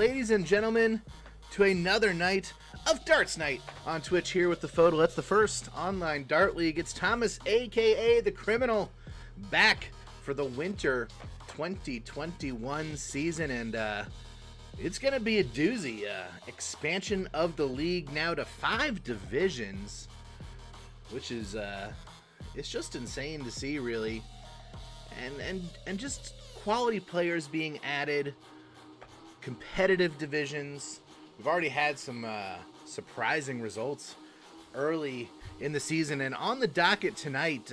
ladies and gentlemen, to another night of Darts Night on Twitch here with the FODL. That's the first online dart league. It's Thomas, a.k.a. The Criminal, back for the winter 2021 season, and it's going to be a doozy. Expansion of the league now to 5 divisions, which is it's just insane to see, really, and just quality players being added, competitive divisions. We've already had some surprising results early in the season, and on the docket tonight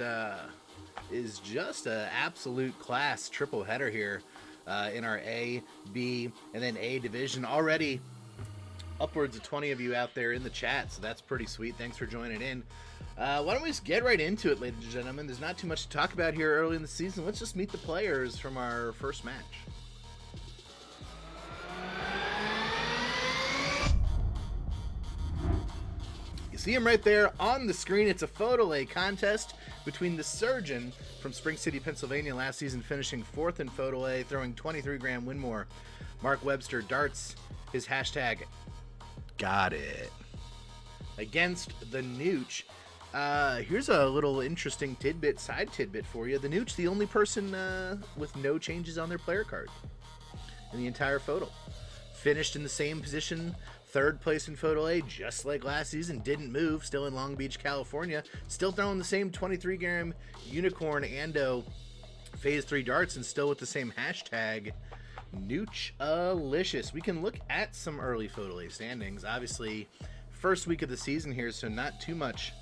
is just an absolute class triple header here in our A, B, and then A division. Already upwards of 20 of you out there in the chat, so that's pretty sweet. Thanks for joining in. Why don't we just get right into it, ladies and gentlemen? There's not too much to talk about here early in the season. Let's just meet the players from our first match. You see him right there on the screen. It's a FODL A contest between the Surgeon from Spring City, Pennsylvania, last season finishing 4th in FODL A, throwing 23 gram Winmore. Mark Webster darts, his hashtag got it, against the Nooch. Here's a little interesting side tidbit for you. The Nooch, the only person with no changes on their player card in the entire FODL. Finished in the same position, 3rd place in FODL A, just like last season. Didn't move, still in Long Beach, California. Still throwing the same 23 gram Unicorn Ando Phase 3 darts, and still with the same hashtag Nooch-alicious. We can look at some early FODL A standings. Obviously, first week of the season here, so not too much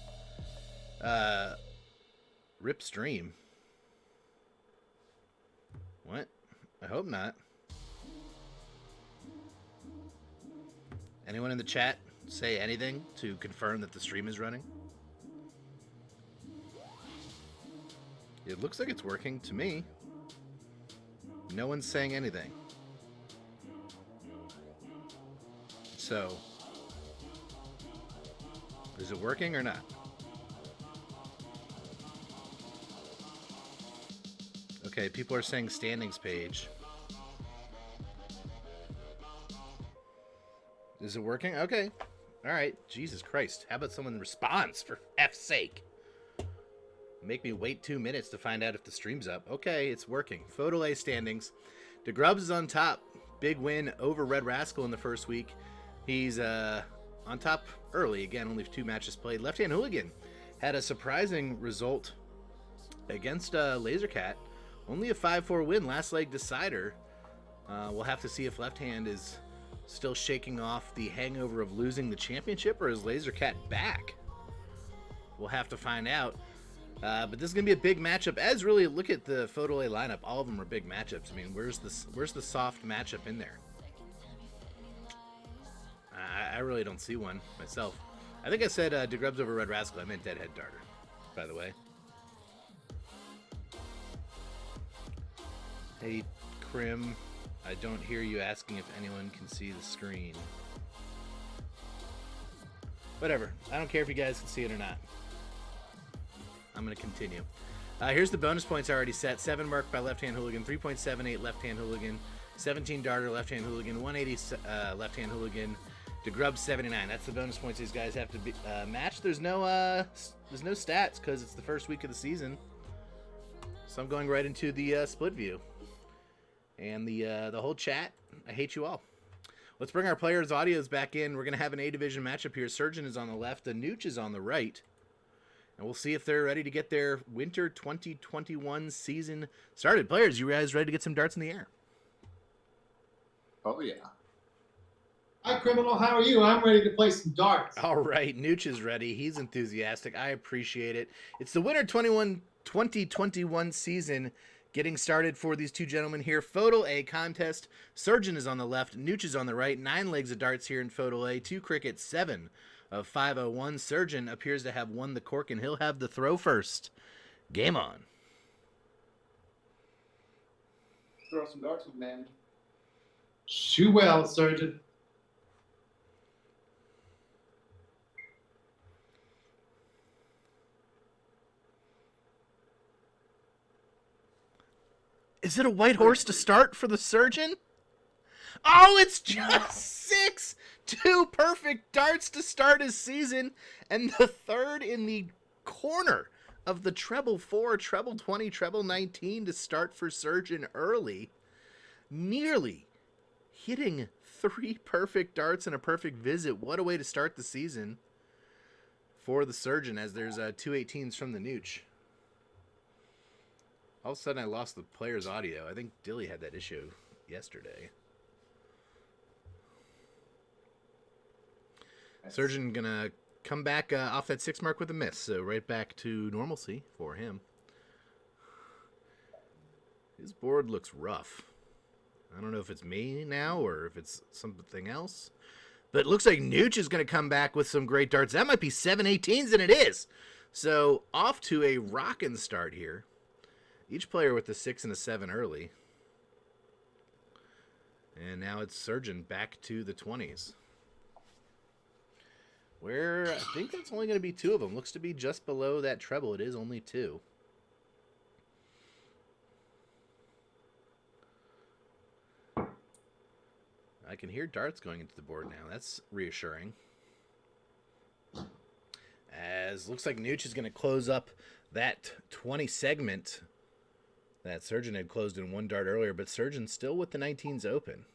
rip stream. What? I hope not. Anyone in the chat say anything to confirm that the stream is running? It looks like it's working to me. No one's saying anything. So, is it working or not? Okay, people are saying standings page. Is it working? Okay. All right. Jesus Christ. How about someone responds, for F's sake? Make me wait 2 minutes to find out if the stream's up. Okay, it's working. FODL A standings. DeGrubs is on top. Big win over Red Rascal in the first week. He's on top early. Again, only 2 matches played. Left Hand Hooligan had a surprising result against Lasercat. Only a 5-4 win. Last leg decider. We'll have to see if Left Hand is still shaking off the hangover of losing the championship, or is Lasercat back? We'll have to find out. But this is going to be a big matchup. As really, look at the FODL A lineup. All of them are big matchups. I mean, where's the soft matchup in there? I really don't see one myself. I think I said DeGrubs over Red Rascal. I meant Deadhead Darter, by the way. Hey, Crim. I don't hear you asking if anyone can see the screen. Whatever. I don't care if you guys can see it or not. I'm going to continue. Here's the bonus points already set. 7 marked by Left Hand Hooligan, 3.78 Left Hand Hooligan, 17 Darter Left Hand Hooligan, 180 Left Hand Hooligan, DeGrub 79. That's the bonus points these guys have to be, match. There's no stats because it's the first week of the season. So I'm going right into the split view. And the whole chat, I hate you all. Let's bring our players' audios back in. We're going to have an A-Division matchup here. Surgeon is on the left. The Nooch is on the right. And we'll see if they're ready to get their winter 2021 season started. Players, you guys ready to get some darts in the air? Oh, yeah. Hi, Criminal. How are you? I'm ready to play some darts. All right. Nooch is ready. He's enthusiastic. I appreciate it. It's the winter 2021 season getting started for these two gentlemen here. FODL A contest. Surgeon is on the left. Nooch is on the right. 9 legs of darts here in FODL A. 2 crickets, 7 of 501. Surgeon appears to have won the cork, and he'll have the throw first. Game on. Throw some darts, man. Shoot well, Surgeon. Is it a white horse to start for the Surgeon? Oh, it's just 6! 2 perfect darts to start his season, and the third in the corner of the treble 4, treble 20, treble 19 to start for Surgeon early. Nearly hitting 3 perfect darts and a perfect visit. What a way to start the season for the Surgeon, as there's 2 18s from the Nooch. All of a sudden, I lost the player's audio. I think Dilly had that issue yesterday. Surgeon gonna come back off that 6 mark with a miss, so right back to normalcy for him. His board looks rough. I don't know if it's me now or if it's something else, but it looks like Nooch is going to come back with some great darts. That might be 7 18s, and it is. So off to a rockin' start here. Each player with a 6 and a 7 early. And now it's Surgeon back to the 20s. Where I think that's only going to be 2 of them. Looks to be just below that treble. It is only 2. I can hear darts going into the board now. That's reassuring. As looks like Nooch is going to close up that 20 segment that Surgeon had closed in 1 dart earlier, but Surgeon still with the 19s open.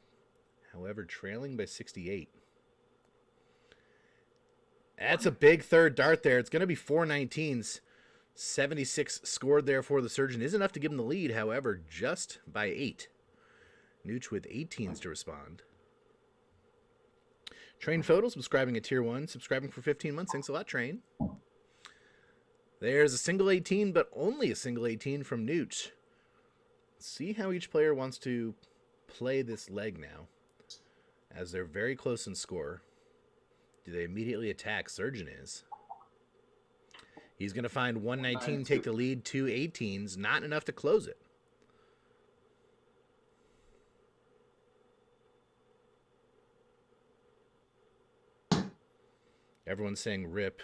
However, trailing by 68. That's a big third dart there. It's going to be 4 19s. 76 scored there for the Surgeon. Is enough to give him the lead, however, just by 8. Nooch with 18s to respond. Train Photo, subscribing at Tier 1, subscribing for 15 months. Thanks a lot, Train. There's a single 18, but only a single 18 from Nooch. See how each player wants to play this leg now, as they're very close in score. Do they immediately attack? Surgeon is. He's going to find 119, take the lead, 2 18s, not enough to close it. Everyone's saying rip.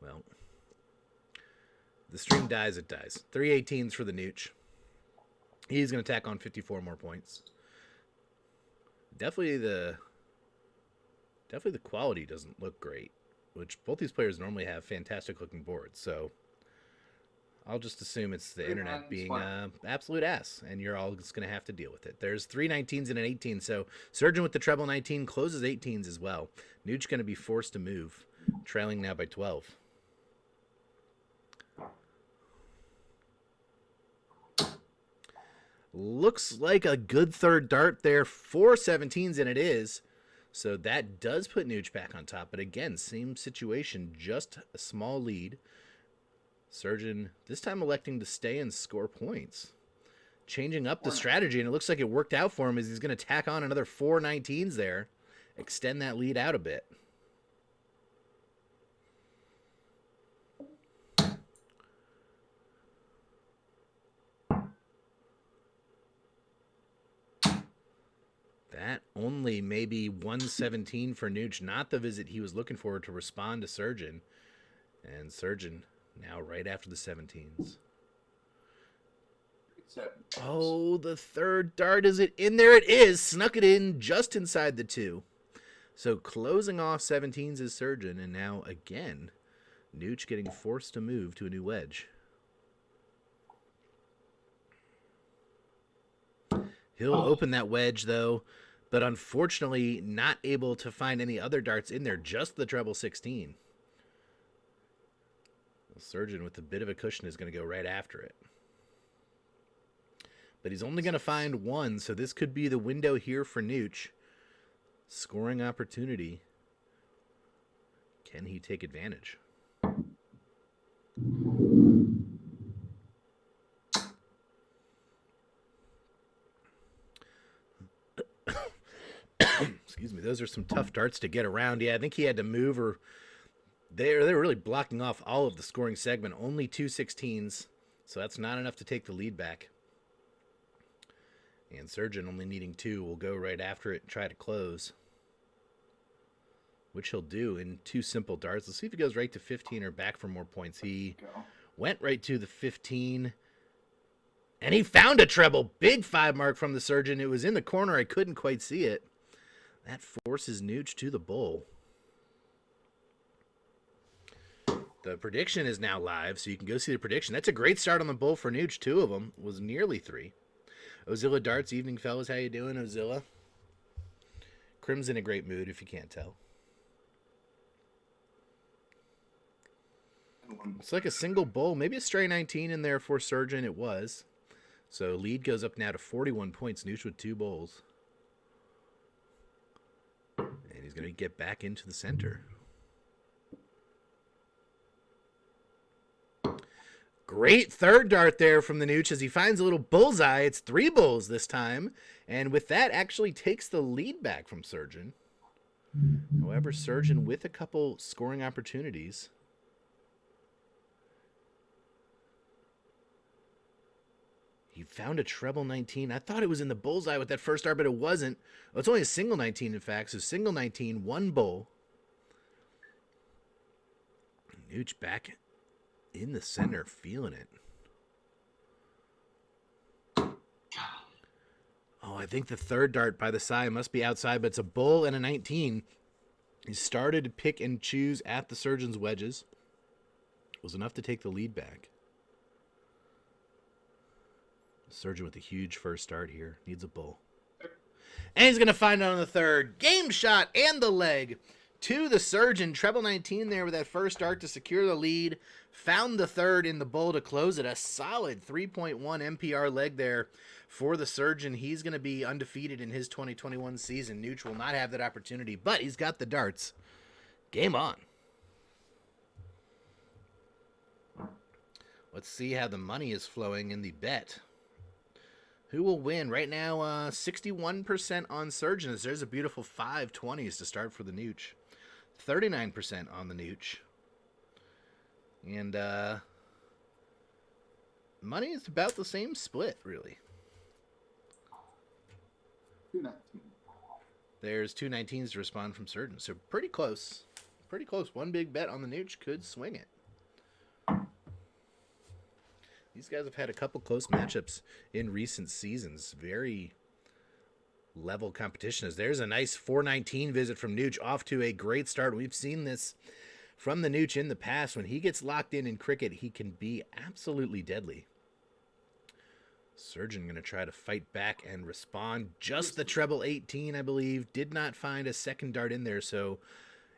Well, the string dies, it dies. 3 18s for the Nooch. He's going to tack on 54 more points. Definitely the quality doesn't look great, which both these players normally have fantastic looking boards. So I'll just assume it's the internet being absolute ass, and you're all just going to have to deal with it. There's 3 19s and an 18, so Surgeon with the treble 19 closes 18s as well. Nooch going to be forced to move, trailing now by 12. Looks like a good third dart there, 4 17s, and it is. So that does put Nooch back on top. But again, same situation, just a small lead. Surgeon this time electing to stay and score points. Changing up the strategy, and it looks like it worked out for him as he's going to tack on another 4 19s there. Extend that lead out a bit. That only maybe 117 for Nooch, not the visit he was looking for to respond to Surgeon. And Surgeon now right after the 17s. Oh, the third dart, is it in there? It is. Snuck it in just inside the 2. So closing off 17s is Surgeon, and now again, Nooch getting forced to move to a new wedge. He'll open that wedge, though, but unfortunately not able to find any other darts in there, just the treble 16. The Surgeon with a bit of a cushion is going to go right after it. But he's only going to find 1, so this could be the window here for Nooch. Scoring opportunity. Can he take advantage? Excuse me. Those are some tough darts to get around. Yeah, I think he had to move, or they were really blocking off all of the scoring segment. Only 2 16s, so that's not enough to take the lead back. And Surgeon only needing 2 will go right after it and try to close, which he'll do in 2 simple darts. Let's see if he goes right to 15 or back for more points. He went right to the 15, And he found a treble. Big 5 mark from the Surgeon. It was in the corner. I couldn't quite see it. That forces Nooch to the bowl. The prediction is now live, so you can go see the prediction. That's a great start on the bowl for Nooch. 2 of them was nearly 3. Ozilla Darts, evening fellas. How you doing, Ozilla? Crim's in a great mood, if you can't tell. It's like a single bowl. Maybe a stray 19 in there for Surgeon. It was. So lead goes up now to 41 points. Nooch with 2 bowls. And he's going to get back into the center. Great third dart there from the Nooch as he finds a little bullseye. It's 3 bowls this time. And with that, actually takes the lead back from Surgeon. However, Surgeon with a couple scoring opportunities. He found a treble 19. I thought it was in the bullseye with that first dart, but it wasn't. Well, it's only a single 19, in fact. So single 19, 1 bowl. Nooch back in the center, feeling it. Oh, I think the third dart by the side must be outside, but it's a bull and a 19. He started to pick and choose at the Surgeon's wedges. It was enough to take the lead back. Surgeon with a huge first start here. Needs a bull. And he's going to find it on the third. Game shot and the leg to the Surgeon. Treble 19 there with that first start to secure the lead. Found the third in the bowl to close it. A solid 3.1 MPR leg there for the Surgeon. He's going to be undefeated in his 2021 season. Nooch will not have that opportunity, but he's got the darts. Game on. Let's see how the money is flowing in the bet. Who will win? Right now, 61% on Surgeon. There's a beautiful 520s to start for the Nooch. 39% on the Nooch. And money is about the same split, really. 219. There's 2 19s to respond from Surgeon. So pretty close. Pretty close. One big bet on the Nooch could swing it. These guys have had a couple close matchups in recent seasons. Very level competition. As there's a nice 419 visit from Nooch, off to a great start. We've seen this from the Nooch in the past. When he gets locked in cricket, he can be absolutely deadly. Surgeon going to try to fight back and respond. Just the treble 18, I believe. Did not find a second dart in there, so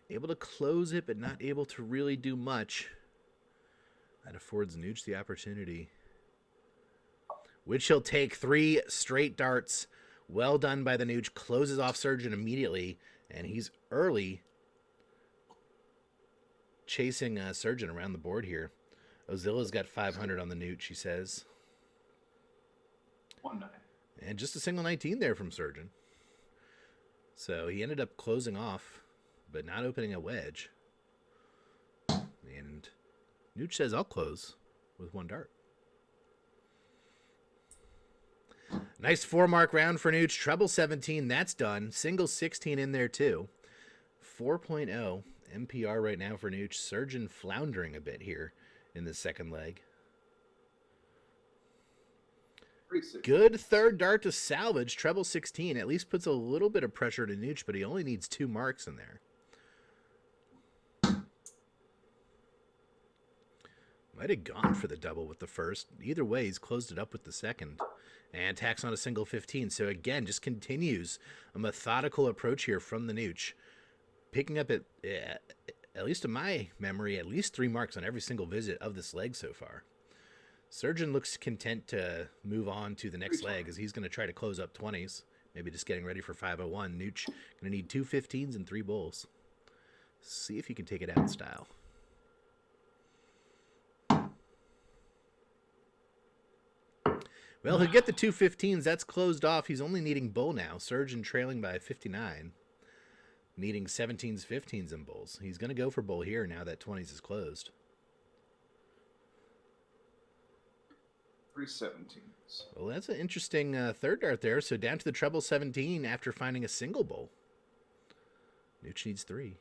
able to close it, but not able to really do much. That affords Nooch the opportunity, which he'll take 3 straight darts. Well done by the Nooch. Closes off Surgeon immediately, and he's early chasing Surgeon around the board here. Ozilla's got 500 on the Nooch, he says. 1-9. And just a single 19 there from Surgeon. So he ended up closing off, but not opening a wedge. And Nooch says, I'll close with 1 dart. Nice 4-mark round for Nooch. Treble 17, that's done. Single 16 in there, too. 4.0 MPR right now for Nooch. Surgeon floundering a bit here in the second leg. 36. Good third dart to salvage. Treble 16 at least puts a little bit of pressure to Nooch, but he only needs 2 marks in there. Might have gone for the double with the first. Either way, he's closed it up with the second. And tacks on a single 15. So again, just continues a methodical approach here from the Nooch. Picking up, at least in my memory, at least 3 marks on every single visit of this leg so far. Surgeon looks content to move on to the next leg as he's going to try to close up 20s. Maybe just getting ready for 501. Nooch going to need 2 15s and 3 bowls. See if he can take it out in style. Well, he'll get the 2 15s. That's closed off. He's only needing bull now. Surgeon trailing by 59. Needing 17s, 15s, and bulls. He's going to go for bull here now that 20s is closed. 3 17s. Well, that's an interesting third dart there. So down to the treble 17 after finding a single bull. Nooch needs 3.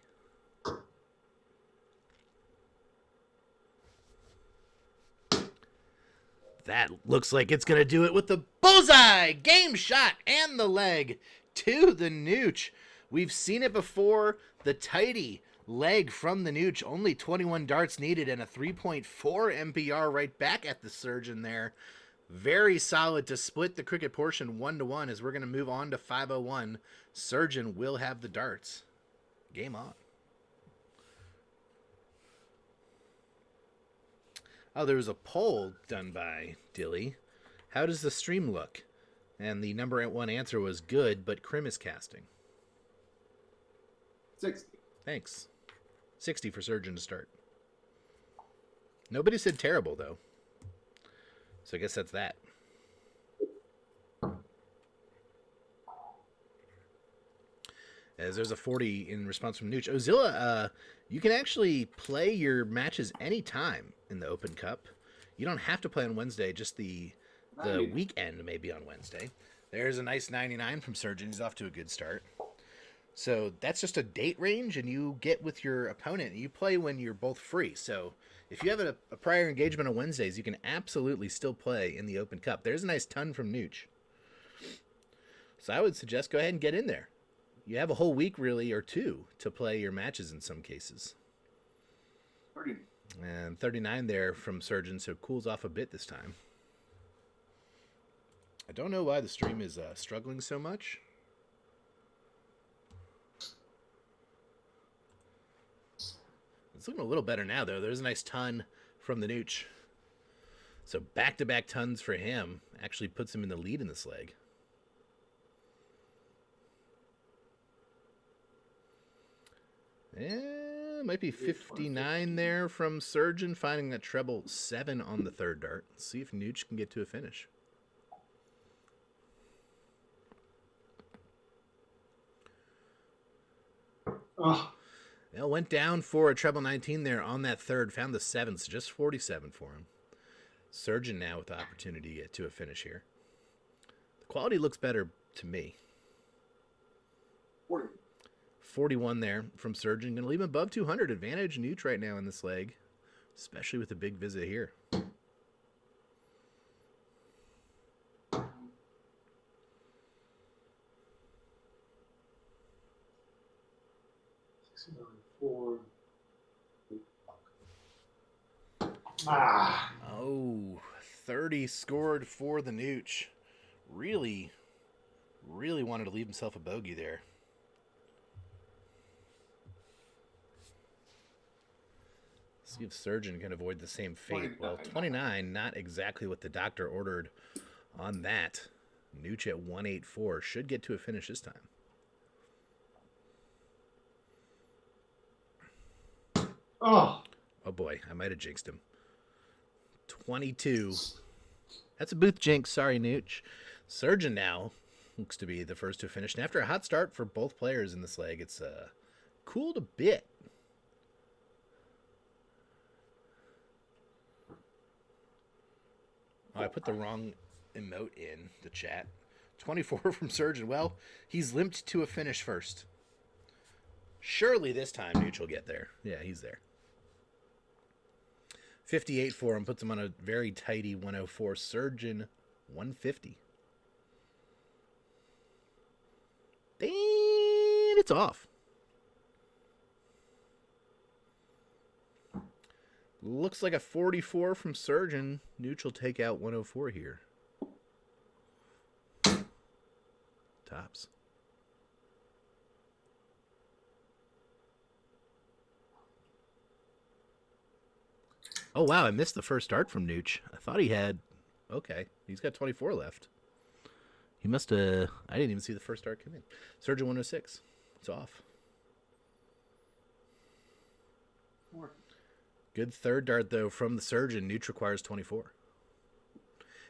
That looks like it's going to do it with the bullseye, game shot, and the leg to the Nooch. We've seen it before. The tighty leg from the Nooch. Only 21 darts needed and a 3.4 MPR right back at the Surgeon there. Very solid to split the cricket portion 1-1 as we're going to move on to 501. Surgeon will have the darts. Game on. Oh, there was a poll done by Dilly. How does the stream look? And the number one answer was good, but Crim is casting. 60. Thanks. 60 for Surgeon to start. Nobody said terrible, though. So I guess that's that. As there's a 40 in response from Nooch. Ozilla, you can actually play your matches anytime in the Open Cup. You don't have to play on Wednesday, just the weekend may be on Wednesday. There's a nice 99 from Surgeon. He's off to a good start. So that's just a date range, and you get with your opponent, and you play when you're both free. So if you have a prior engagement on Wednesdays, you can absolutely still play in the Open Cup. There's a nice ton from Nooch. So I would suggest go ahead and get in there. You have a whole week, really, or two, to play your matches in some cases. 30. And 39 there from Surgeon, so it cools off a bit this time. I don't know why the stream is struggling so much. It's looking a little better now, though. There's a nice ton from the Nooch. So back-to-back tons for him actually puts him in the lead in this leg. Might be 59 there from Surgeon, finding that treble 7 on the third dart. Let's see if Nooch can get to a finish. Oh, Well, went down for a treble 19 there on that third. Found the 7s, just 47 for him. Surgeon now with the opportunity to get to a finish here. The quality looks better to me. 40. 41 there from Surgeon. Going to leave him above 200. Advantage Nooch right now in this leg, especially with a big visit here. Ah. Oh, 30 scored for the Nooch. Really wanted to leave himself a bogey there. See if Surgeon can avoid the same fate. Well, 29, not exactly what the doctor ordered on that. Nooch at 184 should get to a finish this time. Oh. Oh boy, I might have jinxed him. 22. That's a booth jinx. Sorry, Nooch. Surgeon now looks to be the first to finish. And after a hot start for both players in this leg, it's cooled a bit. Oh, I put the wrong emote in the chat. 24 from Surgeon. Well, he's limped to a finish first. Surely this time Nooch will get there. Yeah, he's there. 58 for him. Puts him on a very tighty 104. Surgeon, 150. And it's off. Looks like a 44 from Surgeon. Nooch will take out 104 here. Tops. Oh, wow. I missed the first start from Nooch. I thought he had... Okay. He's got 24 left. He must have... I didn't even see the first start come in. Surgeon 106. It's off. Good third dart, though, from the Surgeon. Nooch requires 24.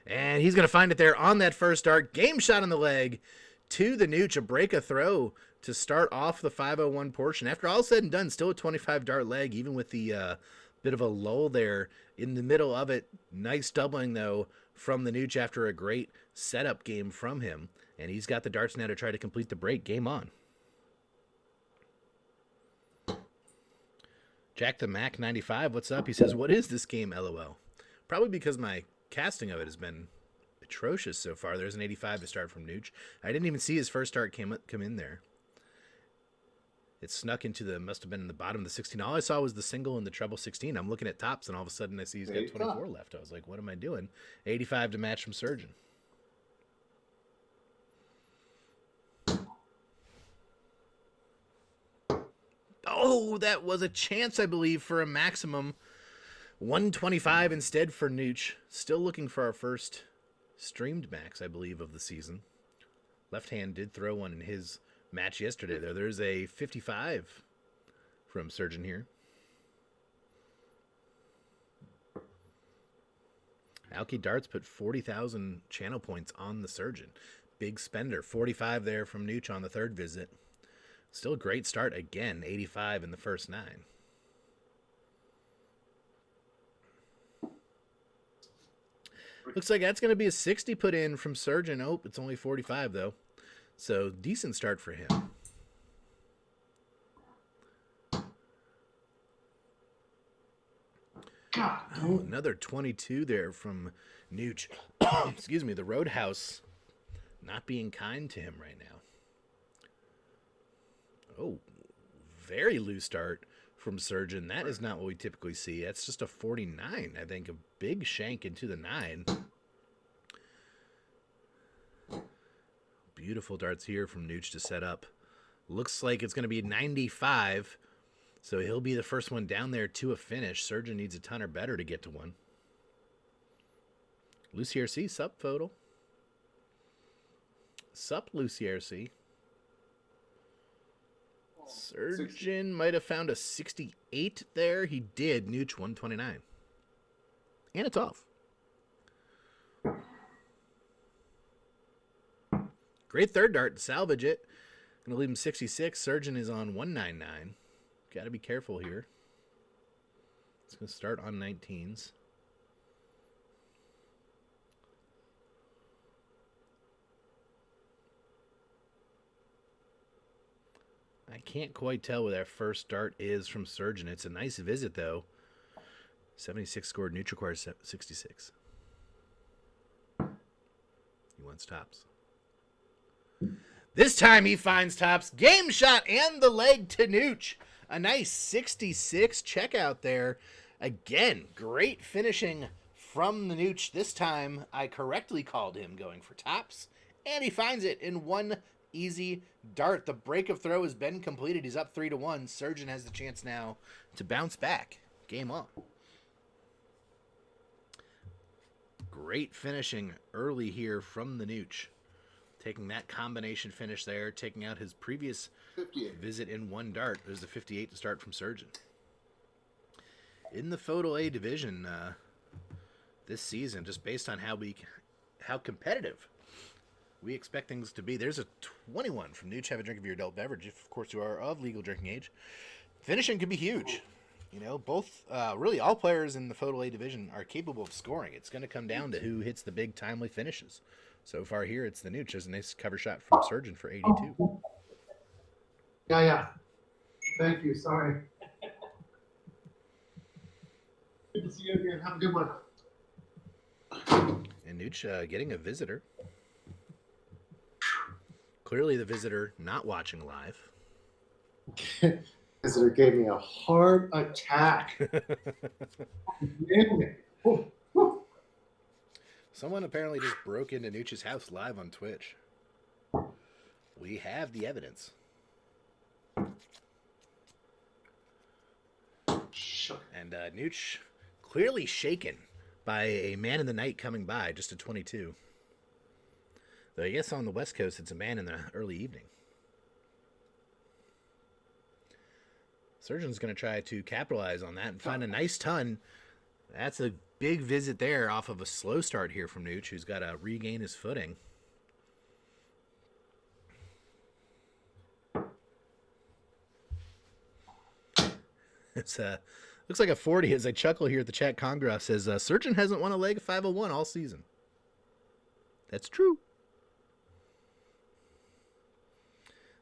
And he's going to find it there on that first dart. Game shot on the leg to the Nooch. A break a throw to start off the 501 portion. After all said and done, still a 25 dart leg, even with the bit of a lull there in the middle of it. Nice doubling, though, from the Nooch after a great setup game from him. And he's got the darts now to try to complete the break. Game on. Jack the Mac 95, what's up? He says, what is this game, LOL? Probably because my casting of it has been atrocious so far. There's an 85 to start from Nooch. I didn't even see his first start come in there. It snuck into must have been in the bottom of the 16. All I saw was the single and the treble 16. I'm looking at tops, and all of a sudden I see he's got 24 left. I was like, what am I doing? 85 to match from Surgeon. Oh, that was a chance, I believe, for a maximum. 125 instead for Nooch. Still looking for our first streamed max, I believe, of the season. Left hand did throw one in his match yesterday, though. There's a 55 from Surgeon here. Alki Darts put 40,000 channel points on the Surgeon. Big spender. 45 there from Nooch on the third visit. Still a great start again. 85 in the first 9. Looks like that's going to be a 60 put in from Surgeon. Oh, it's only 45, though. So, decent start for him. Oh, another 22 there from Nooch. Excuse me, the Roadhouse not being kind to him right now. Oh, very loose start from Surgeon. That is not what we typically see. That's just a 49, I think. A big shank into the 9. Beautiful darts here from Nooch to set up. Looks like it's going to be 95. So he'll be the first one down there to a finish. Surgeon needs a ton or better to get to one. Lucy RC, sup, FODL. Sup, Lucy RC. Surgeon might have found a 68 there. He did. Nooch 129. And it's off. Great third dart to salvage it. Going to leave him 66. Surgeon is on 199. Got to be careful here. It's going to start on 19s. I can't quite tell where that first dart is from Surgeon. It's a nice visit, though. 76 scored. Nooch requires 66. He wants tops. This time he finds tops. Game shot and the leg to Nooch. A nice 66 checkout there. Again, great finishing from the Nooch. This time I correctly called him going for tops. And he finds it in one easy dart. The break of throw has been completed. He's up 3-1. Surgeon has the chance now to bounce back. Game on. Great finishing early here from the Nooch. Taking that combination finish there, taking out his previous 58. Visit in one dart. There's the 58 to start from Surgeon. In the FODL A division this season, just based on how competitive we expect things to be. There's a 21 from Nooch. Have a drink of your adult beverage, if of course you are of legal drinking age. Finishing could be huge. You know, both, really all players in the FODL A division are capable of scoring. It's going to come down to who hits the big timely finishes. So far here, it's the Nooch. There's a nice cover shot from Surgeon for 82. Yeah. Thank you. Sorry. Good to see you again. Have a good one. And Nooch getting a visitor. Clearly the visitor not watching live. Visitor gave me a heart attack. Someone apparently just broke into Nooch's house live on Twitch. We have the evidence. And Nooch clearly shaken by a man in the night coming by, just a 22. Though I guess on the West Coast it's a man in the early evening. Surgeon's going to try to capitalize on that and find a nice ton. That's a big visit there off of a slow start here from Nooch, who's got to regain his footing. It's looks like a 40 as I chuckle here at the chat. Kongraw says, Surgeon hasn't won a leg of 501 all season. That's true.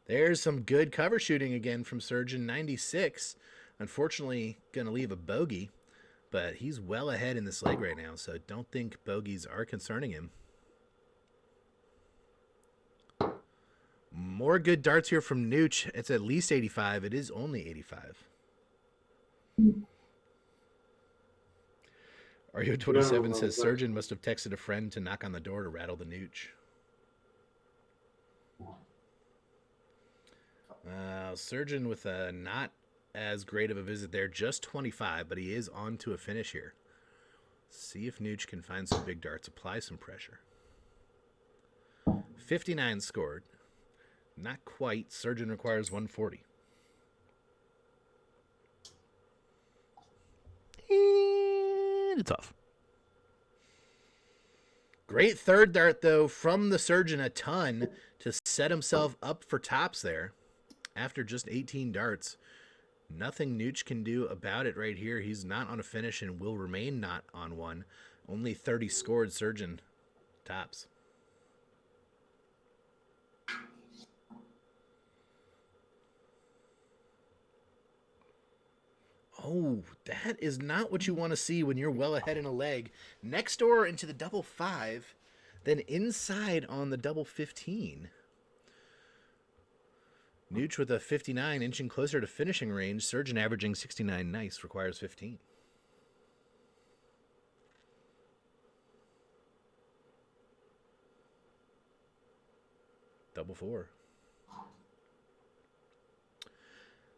There's some good cover shooting again from Surgeon. 96. Unfortunately, going to leave a bogey. But he's well ahead in this leg right now, so I don't think bogeys are concerning him. More good darts here from Nooch. It's at least 85. It is only 85. Ario27 says Surgeon must have texted a friend to knock on the door to rattle the Nooch. Surgeon with a not as great of a visit there, just 25, but he is on to a finish here. See if Nooch can find some big darts, apply some pressure. 59 scored. Not quite. Surgeon requires 140. And it's off. Great third dart, though, from the Surgeon, a ton to set himself up for tops there after just 18 darts. Nothing Nooch can do about it right here. He's not on a finish and will remain not on one. Only 30 scored. Surgeon tops. Oh, that is not what you want to see when you're well ahead in a leg. Next door into the double 5, then inside on the double 15. Nooch with a 59, inching closer to finishing range. Surgeon averaging 69. Nice, requires 15. Double 4.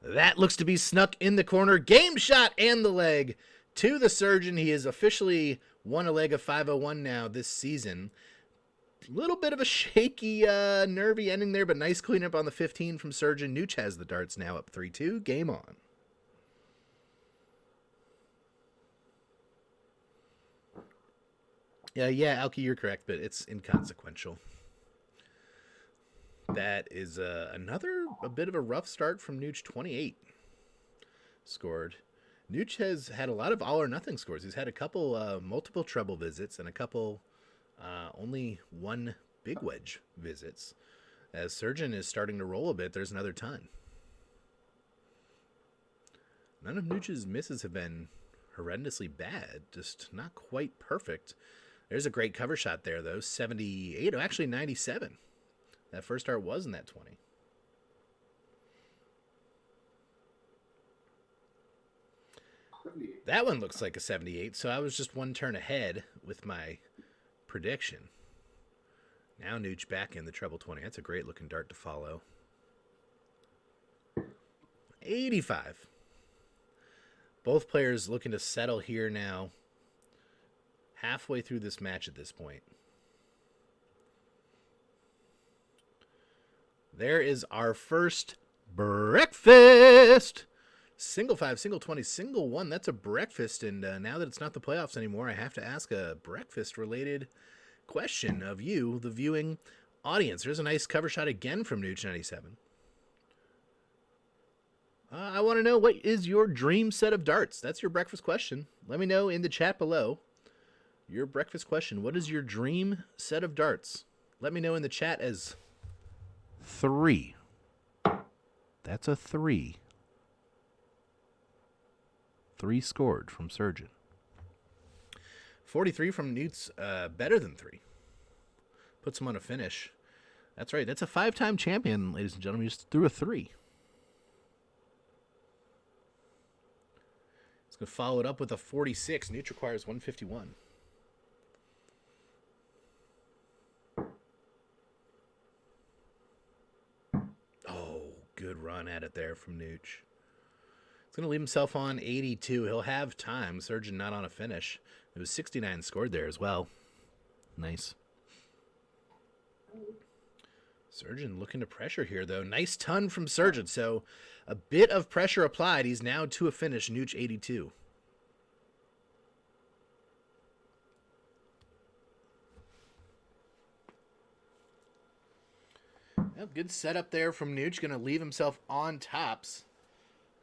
That looks to be snuck in the corner. Game shot and the leg to the Surgeon. He has officially won a leg of 501 now this season. A little bit of a shaky, nervy ending there, but nice cleanup on the 15 from Surgeon. Nooch has the darts now up 3-2. Game on. Yeah, Alki, you're correct, but it's inconsequential. That is a bit of a rough start from Nooch. 28 scored. Nooch has had a lot of all or nothing scores. He's had a couple multiple treble visits and a couple only one big wedge visits. As Surgeon is starting to roll a bit, there's another ton. None of Nooch's misses have been horrendously bad, just not quite perfect. There's a great cover shot there, though. 78, actually 97. That first dart was in that 20. That one looks like a 78, so I was just one turn ahead with my prediction. Now Nooch back in the treble 20. That's a great looking dart to follow. 85. Both players looking to settle here now. Halfway through this match at this point. There is our first breakfast. Single 5, single 20, single 1. That's a breakfast. And now that it's not the playoffs anymore, I have to ask a breakfast-related question of you, the viewing audience. There's a nice cover shot again from Nooch 97. I want to know, what is your dream set of darts? That's your breakfast question. Let me know in the chat below. Your breakfast question. What is your dream set of darts? Let me know in the chat as 3. That's a 3. 3 scored from Surgeon. 43 from Newt's better than 3. Puts him on a finish. That's right. That's a 5-time champion, ladies and gentlemen. He just threw a 3. He's going to follow it up with a 46. Nooch requires 151. Good run at it there from Nooch. He's going to leave himself on 82. He'll have time. Surgeon not on a finish. It was 69 scored there as well. Nice. Surgeon looking to pressure here, though. Nice ton from Surgeon. So a bit of pressure applied. He's now to a finish. Nooch 82. Good setup there from Nooch. Going to leave himself on tops,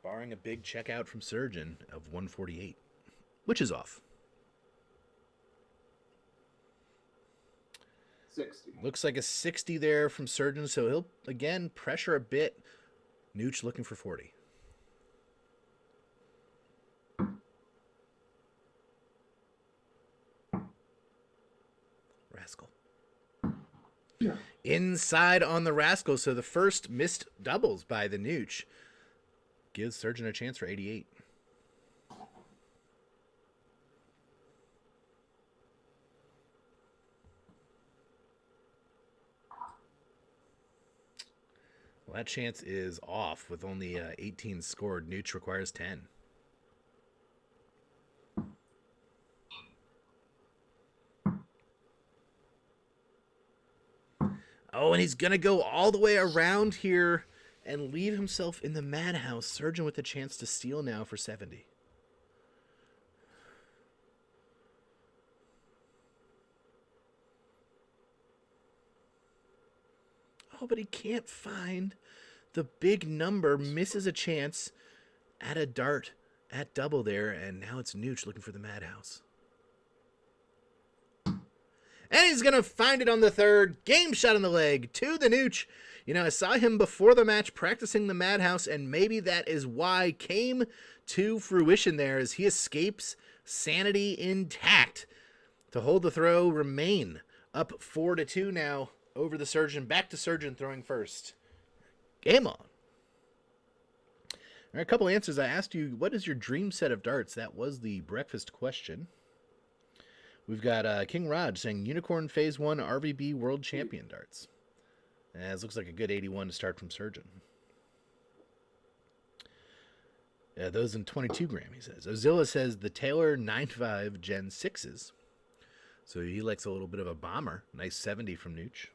barring a big checkout from Surgeon of 148, which is off. 60. Looks like a 60 there from Surgeon, so he'll, again, pressure a bit. Nooch looking for 40. Inside on the Rascal, so the first missed doubles by the Nooch gives Surgeon a chance for 88. Well, that chance is off with only 18 scored. Nooch requires 10. Oh, and he's going to go all the way around here and leave himself in the madhouse. Surgeon with a chance to steal now for 70. Oh, but he can't find the big number. Misses a chance at a dart at double there, and now it's Nooch looking for the madhouse. And he's going to find it on the third. Game shot in the leg to the Nooch. You know, I saw him before the match practicing the madhouse, and maybe that is why came to fruition there as he escapes, sanity intact, to hold the throw, remain up 4-2 now over the Surgeon. Back to Surgeon throwing first. Game on. All right, a couple answers. I asked you, what is your dream set of darts? That was the breakfast question. We've got King Rodge saying Unicorn Phase 1 RVB World Champion darts. This looks like a good 81 to start from Surgeon. Yeah, those in 22 gram, he says. Ozilla says the Taylor 9.5 Gen 6s. So he likes a little bit of a bomber. Nice 70 from Nooch.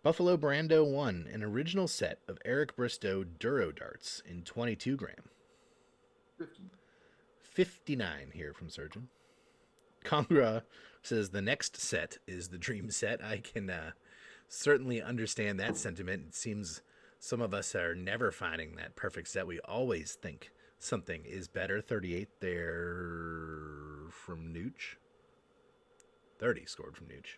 Buffalo Brando 1, an original set of Eric Bristow Duro darts in 22 gram. 59 here from Surgeon. Kongraw says the next set is the dream set. I can certainly understand that sentiment. It seems some of us are never finding that perfect set. We always think something is better. 38 there from Nooch. 30 scored from Nooch.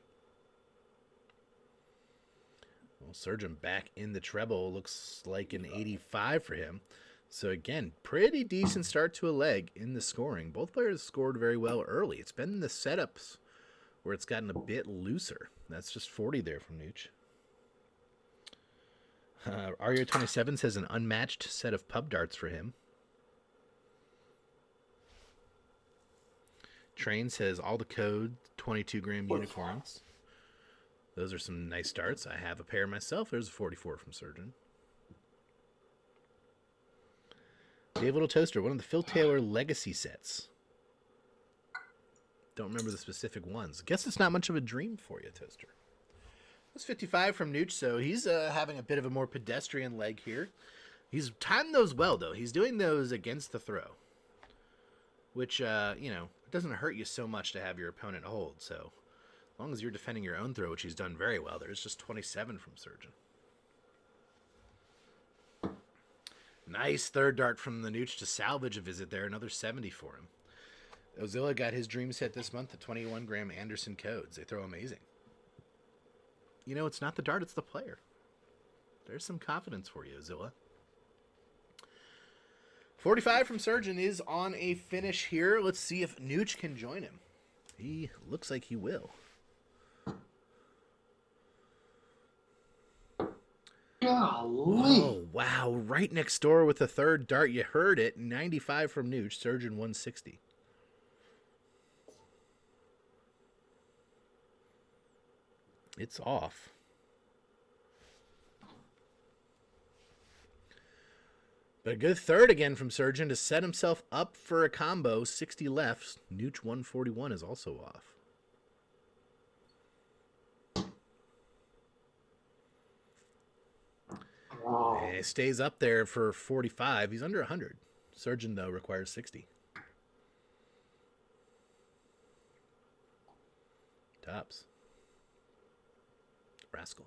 Well, Surgeon back in the treble. Looks like an 85 for him. So again, pretty decent start to a leg in the scoring. Both players scored very well early. It's been the setups where it's gotten a bit looser. That's just 40 there from Nooch. Ario27 says an unmatched set of pub darts for him. Train says all the code 22 gram unicorns. Those are some nice darts. I have a pair myself. There's a 44 from Surgeon. Dave Little Toaster, one of the Phil Taylor legacy sets. Don't remember the specific ones. Guess it's not much of a dream for you, Toaster. That's 55 from Nooch, so he's having a bit of a more pedestrian leg here. He's timed those well, though. He's doing those against the throw, which, you know, it doesn't hurt you so much to have your opponent hold. So as long as you're defending your own throw, which he's done very well, there's just 27 from Surgeon. Nice third dart from the Nooch to salvage a visit there. Another 70 for him. Ozilla got his dream set this month, the 21 gram Anderson codes. They throw amazing. You know, it's not the dart, it's the player. There's some confidence for you, Ozilla. 45 from Surgeon is on a finish here. Let's see if Nooch can join him. He looks like he will. Golly. Oh, wow. Right next door with the third dart. You heard it. 95 from Nooch. Surgeon 160. It's off. But a good third again from Surgeon to set himself up for a combo. 60 left. Nooch 141 is also off. And he stays up there for 45. He's under 100. Surgeon, though, requires 60. Tops. Rascal.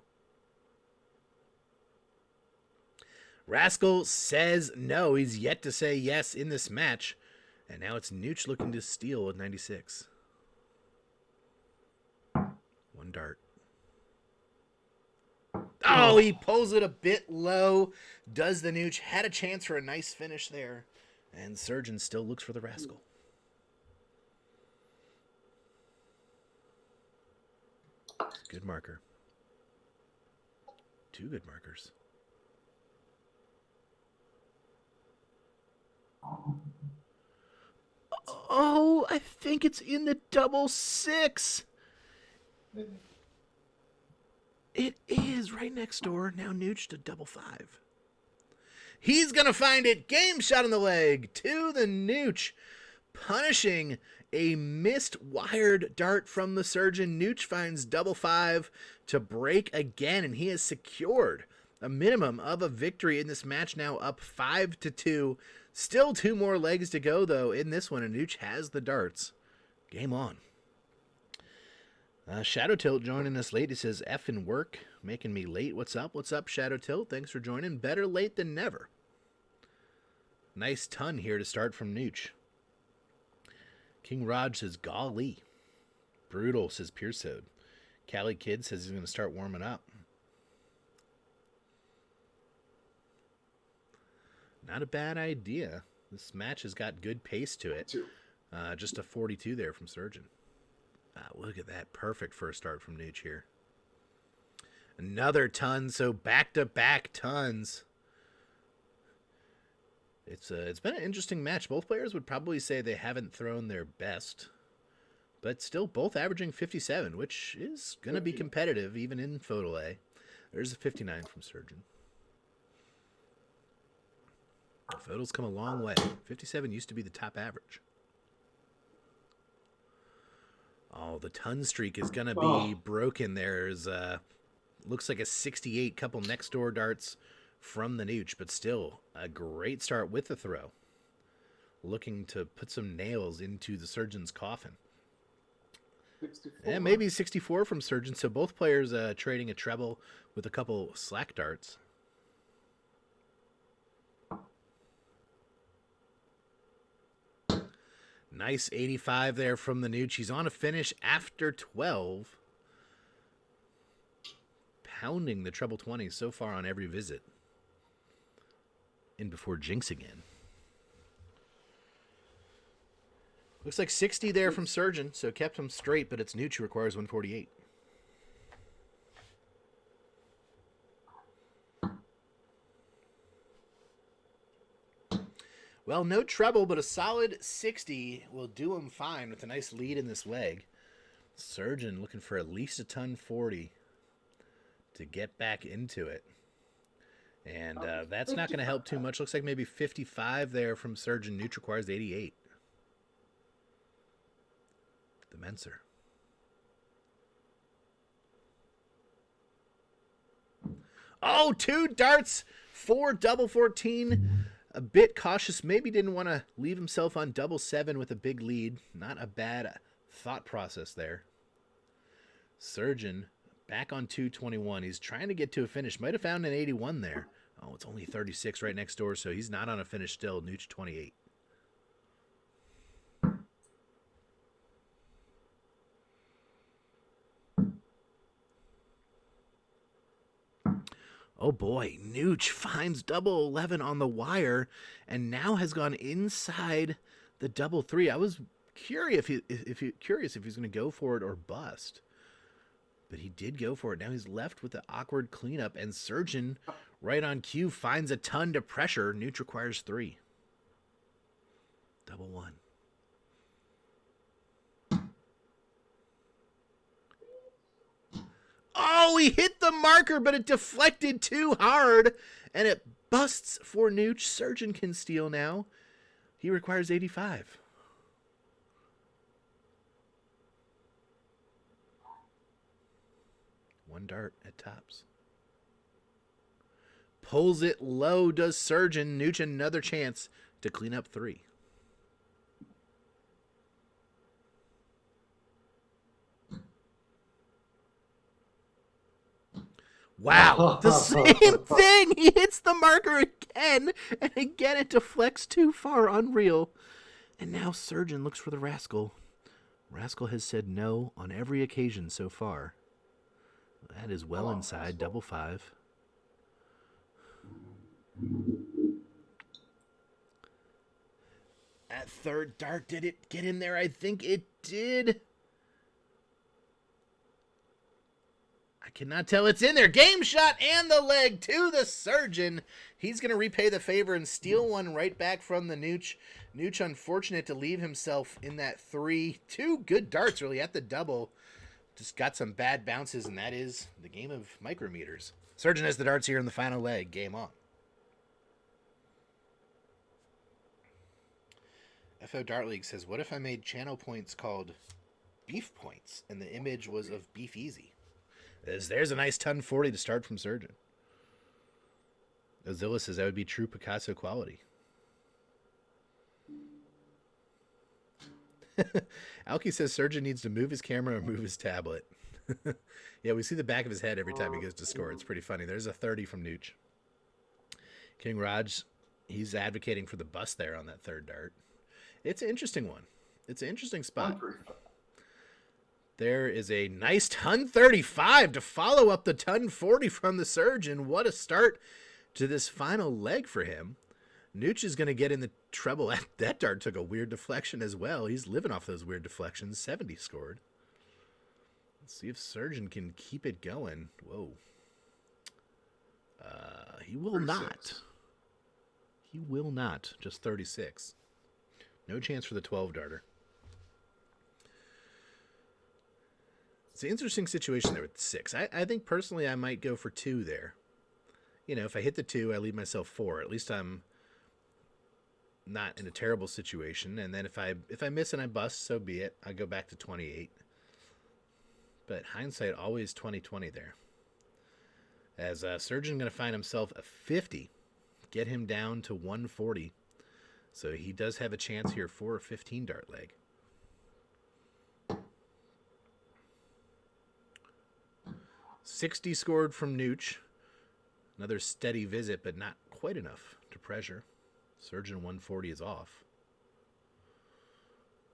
Rascal says no. He's yet to say yes in this match. And now it's Nooch looking to steal with 96. One dart. Oh, he pulls it a bit low. Does the Nooch. Had a chance for a nice finish there. And Surgeon still looks for the Rascal. Good marker. 2 good markers. Oh, I think it's in the double 6. It is right next door. Now Nooch to double 5. He's going to find it. Game shot in the leg to the Nooch. Punishing a missed wired dart from the surgeon. Nooch finds double 5 to break again, and he has secured a minimum of a victory in this match, now up 5-2. Still 2 more legs to go, though, in this one, and Nooch has the darts. Game on. Shadow Tilt joining us late. He says, F in work, making me late. What's up? What's up, Shadow Tilt? Thanks for joining. Better late than never. Nice ton here to start from Nooch. King Rodge says, golly. Brutal, says Pearsode. Cali Kid says he's going to start warming up. Not a bad idea. This match has got good pace to it. Just a 42 there from Surgeon. Look at that. Perfect first start from Nooch here. Another ton, so back-to-back tons. It's been an interesting match. Both players would probably say they haven't thrown their best, but still both averaging 57, which is going to be competitive even in FODL A. There's a 59 from Surgeon. FODL's come a long way. 57 used to be the top average. Oh, the ton streak is going to be broken. There's looks like a 68, couple next door darts from the Nooch, but still a great start with the throw. Looking to put some nails into the Surgeon's coffin. 64. And maybe 64 from Surgeon, so both players trading a treble with a couple slack darts. Nice 85 there from the Nooch. He's on a finish after 12. Pounding the treble 20 so far on every visit. In before Jinx again. Looks like 60 there from Surgeon, so kept him straight, but it's Nooch who requires 148. Well, no treble, but a solid 60 will do him fine with a nice lead in this leg. Surgeon looking for at least a ton 40 to get back into it. And that's not going to help too much. Looks like maybe 55 there from Surgeon. Nooch requires 88. The Menser. Oh, 2 darts for double 14. A bit cautious. Maybe didn't want to leave himself on double 7 with a big lead. Not a bad thought process there. Surgeon back on 221. He's trying to get to a finish. Might have found an 81 there. Oh, it's only 36 right next door, so he's not on a finish still. Nooch 28. Oh boy, Nooch finds double 11 on the wire and now has gone inside the double 3. I was curious if he's going to go for it or bust. But he did go for it. Now he's left with the awkward cleanup, and Surgeon right on cue finds a ton to pressure. Nooch requires 3. Double 1. Oh, he hit the marker, but it deflected too hard, and it busts for Nooch. Surgeon can steal now. He requires 85. One dart at tops. Pulls it low, does Surgeon. Nooch another chance to clean up 3. Wow, the same thing. He hits the marker again, and again it deflects too far. Unreal. And now Surgeon looks for the Rascal. Rascal has said no on every occasion so far. That is well inside, double 5. That third dart, did it get in there? I think it did. cannot tell it's in there. Game shot and the leg to the Surgeon. He's going to repay the favor and steal one right back from the Nooch. Nooch unfortunate to leave himself in that 3. 2 good darts really at the double. Just got some bad bounces, and that is the game of micrometers. Surgeon has the darts here in the final leg. Game on. FO Dart League says, what if I made channel points called beef points and the image was of beef easy? There's a nice ton 40 to start from Surgeon. Ozilla says that would be true Picasso quality. Alki says Surgeon needs to move his camera or move his tablet. Yeah, we see the back of his head every time he goes to score. It's pretty funny. There's a 30 from Nooch. King Rodge, he's advocating for the bust there on that third dart. It's an interesting one. It's an interesting spot. There is a nice ton 35 to follow up the ton 40 from the Surgeon. What a start to this final leg for him. Nooch is going to get in the treble. That dart took a weird deflection as well. He's living off those weird deflections. 70 scored. Let's see if Surgeon can keep it going. Whoa. He will 36. Not. He will not. Just 36. No chance for the 12 darter. It's an interesting situation there with the 6. I think personally I might go for 2 there. You know, if I hit the 2, I leave myself 4. At least I'm not in a terrible situation. And then if I miss and I bust, so be it. I go back to 28. But hindsight always 20/20 there. As Surgeon going to find himself a 50, get him down to 140. So he does have a chance here for a 15 dart leg. $60 scored from Nooch. Another steady visit, but not quite enough to pressure. Surgeon 140 is off.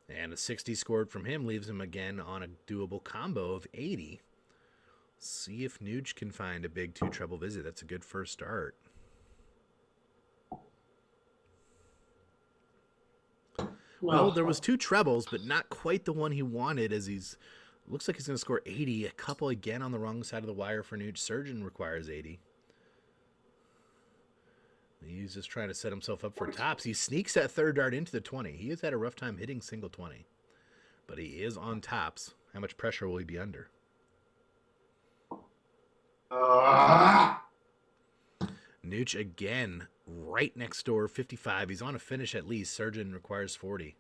And a 60 scored from him leaves him again on a doable combo of 80. See if Nooch can find a big 2 treble visit. That's a good first start. Well, there was 2 trebles, but not quite the one he wanted, as looks like he's going to score 80. A couple again on the wrong side of the wire for Nooch. Surgeon requires 80. He's just trying to set himself up for tops. He sneaks that third dart into the 20. He has had a rough time hitting single 20. But he is on tops. How much pressure will he be under? Nooch again, right next door, 55. He's on a finish at least. Surgeon requires 40.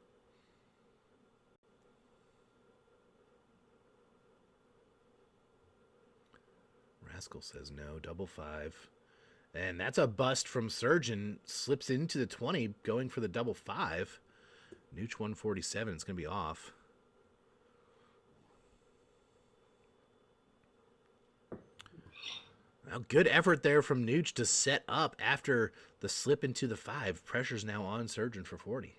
Rascal says no, double 5. And that's a bust from Surgeon. Slips into the 20, going for the double 5. Nooch 147. It's going to be off. Well, good effort there from Nooch to set up after the slip into the 5. Pressure's now on Surgeon for 40.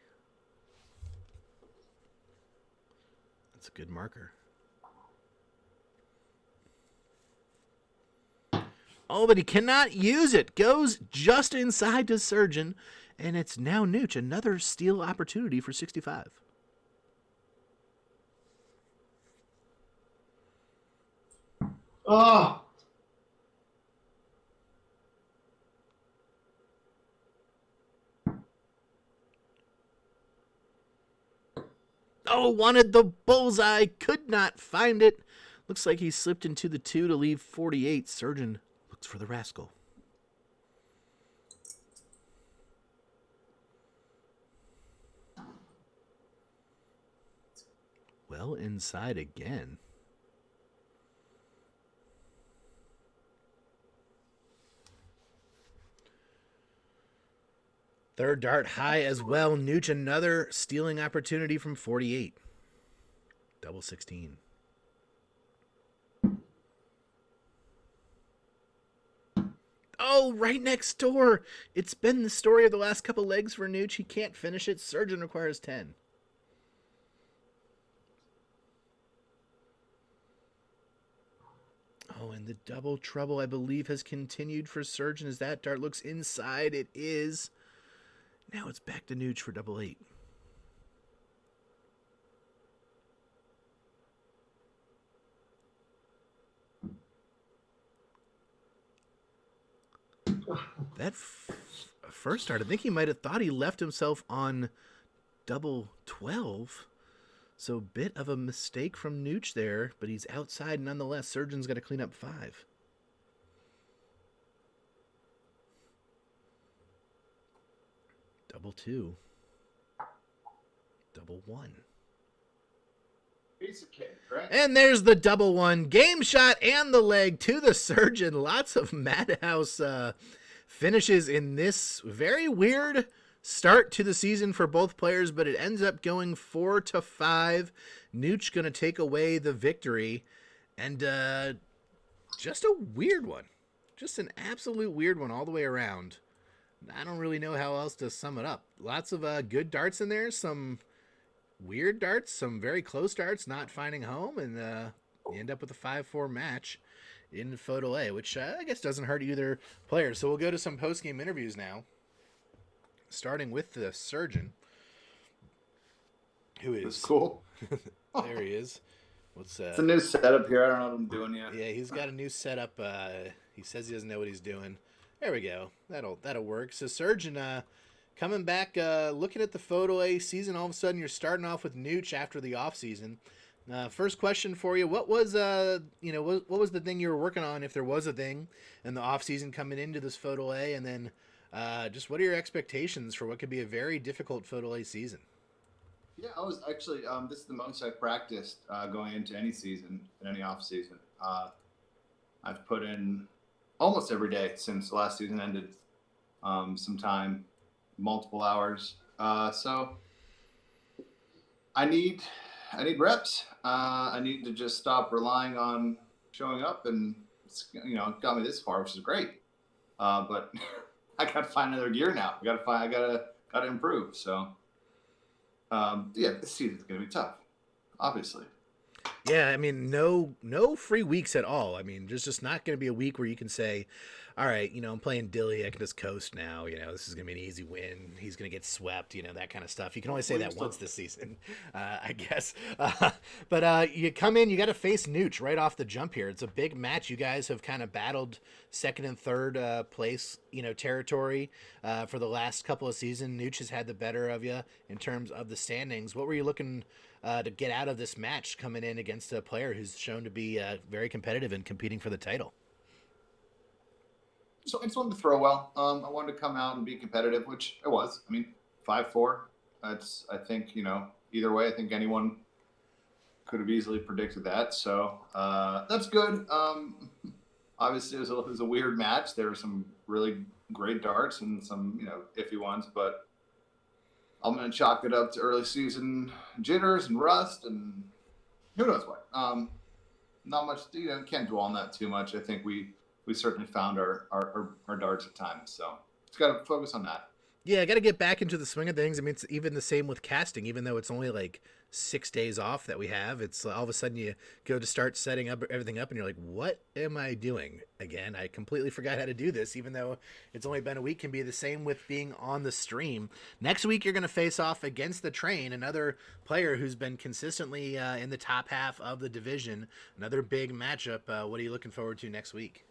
That's a good marker. Oh, but he cannot use it. Goes just inside to Surgeon, and it's now Nooch. Another steal opportunity for 65. Oh. Oh, wanted the bullseye. Could not find it. Looks like he slipped into the 2 to leave 48. Surgeon looks for the rascal. Well inside again. Third dart high as well. Nooch another stealing opportunity from 48. Double 16. Oh, right next door. It's been the story of the last couple legs for Nooch. He can't finish it. Surgeon requires 10. Oh, and the double trouble, I believe, has continued for Surgeon as that dart looks inside. It is. Now it's back to Nooch for double 8. That first start, I think he might have thought he left himself on double 12. So bit of a mistake from Nooch there, but he's outside nonetheless. Surgeon's got to clean up 5. Double 2. Double 1. Piece of cake, right? And there's the double 1. Game shot and the leg to the Surgeon. Lots of Madhouse finishes in this very weird start to the season for both players, but it ends up going 4-5. Nooch going to take away the victory. And just a weird one. Just an absolute weird one all the way around. I don't really know how else to sum it up. Lots of good darts in there, some weird darts, some very close darts not finding home, and you end up with a 5-4 match in FODL A, which I guess doesn't hurt either player. So we'll go to some post-game interviews now, starting with the Surgeon, who is... That's cool. There he is. It's a new setup here. I don't know what I'm doing yet. Yeah, he's got a new setup. He says he doesn't know what he's doing. There we go. That'll work. So Surgeon, coming back, looking at the FODL A season, all of a sudden you're starting off with Nooch after the off season. First question for you: what was what was the thing you were working on, if there was a thing, in the off season coming into this FODL A, and then just what are your expectations for what could be a very difficult FODL A season? Yeah, I was actually this is the most I've practiced going into any season, in any off season. I've put in almost every day since the last season ended, some time, multiple hours. So I need reps. I need to just stop relying on showing up, and it got me this far, which is great. But I got to find another gear now. I gotta improve. So this season's gonna be tough, obviously. Yeah, I mean, no free weeks at all. I mean, there's just not going to be a week where you can say, all right, I'm playing Dilly, I can just coast now. This is going to be an easy win. He's going to get swept, that kind of stuff. You can only say that once this season, I guess. But you come in, you got to face Nooch right off the jump here. It's a big match. You guys have kind of battled second and third place, territory for the last couple of seasons. Nooch has had the better of you in terms of the standings. What were you looking to get out of this match coming in against a player who's shown to be very competitive and competing for the title? So I just wanted to throw well. I wanted to come out and be competitive, which I was. I mean, 5-4. I think, either way, I think anyone could have easily predicted that. So that's good. Obviously, it was a weird match. There were some really great darts and some, iffy ones, but I'm going to chalk it up to early season jitters and rust and who knows what. Not much, can't dwell on that too much. I think we certainly found our darts at times. So it's got to focus on that. Yeah, I got to get back into the swing of things. I mean, it's even the same with casting, even though it's only like 6 days off that we have. It's all of a sudden you go to start setting up everything up and you're like, what am I doing again? I completely forgot how to do this, even though it's only been a week. Can be the same with being on the stream. Next week, you're going to face off against the Train, another player who's been consistently in the top half of the division. Another big matchup. What are you looking forward to next week?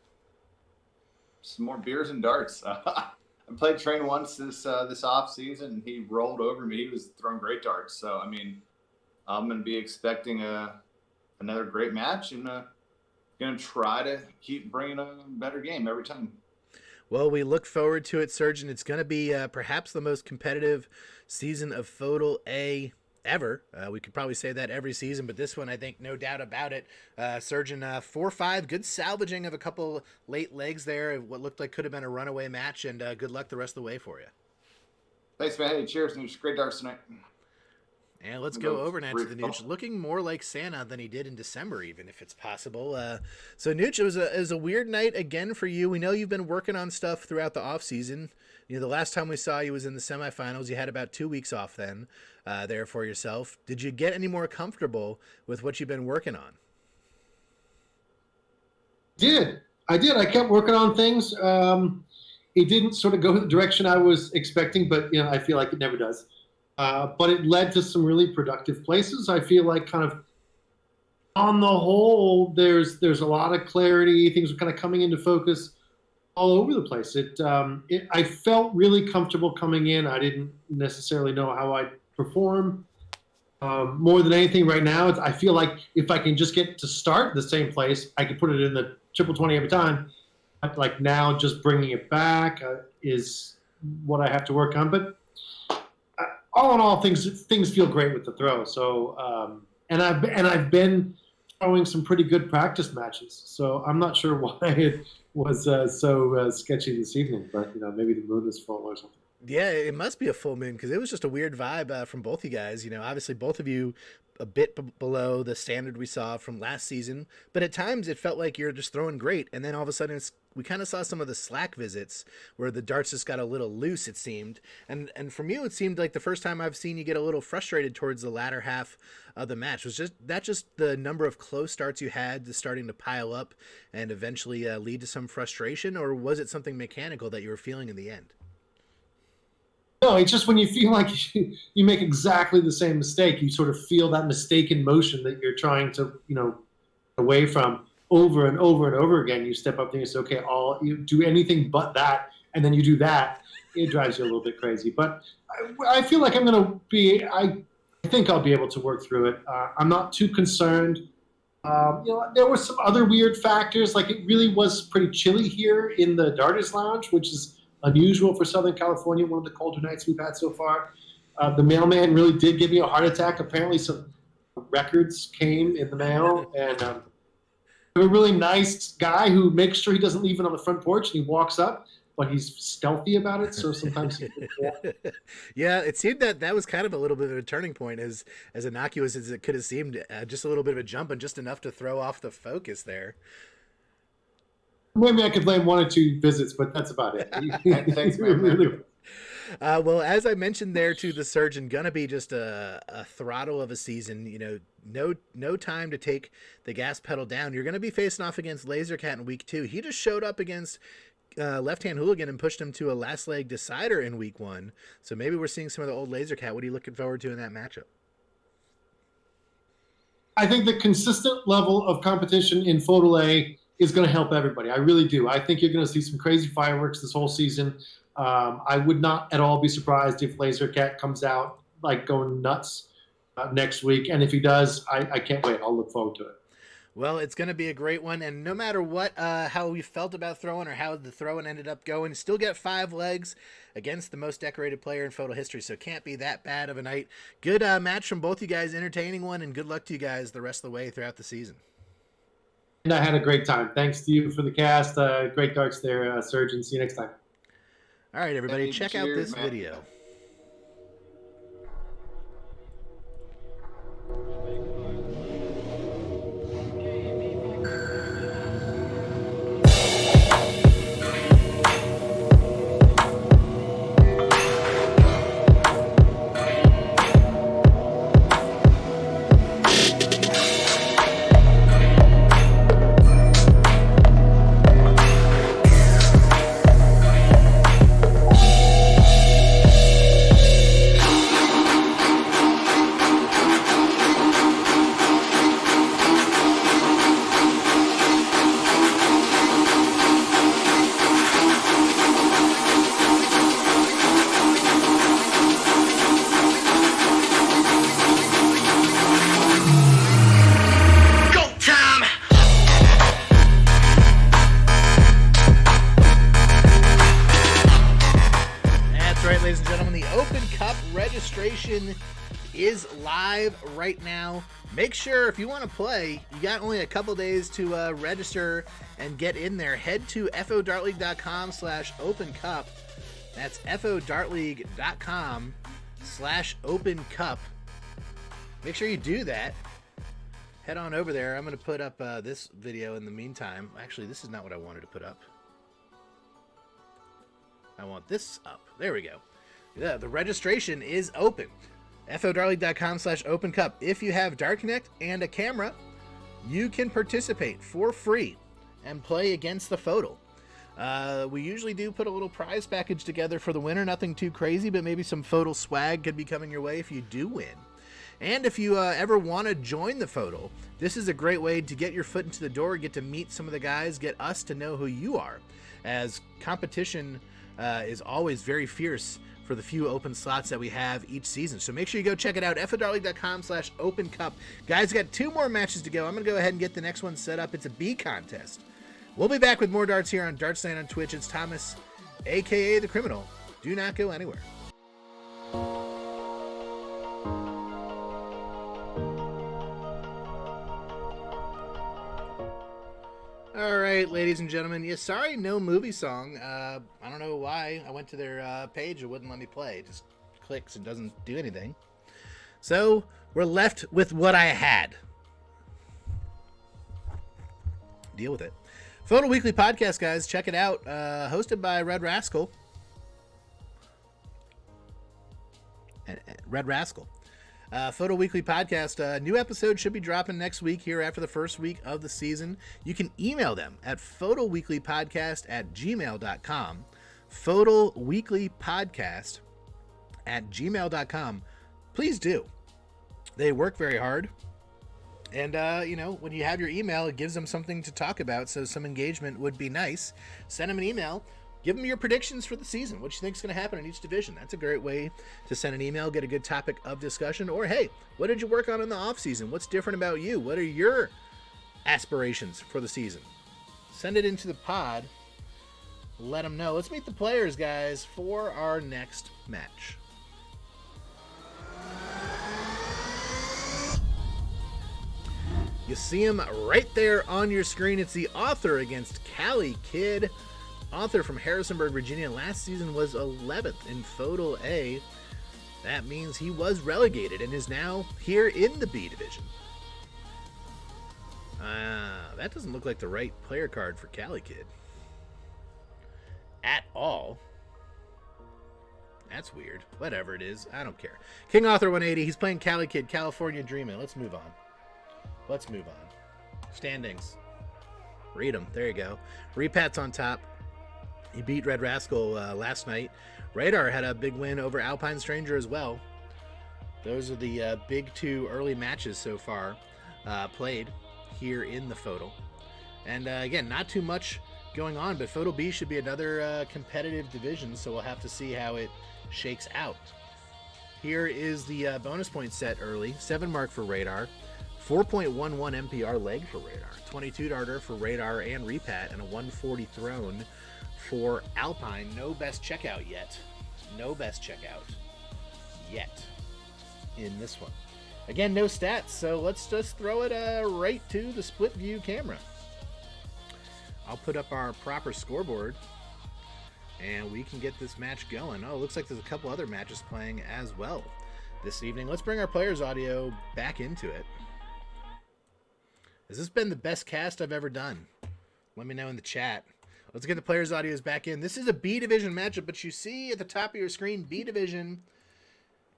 Some more beers and darts. I played Train once this off season, and he rolled over me. He was throwing great darts. So I mean, I'm going to be expecting another great match, and going to try to keep bringing a better game every time. Well, we look forward to it, Surgeon. It's going to be perhaps the most competitive season of FODL A ever. We could probably say that every season, but this one, I think, no doubt about it. Surgeon, 4-5, good salvaging of a couple late legs there. What looked like could have been a runaway match, and good luck the rest of the way for you. Thanks, man. Hey, cheers, Nooch. Great darts tonight. And let's go over now to the Nooch, looking more like Santa than he did in December, even if it's possible. So Nooch, it was a weird night again for you. We know you've been working on stuff throughout the off season. The last time we saw you was in the semifinals. You had about 2 weeks off then there for yourself. Did you get any more comfortable with what you've been working on? I did. I kept working on things. It didn't sort of go the direction I was expecting, but I feel like it never does. But it led to some really productive places. I feel like kind of on the whole, there's a lot of clarity. Things are kind of coming into focus. all over the place. I felt really comfortable coming in. I didn't necessarily know how I'd perform. More than anything right now, I feel like if I can just get to start the same place, I can put it in the triple 20 every time. Like now, just bringing it back is what I have to work on. But all in all, things feel great with the throw. So and I've been throwing some pretty good practice matches. So I'm not sure why it was so sketchy this evening, but maybe the moon is full or something. Yeah, it must be a full moon because it was just a weird vibe from both you guys. Obviously both of you a bit below the standard we saw from last season, but at times it felt like you're just throwing great, and then all of a sudden we kind of saw some of the slack visits where the darts just got a little loose, it seemed. And from you, it seemed like the first time I've seen you get a little frustrated towards the latter half of the match. Was just the number of close starts you had just starting to pile up and eventually lead to some frustration, or was it something mechanical that you were feeling in the end? No, it's just when you feel like you make exactly the same mistake, you sort of feel that mistaken motion that you're trying to, away from over and over and over again. You step up there and you say, okay, you do anything but that, and then you do that. It drives you a little bit crazy. But I feel like I think I'll be able to work through it. I'm not too concerned. There were some other weird factors, like it really was pretty chilly here in the Darters Lounge, which is unusual for Southern California, one of the colder nights we've had so far. The mailman really did give me a heart attack. Apparently some records came in the mail, and a really nice guy who makes sure he doesn't leave it on the front porch, and he walks up, but he's stealthy about it, so sometimes Yeah, it seemed that was kind of a little bit of a turning point, as innocuous as it could have seemed, just a little bit of a jump and just enough to throw off the focus there. Maybe I could blame 1 or 2 visits, but that's about it. Thanks, man. Well, as I mentioned there to the surgeon, gonna be just a throttle of a season. No time to take the gas pedal down. You're gonna be facing off against Lasercat in week 2. He just showed up against Left Hand Hooligan and pushed him to a last leg decider in week 1. So maybe we're seeing some of the old Lasercat. What are you looking forward to in that matchup? I think the consistent level of competition in FODL A is going to help everybody. I really do. I think you're going to see some crazy fireworks this whole season. I would not at all be surprised if Lasercat comes out like going nuts next week. And if he does, I can't wait. I'll look forward to it. Well, it's going to be a great one, and no matter what, how you felt about throwing or how the throwing ended up going, still get 5 legs against the most decorated player in FODL history, so can't be that bad of a night. Good match from both you guys, entertaining one, and good luck to you guys the rest of the way throughout the season. And I had a great time. Thanks to you for the cast. Great darts there, Surgeon. See you next time. All right, everybody, check out this video. Registration is live right now. Make sure if you want to play, you got only a couple days to register and get in there. Head to FODartleague.com/opencup. That's FODartleague.com/opencup. Make sure you do that. Head on over there. I'm going to put up this video in the meantime. Actually, this is not what I wanted to put up. I want this up. There we go. Yeah, the registration is open. FODartleague.com/opencup. If you have Dart Connect and a camera, you can participate for free and play against the FODL. We usually do put a little prize package together for the winner. Nothing too crazy, but maybe some FODL swag could be coming your way if you do win. And if you ever want to join the FODL, this is a great way to get your foot into the door, get to meet some of the guys, get us to know who you are. as competition is always very fierce for the few open slots that we have each season. So make sure you go check it out, FODLleague.com/open cup. Guys, got 2 more matches to go. I'm going to go ahead and get the next one set up. It's a B contest. We'll be back with more darts here on Darts Night on Twitch. It's Thomas, a.k.a. The Criminal. Do not go anywhere. All right, ladies and gentlemen. Yeah, sorry, no movie song. I don't know why. I went to their page. It wouldn't let me play. It just clicks and doesn't do anything. So we're left with what I had. Deal with it. FODL Weekly Podcast, guys. Check it out. Hosted by Red Rascal. Red Rascal. FODL Weekly Podcast. New episode should be dropping next week here after the first week of the season. You can email them at FODLweeklypodcast@gmail.com. FODLweeklypodcast@gmail.com. Please do. They work very hard. And, when you have your email, it gives them something to talk about, so some engagement would be nice. Send them an email. Give them your predictions for the season. What you think is going to happen in each division. That's a great way to send an email, get a good topic of discussion. Or, hey, what did you work on in the offseason? What's different about you? What are your aspirations for the season? Send it into the pod. Let them know. Let's meet the players, guys, for our next match. You see him right there on your screen. It's the Author against Cali Kid. Author from Harrisonburg, Virginia. Last season was 11th in FODL A. That means he was relegated and is now here in the B division. That doesn't look like the right player card for Cali Kid. At all. That's weird. Whatever it is, I don't care. King Author 180. He's playing Cali Kid, California Dreamin'. Let's move on. Standings. Read them. There you go. Repat's on top. He beat Red Rascal last night. Radar had a big win over Alpine Stranger as well. Those are the big 2 early matches so far played here in the FODL. And again, not too much going on, but FODL B should be another competitive division, so we'll have to see how it shakes out. Here is the bonus point set early. 7 mark for Radar. 4.11 MPR leg for Radar. 22 darter for Radar and Repat, and a 140 thrown for Alpine. No best checkout yet. In this one. Again, no stats, so let's just throw it right to the split view camera. I'll put up our proper scoreboard, and we can get this match going. Oh, looks like there's a couple other matches playing as well this evening. Let's bring our players' audio back into it. Has this been the best cast I've ever done? Let me know in the chat. Let's get the players' audios back in. This is a B division matchup, but you see at the top of your screen, B division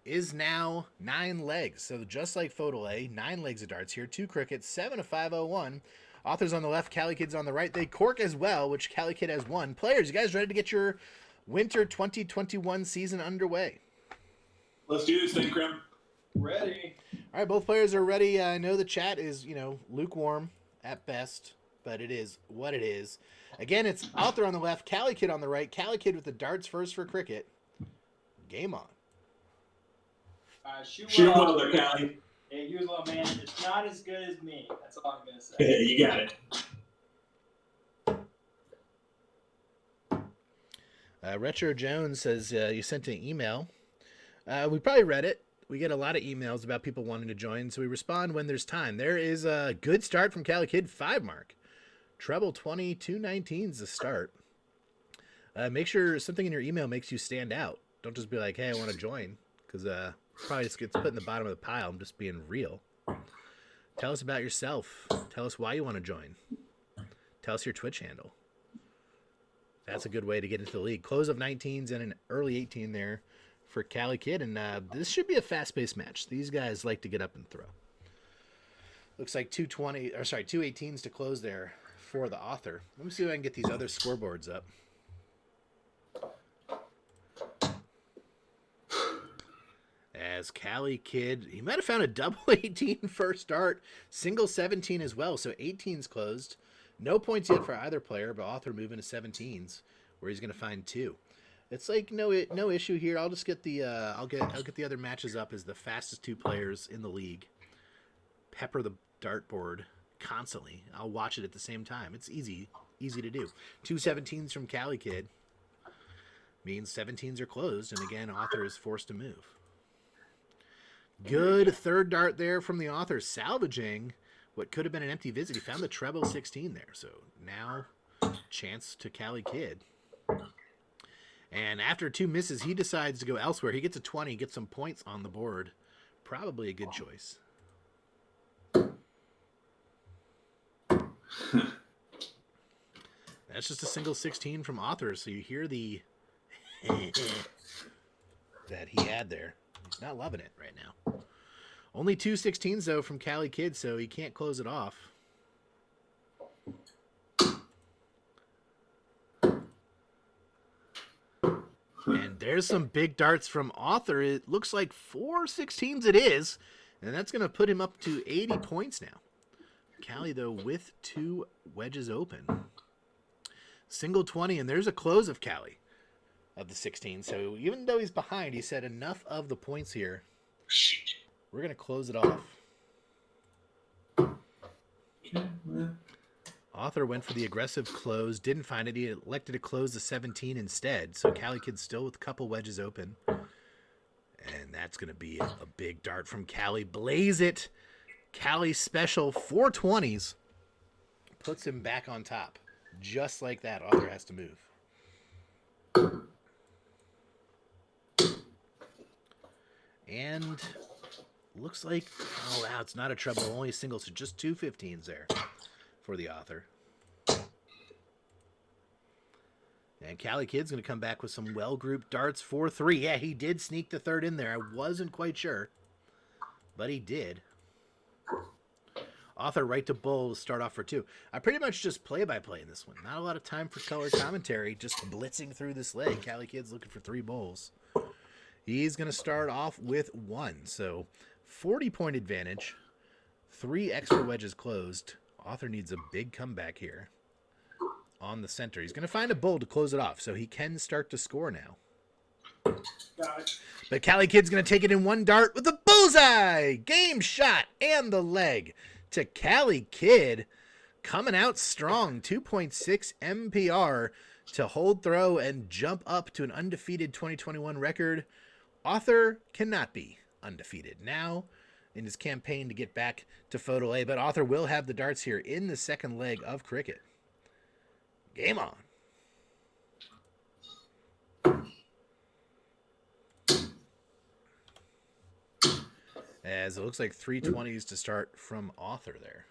is now 9 legs. So just like FODL A, 9 legs of darts here. 2 crickets, 7 of 501. Authors on the left, Cali Kid's on the right. They cork as well, which Cali Kid has won. Players, you guys ready to get your winter 2021 season underway? Let's do this thing, Krim. Ready. All right, both players are ready. I know the chat is, lukewarm at best, but it is what it is. Again, it's Author on the left, Cali Kid on the right. Cali Kid with the darts first for cricket. Game on. Shoot well there, Cali. Hey, you little man, it's not as good as me. That's all I'm going to say. You got it. Retro Jones says you sent an email. We probably read it. We get a lot of emails about people wanting to join, so we respond when there's time. There is a good start from Cali Kid, 5 mark. Treble 20, 219 is the start. Make sure something in your email makes you stand out. Don't just be like, hey, I want to join, because probably just gets put in the bottom of the pile. I'm just being real. Tell us about yourself. Tell us why you want to join. Tell us your Twitch handle. That's a good way to get into the league. Close of 19s and an early 18 there for Cali Kid, and this should be a fast-paced match. These guys like to get up and throw. Looks like 218s to close there for the Author. Let me see if I can get these other scoreboards up. As Cali Kid, he might have found a double 18 first start, single 17 as well, so 18's closed. No points yet for either player, but Author moving to 17s, where he's going to find 2. It's like no issue here. I'll just get the I'll get the other matches up as the fastest 2 players in the league. Pepper the dartboard constantly. I'll watch it at the same time. It's easy to do. 2 17s from Cali Kid means 17s are closed, and again, Author is forced to move. Good third dart there from the Author, salvaging what could have been an empty visit. He found the treble 16 there, so now chance to Cali Kid. And after 2 misses, he decides to go elsewhere. He gets a 20, gets some points on the board. Probably a good choice. That's just a single 16 from Author, so you hear the that he had there. He's not loving it right now. Only 2 16s, though, from Cali Kid, so he can't close it off. And there's some big darts from Author. It looks like 4 16s it is, and that's going to put him up to 80 points now. Cali, though, with 2 wedges open. Single 20, and there's a close of Cali of the 16. So even though he's behind, he said enough of the points here. We're going to close it off. Author went for the aggressive close, didn't find it. He elected to close the 17 instead. So Cali Kid still with a couple wedges open. And that's going to be a big dart from Cali. Blaze it. Cali special 420s. Puts him back on top. Just like that, Author has to move. And looks like, oh wow, it's not a treble, only a single, so just 2 15s there for the Author. And Cali Kid's going to come back with some well-grouped darts, 4-3. Yeah, he did sneak the third in there. I wasn't quite sure, but he did. Author right to bull to start off for 2. I pretty much just play-by-play in this one. Not a lot of time for color commentary, just blitzing through this leg. Cali Kid's looking for 3 bowls. He's going to start off with 1, so 40-point advantage, 3 extra wedges closed. Author needs a big comeback here on the center. He's going to find a bull to close it off, so he can start to score now. Got it. But Cali Kid's going to take it in 1 dart with a bullseye! Game shot and the leg to Cali Kid. Coming out strong, 2.6 MPR to hold throw and jump up to an undefeated 2021 record. Author cannot be undefeated now in his campaign to get back to FODL A, but Author will have the darts here in the second leg of cricket. Game on. As it looks like 320s to start from Author there.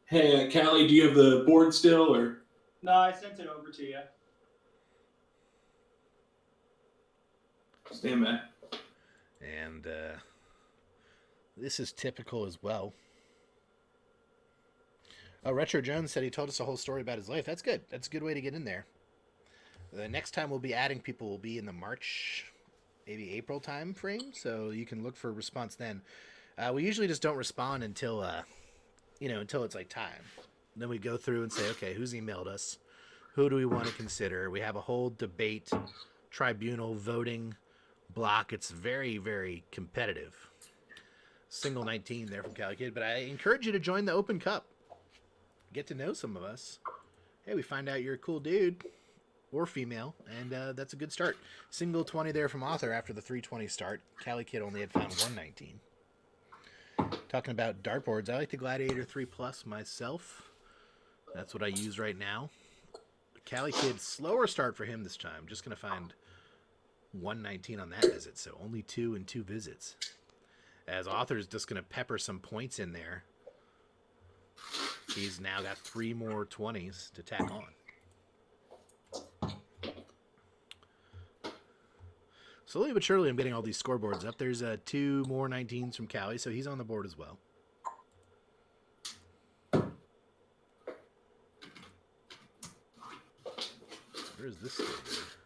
Hey, Callie, do you have the board still, or? No, I sent it over to you. Stand by. And this is typical as well. Oh, Retro Jones said he told us a whole story about his life. That's good. That's a good way to get in there. The next time we'll be adding people will be in the March, maybe April time frame, so you can look for a response then. We usually just don't respond until until it's like time. Then we go through and say, okay, who's emailed us? Who do we want to consider? We have a whole debate, tribunal, voting block. It's very, very competitive. Single 19 there from Cali Kid, but I encourage you to join the Open Cup. Get to know some of us. Hey, we find out you're a cool dude or female, and that's a good start. Single 20 there from Author after the 320 start. Cali Kid only had found 119. Talking about dartboards, I like the Gladiator 3 Plus myself. That's what I use right now. Cali Kid, slower start for him this time. Just going to find 119 on that visit, so only 2 in 2 visits. As Author's just going to pepper some points in there. He's now got 3 more 20s to tack on. Slowly but surely, I'm getting all these scoreboards up. There's 2 more 19s from Cali, so he's on the board as well. Where is this scoreboard?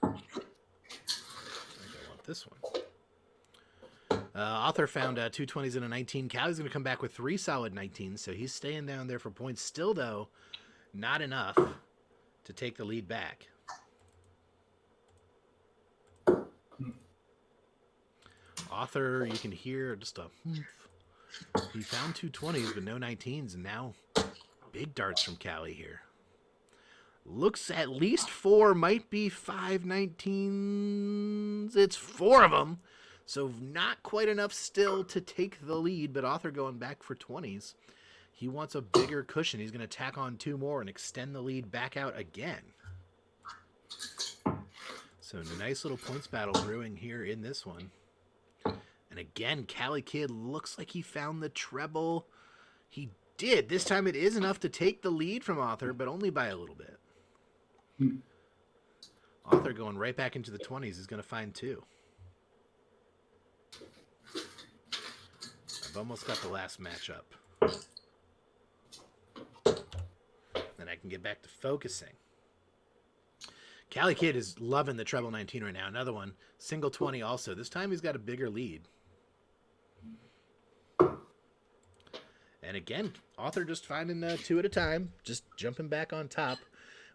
I think I want this one. Author found 2 20s and a 19. Cali's going to come back with 3 solid 19s, so he's staying down there for points. Still, though, not enough to take the lead back. Author, you can hear just a humph. He found 2 20s, but no 19s, and now big darts from Cali here. Looks at least 4, might be 5 19s. It's 4 of them. So not quite enough still to take the lead, but Author going back for 20s. He wants a bigger cushion. He's going to tack on 2 more and extend the lead back out again. So a nice little points battle brewing here in this one. And again, Cali Kid looks like he found the treble. He did. This time it is enough to take the lead from Author, but only by a little bit. Author going right back into the 20s is going to find 2. I've almost got the last matchup. Then I can get back to focusing. Cali Kid is loving the treble 19 right now. Another one, single 20 also. This time he's got a bigger lead. And again, Author just finding 2 at a time, just jumping back on top.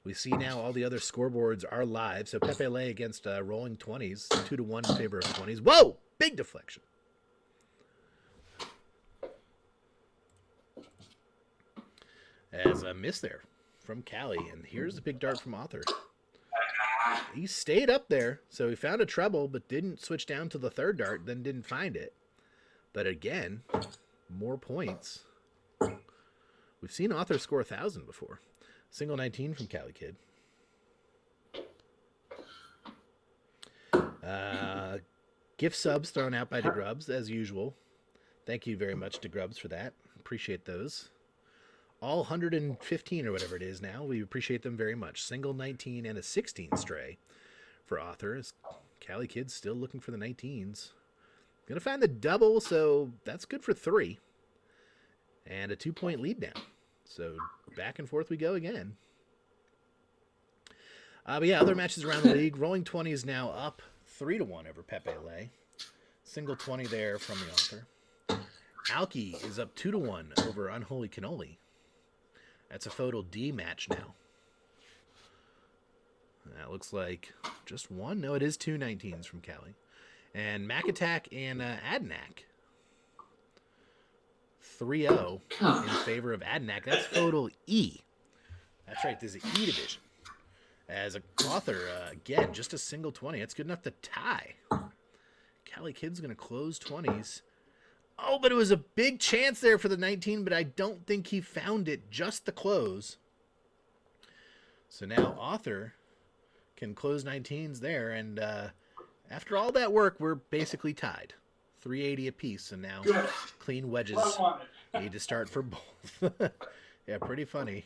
We see now all the other scoreboards are live. So Pepe Le against rolling 20s, 2-1 in favor of 20s. Whoa, big deflection. As a miss there from Cali, and here's the big dart from Author. He stayed up there, so he found a treble, but didn't switch down to the 3rd dart, then didn't find it. But again, more points. We've seen Author score 1,000 before. Single 19 from Cali Kid. Gift subs thrown out by DeGrubs, as usual. Thank you very much, DeGrubs, for that. Appreciate those. All 115 or whatever it is now. We appreciate them very much. Single 19 and a 16 stray for Author. Cali Kid's still looking for the 19s. Gonna find the double, so that's good for 3. And a 2-point lead now. So back and forth we go again. But yeah, other matches around the league. Rolling 20 is now up 3-1 over Pepe Le. Single 20 there from the Author. Alki is up 2-1 over Unholy Cannoli. That's a FODL D match now. That looks like just 1. No, it is 2 19s from Cali. And Mac Attack and Adnak. 3-0 in favor of Adnak. That's FODL E. That's right, there's an E division. As an Author, again, just a single 20. That's good enough to tie. Cali Kid's going to close 20s. Oh, but it was a big chance there for the 19, but I don't think he found it. Just the close. So now Author can close 19s there, and after all that work, we're basically tied. 380 apiece, and now clean wedges need to start for both. Yeah, pretty funny.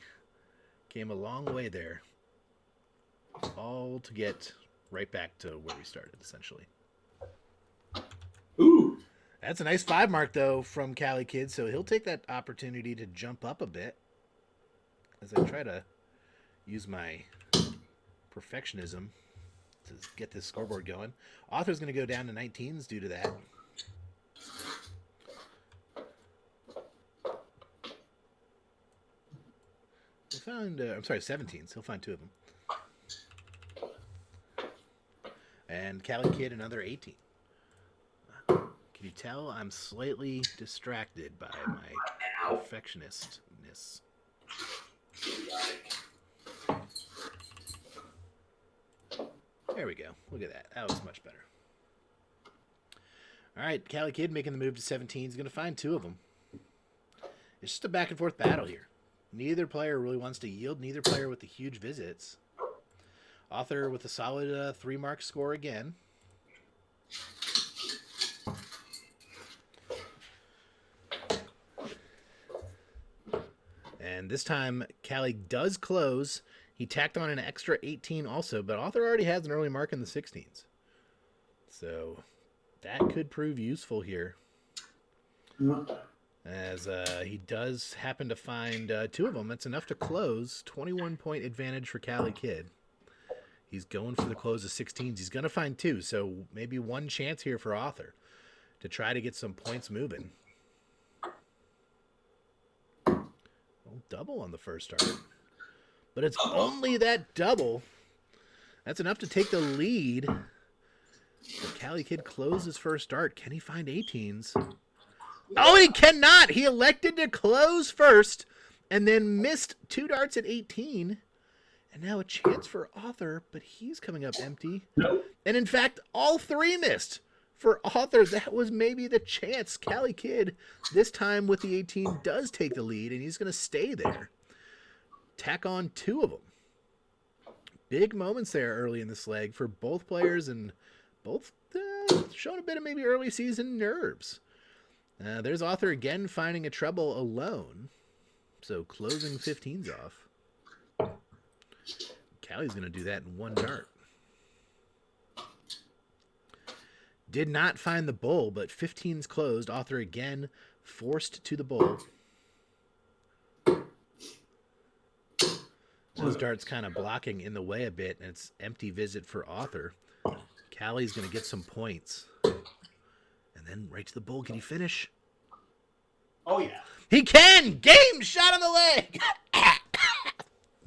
Came a long way there. All to get right back to where we started, essentially. Ooh. That's a nice 5 mark, though, from Cali Kid, so he'll take that opportunity to jump up a bit as I try to use my perfectionism to get this scoreboard going. Author's going to go down to 19s due to that. He'll find, I'm sorry, 17s. He'll find 2 of them. And Cali Kid, another 18. Can you tell I'm slightly distracted by my perfectionistness? There we go. Look at that. That was much better. All right, Cali Kid making the move to 17. He's going to find 2 of them. It's just a back and forth battle here. Neither player really wants to yield. Neither player with the huge visits. Author with a solid 3 mark score again. And this time, Cali does close. He tacked on an extra 18 also, but Author already has an early mark in the 16s. So that could prove useful here. As he does happen to find 2 of them. That's enough to close. 21-point advantage for Cali Kid. He's going for the close of 16s. He's going to find 2, so maybe 1 chance here for Author. to try to get some points moving. Well, double on the first dart. But it's only that double. That's enough to take the lead. The Cali Kid closed his first dart. Can he find 18s? Oh, he cannot! He elected to close first and then missed 2 darts at 18. And now a chance for Author, but he's coming up empty. Nope. And in fact, all 3 missed. For Author, that was maybe the chance. Cali Kid, this time with the 18, does take the lead, and he's going to stay there. Tack on 2 of them. Big moments there early in this leg for both players, and both showing a bit of maybe early season nerves. There's Author again finding a treble alone. So closing 15s off. Cali's going to do that in 1 dart. Did not find the bull, but 15's closed. Author again forced to the bull. Those darts kind of blocking in the way a bit, and it's empty visit for Author. Cali's going to get some points. And then right to the bull. Can he finish? Oh, yeah. He can! Game shot on the leg!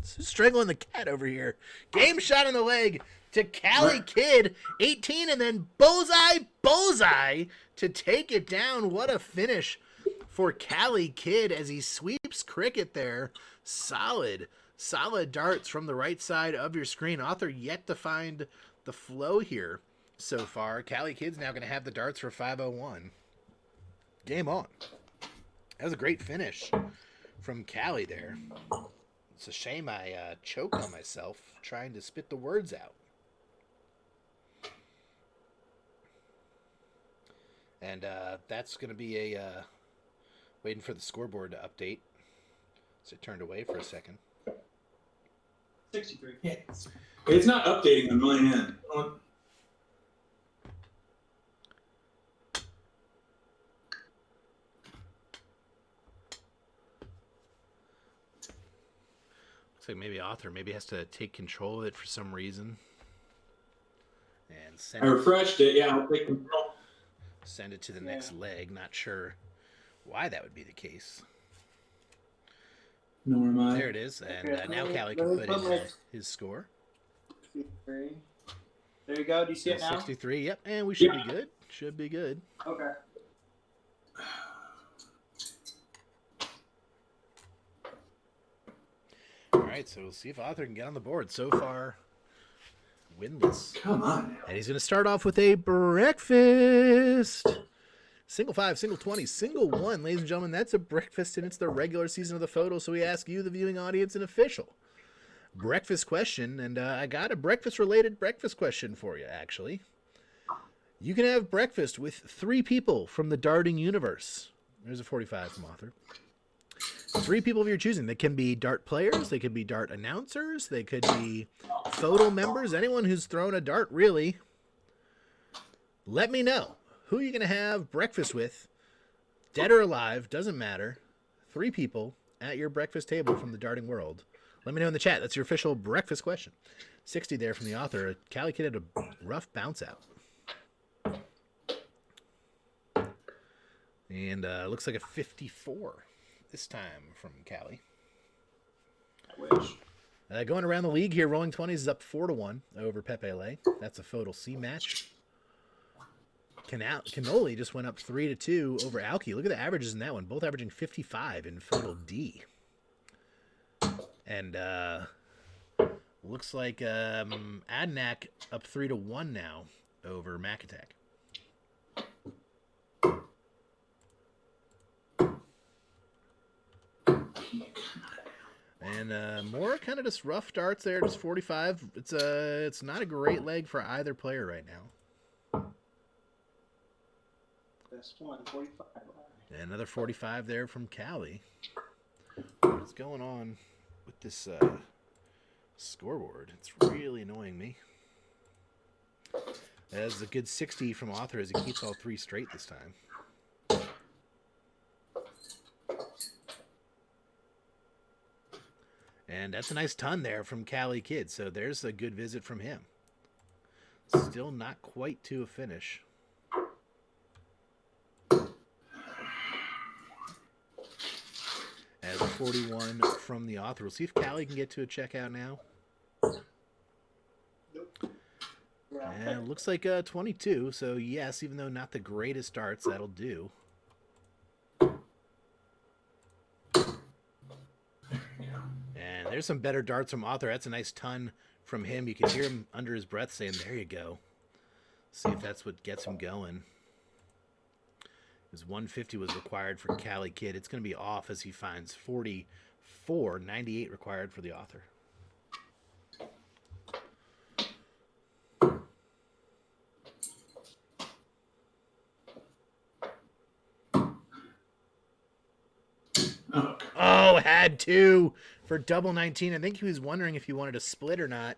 Strangling the cat over here. Game shot on the leg to Cali Kid. 18 and then bullseye to take it down. What a finish for Cali Kid as he sweeps cricket there. Solid darts from the right side of your screen. Author yet to find the flow here so far. Cali Kid's now going to have the darts for 501. Game on. That was a great finish from Cali there. It's a shame I choked on myself trying to spit the words out. And that's going to be a waiting for the scoreboard to update. So it turned away for a second. 63. Yeah. It's not updating on my end. Looks like maybe Author has to take control of it for some reason. And I refreshed it. Yeah, I'll take control. Send it to the next leg. Not sure why that would be the case. Nor am I. There it is. And now Cali can put in his score. 63. There you go. Do you see it now? 63. Yep. And we should be good. Should be good. Okay. All right. So we'll see if Author can get on the board. So far, winless. Come on now. And he's going to start off with a breakfast. Single 5, single 20, single 1. Ladies and gentlemen, that's a breakfast, and it's the regular season of the FODL, so we ask you, the viewing audience, an official breakfast question, and I got a breakfast-related breakfast question for you, actually. You can have breakfast with 3 people from the darting universe. There's a 45 from Author. 3 people of your choosing. They can be dart players, they could be dart announcers, they could be FODL members, anyone who's thrown a dart, really. Let me know. Who are you going to have breakfast with? Dead or alive, doesn't matter. 3 people at your breakfast table from the darting world. Let me know in the chat. That's your official breakfast question. 60 there from the Author. Cali Kid had a rough bounce out. And looks like a 54 this time from Cali. I wish. Going around the league here, Rolling 20s is up 4-1 over FODL A. That's a FODL C match. Cannoli just went up 3-2 over Alki. Look at the averages in that one. Both averaging 55 in FODL D. And looks like Adnak up 3-1 now over Mac Attack. And more kind of just rough darts there, just 45. It's not a great leg for either player right now. Best one, 45. And another 45 there from Cali. What's going on with this scoreboard? It's really annoying me. That's a good 60 from Author as he keeps all 3 straight this time. And that's a nice ton there from Cali Kid. So there's a good visit from him. Still not quite to a finish. 41 from the author. We'll see if Cali can get to a checkout now. And looks like 22. So yes, even though not the greatest darts, that'll do. And there's some better darts from author. That's a nice ton from him. You can hear him under his breath saying, "There you go." See if that's what gets him going. His 150 was required for Cali Kid. It's going to be off as he finds 44, 98 required for the author. Oh, had to for double 19. I think he was wondering if he wanted to split or not.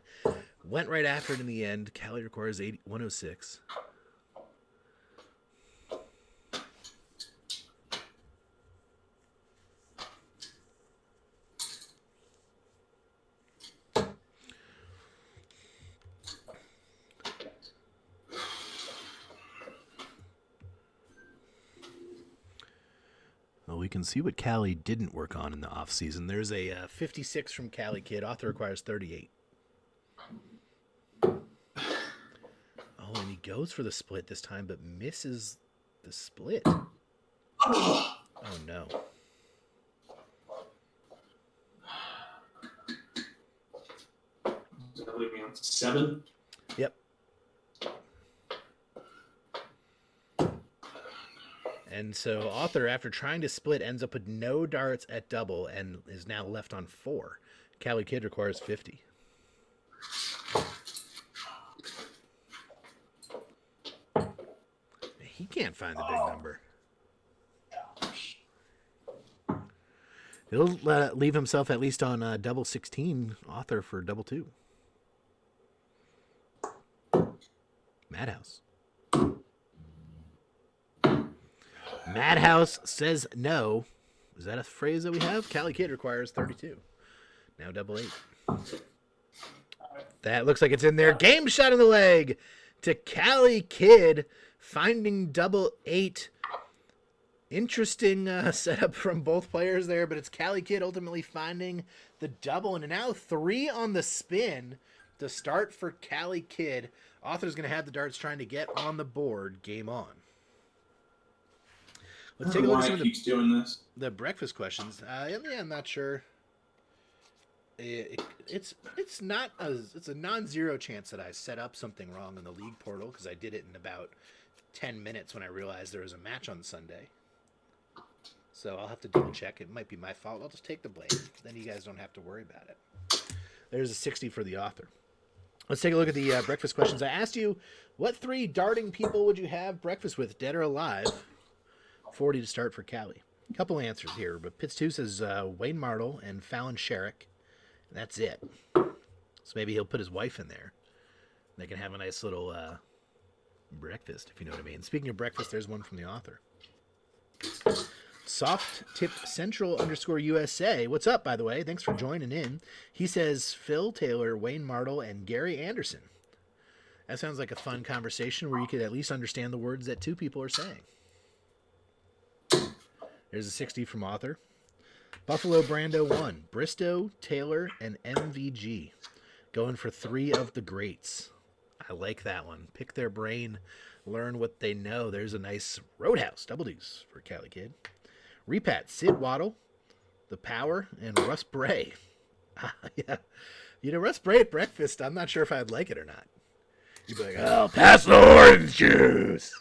Went right after it in the end. Cali requires 106. Well, we can see what Cali didn't work on in the off season. There's a 56 from Cali Kid. Author requires 38. Oh, and he goes for the split this time, but misses the split. Oh, no. Does that leave me on 7? Yep. And so author, after trying to split, ends up with no darts at double and is now left on 4. Cali Kid requires 50. He can't find the big number. He'll leave himself at least on double 16, author for double 2. Madhouse. Madhouse says no. Is that a phrase that we have? Cali Kid requires 32. Now double 8. That looks like it's in there. Game shot in the leg to Cali Kid, finding double 8. Interesting setup from both players there, but it's Cali Kid ultimately finding the double. And now 3 on the spin to start for Cali Kid. Author's going to have the darts trying to get on the board. Game on. Let's take a look at some of the breakfast questions. Yeah, I'm not sure. It's a non-zero chance that I set up something wrong in the league portal because I did it in about 10 minutes when I realized there was a match on Sunday. So I'll have to double check. It might be my fault. I'll just take the blame. Then you guys don't have to worry about it. There's a 60 for the author. Let's take a look at the breakfast questions. I asked you, what 3 darting people would you have breakfast with, dead or alive? 40 to start for Cali. A couple answers here, but Pitts 2 says Wayne Martle and Fallon Sherrick. And that's it. So maybe he'll put his wife in there. They can have a nice little breakfast, if you know what I mean. Speaking of breakfast, there's one from the author. Soft Tip Central _USA. What's up, by the way? Thanks for joining in. He says Phil Taylor, Wayne Martle, and Gary Anderson. That sounds like a fun conversation where you could at least understand the words that 2 people are saying. There's a 60 from author. Buffalo Brando 1. Bristow, Taylor, and MVG. Going for 3 of the greats. I like that one. Pick their brain. Learn what they know. There's a nice Roadhouse. Double deuce for Cali Kid. Repat, Sid Waddle, The Power, and Russ Bray. Yeah. You know, Russ Bray at breakfast, I'm not sure if I'd like it or not. You'd be like, oh, pass the orange juice.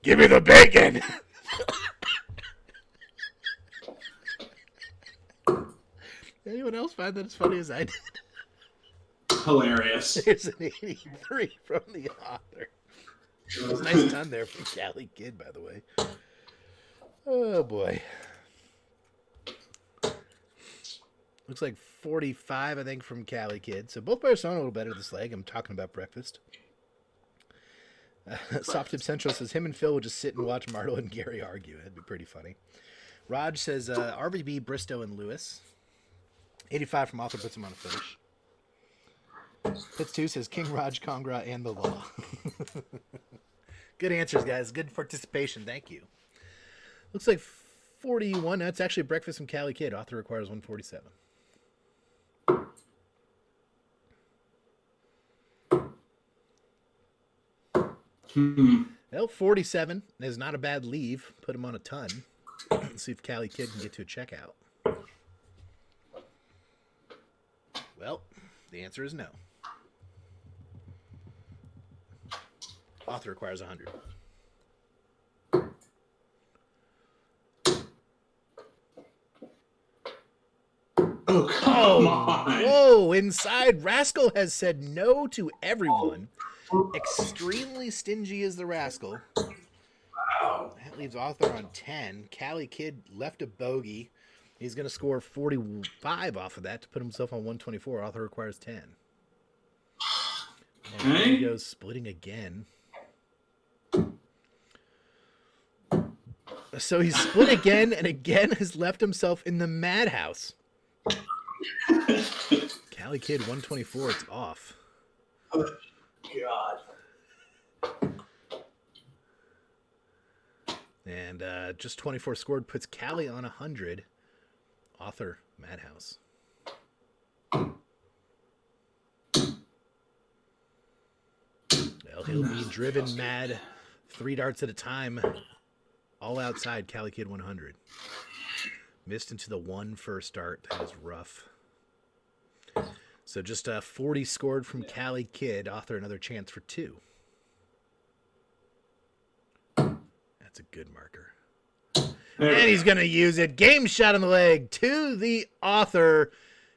Give me the bacon. Anyone else find that as funny as I did? Hilarious. There's an 83 from the author. It was a nice ton there from Cali Kid, by the way. Oh, boy. Looks like 45, I think, from Cali Kid. So both players sound a little better this leg. I'm talking about breakfast. Soft Tip Central says him and Phil will just sit and watch Martle and Gary argue. That'd be pretty funny. Rodge says RBB, Bristow, and Lewis. 85 from author puts him on a finish. Pitts 2 says King Rodge, Kongraw, and the law. Good answers, guys. Good participation. Thank you. Looks like 41. That's actually Breakfast from Cali Kid. Author requires 147. Well, 47 is not a bad leave. Put him on a ton. Let's see if Cali Kid can get to a checkout. Well, the answer is no. Author requires 100. Oh, come on. Whoa, inside. Rascal has said no to everyone. Extremely stingy is the Rascal. Wow. That leaves Author on 10. Cali Kid left a bogey. He's going to score 45 off of that to put himself on 124. Author requires 10. And Okay. he goes splitting again. So he's split again and again has left himself in the madhouse. Cali Kid 124, it's off. God. And just 24 scored puts Cali on 100. Author, madhouse. Well, he'll be driven mad 3 darts at a time. All outside, Cali Kid 100. Missed into the 1 first dart. That was rough. So just 40 scored from Cali Kid. Author, another chance for 2. That's a good marker. And he's going to use it. Game shot on the leg to the Author.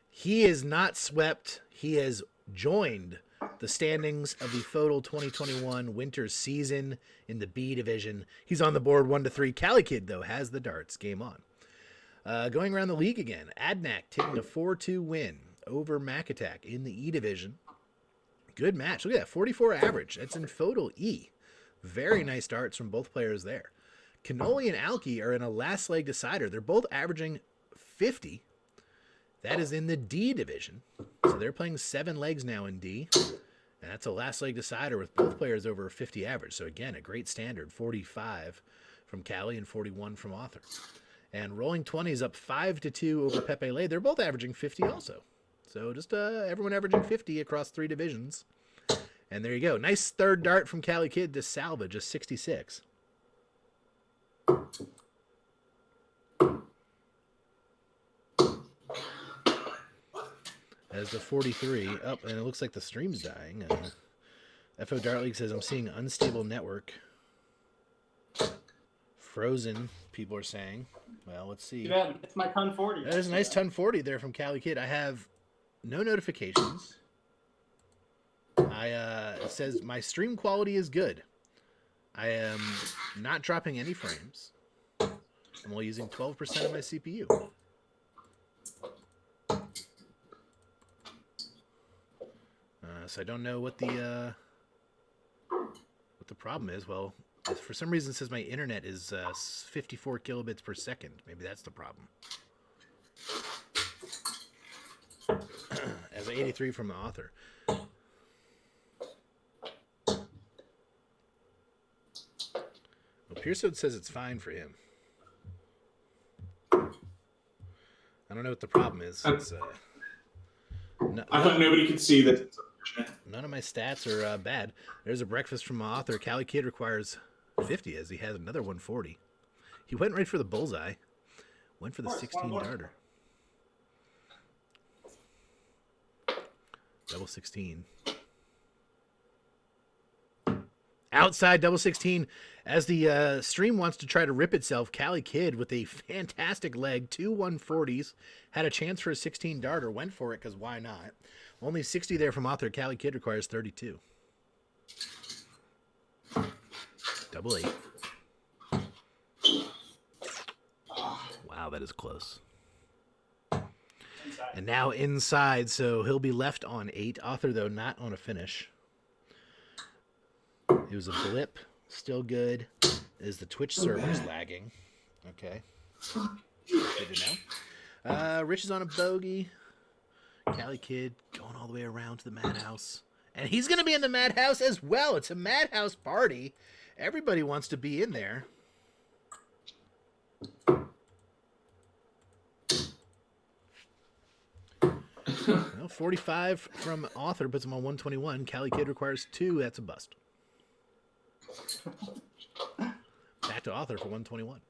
He is not swept. He has joined the standings of the FODL 2021 winter season in the B division. He's on the board 1-3. Cali Kid, though, has the darts. Game on. Going around the league again. Adnak taking a 4-2 win over Mac Attack in the E division. Good match. Look at that. 44 average. That's in FODL E. Very nice darts from both players there. Cannoli and Alki are in a last leg decider. They're both averaging 50. That is in the D division. So they're playing 7 legs now in D. And that's a last leg decider with both players over 50 average. So again, a great standard. 45 from Cali and 41 from Author. And Rolling 20 is up 5-2 over Pepe Le. They're both averaging 50 also. So just everyone averaging 50 across 3 divisions. And there you go. Nice third dart from Cali Kid to salvage a 66. As the 43 up, and it looks like the stream's dying. FO Dart League says I'm seeing unstable network. Frozen, people are saying. Well, let's see. Yeah, it's my ton 40. That is a nice ton 40 there from Cali Kid. I have no notifications. It says my stream quality is good. I am not dropping any frames. I'm only using 12% of my CPU. So I don't know what the problem is. Well, for some reason it says my internet is 54 kilobits per second. Maybe that's the problem. As 83 from the Author. Well, Pearson says it's fine for him. I don't know what the problem is. It's, I thought nobody could see that. None of my stats are bad. There's a breakfast from my Author. Cali Kid requires 50 as he has another 140. He went right for the bullseye. Went for the 16 darter. Double 16. Outside double 16 as the stream wants to try to rip itself. Cali Kid with a fantastic leg, 2 140s, had a chance for a 16 darter, went for it because why not? Only 60 there from Author. Cali Kid requires 32. Double 8. Wow, that is close. And now inside, so he'll be left on 8. Author, though, not on a finish. It was a blip. Still good. Is the Twitch servers lagging? Okay. Good to know. Rich is on a bogey. Cali Kid going all the way around to the madhouse. And he's going to be in the madhouse as well. It's a madhouse party. Everybody wants to be in there. Well, 45 from author puts him on 121. Cali Kid requires 2. That's a bust. Back to author for 121.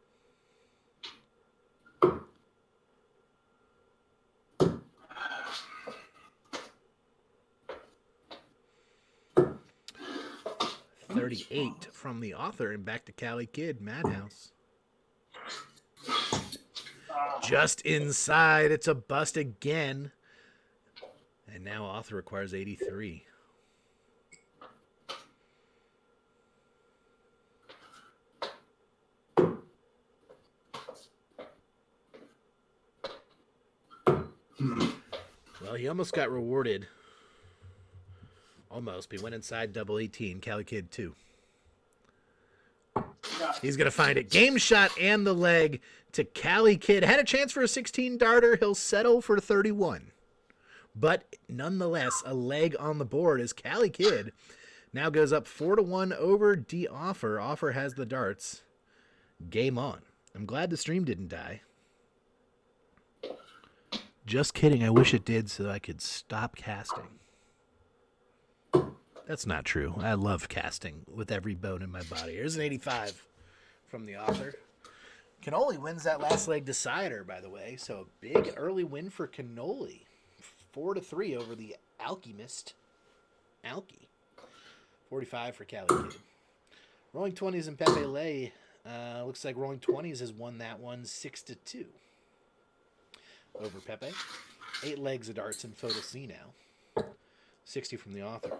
$38 from the author and back to Cali Kid. Madhouse. Just inside. It's a bust again. And now author requires 83. Well, he almost got rewarded. Almost. But he went inside double 18. Cali Kid 2. He's going to find it. Game shot and the leg to Cali Kid. Had a chance for a 16 darter. He'll settle for 31. But nonetheless, a leg on the board as Cali Kid now goes up 4-1 over D Offer. Offer has the darts. Game on. I'm glad the stream didn't die. Just kidding. I wish it did so I could stop casting. That's not true. I love casting with every bone in my body. Here's an 85 from the author. Cannoli wins that last leg decider, by the way. So a big early win for Cannoli. 4-3 over the Alchemist. Alky. 45 for Cali Kid. Rolling 20s and Pepe Lay. Looks like Rolling 20s has won that one 6-2 over Pepe. 8 legs of darts in FODL C now. 60 from the author.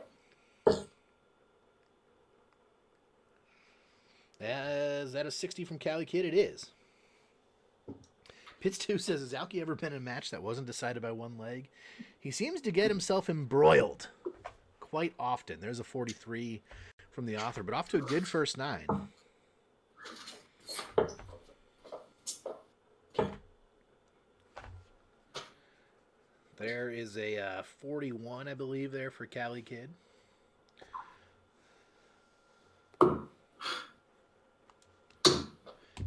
Is that a 60 from Cali Kid? It is. Pitts2 says, has Alky ever been in a match that wasn't decided by one leg? He seems to get himself embroiled quite often. There's a 43 from the author, but off to a good first 9. There is a 41, I believe, there for Cali Kid.